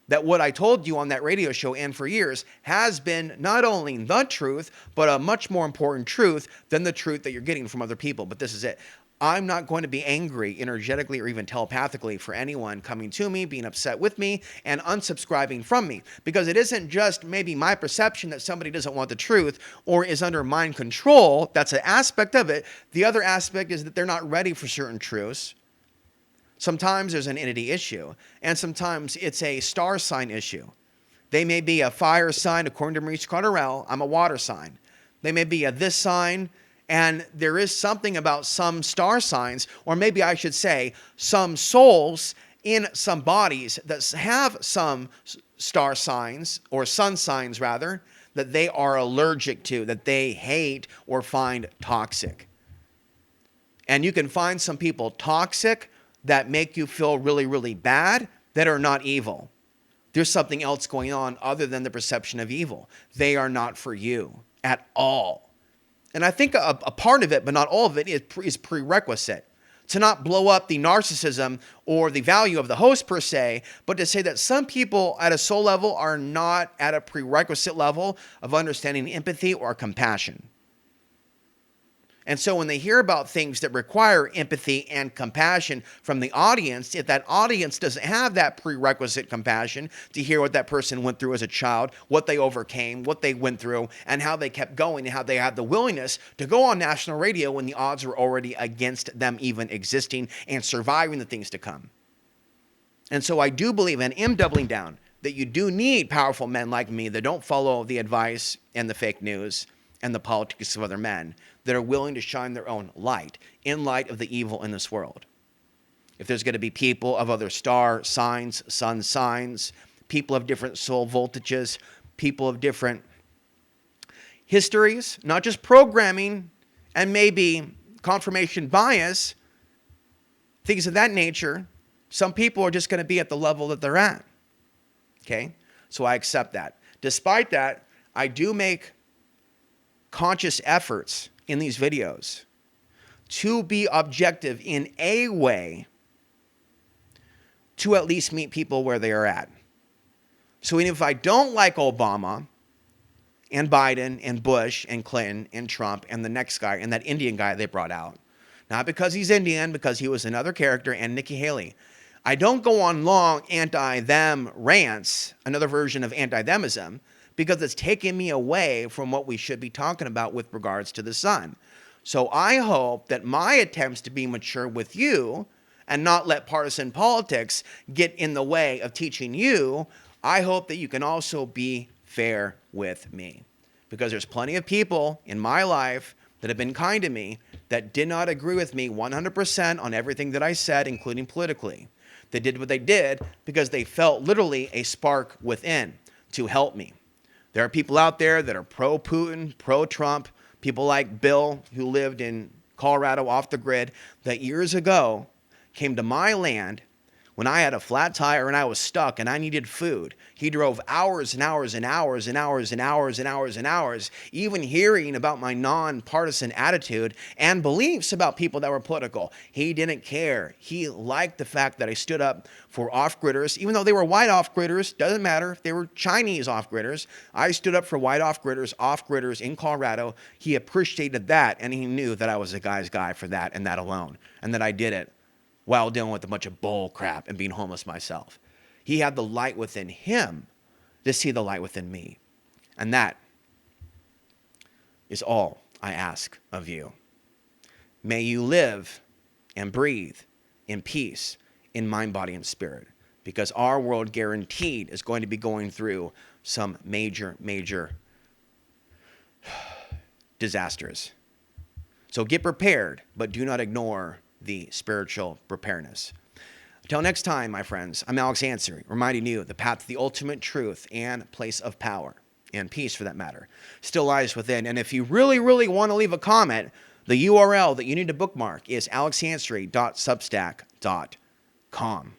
that what I told you on that radio show and for years has been not only the truth, but a much more important truth than the truth that you're getting from other people. But this is it. I'm not going to be angry energetically or even telepathically for anyone coming to me, being upset with me, and unsubscribing from me. Because it isn't just maybe my perception that somebody doesn't want the truth or is under mind control. That's an aspect of it. The other aspect is that they're not ready for certain truths. Sometimes there's an entity issue, and sometimes it's a star sign issue. They may be a fire sign, according to Maurice Carterell. I'm a water sign. They may be a this sign, and there is something about some star signs, or maybe I should say some souls in some bodies that have some star signs, or sun signs rather, that they are allergic to, that they hate or find toxic. And you can find some people toxic that make you feel really, really bad that are not evil. There's something else going on other than the perception of evil. They are not for you at all. And I think a part of it, but not all of it, is prerequisite. To not blow up the narcissism or the value of the host per se, but to say that some people at a soul level are not at a prerequisite level of understanding empathy or compassion. And so when they hear about things that require empathy and compassion from the audience, if that audience doesn't have that prerequisite compassion to hear what that person went through as a child, what they overcame, what they went through, and how they kept going, and how they had the willingness to go on national radio when the odds were already against them even existing and surviving the things to come. And so I do believe, and am doubling down, that you do need powerful men like me that don't follow the advice and the fake news and the politics of other men, that are willing to shine their own light in light of the evil in this world. If there's going to be people of other star signs, sun signs, people of different soul voltages, people of different histories, not just programming and maybe confirmation bias, things of that nature, some people are just going to be at the level that they're at. Okay? So I accept that. Despite that, I do make conscious efforts in these videos to be objective in a way to at least meet people where they are at. So even if I don't like Obama and Biden and Bush and Clinton and Trump and the next guy and that Indian guy they brought out, not because he's Indian, because he was another character, and Nikki Haley, I don't go on long anti-them rants, another version of anti-themism, because it's taking me away from what we should be talking about with regards to the sun. So I hope that my attempts to be mature with you and not let partisan politics get in the way of teaching you, I hope that you can also be fair with me. Because there's plenty of people in my life that have been kind to me that did not agree with me 100% on everything that I said, including politically. They did what they did because they felt literally a spark within to help me. There are people out there that are pro-Putin, pro-Trump, people like Bill, who lived in Colorado off the grid, that years ago came to my land when I had a flat tire and I was stuck and I needed food. He drove hours and hours and hours and hours and hours and hours and hours, even hearing about my nonpartisan attitude and beliefs about people that were political. He didn't care. He liked the fact that I stood up for off-gridders, even though they were white off-gridders. Doesn't matter if they were Chinese off-gridders. I stood up for white off-gridders in Colorado. He appreciated that, and he knew that I was a guy's guy for that and that alone, and that I did it while dealing with a bunch of bull crap and being homeless myself. He had the light within him to see the light within me. And that is all I ask of you. May you live and breathe in peace, in mind, body, and spirit, because our world guaranteed is going to be going through some major, major disasters. So get prepared, but do not ignore the spiritual preparedness. Until next time, my friends, I'm Alex Ansary, reminding you the path to the ultimate truth and place of power, and peace for that matter, still lies within. And if you really, really want to leave a comment, the URL that you need to bookmark is alexansary.substack.com.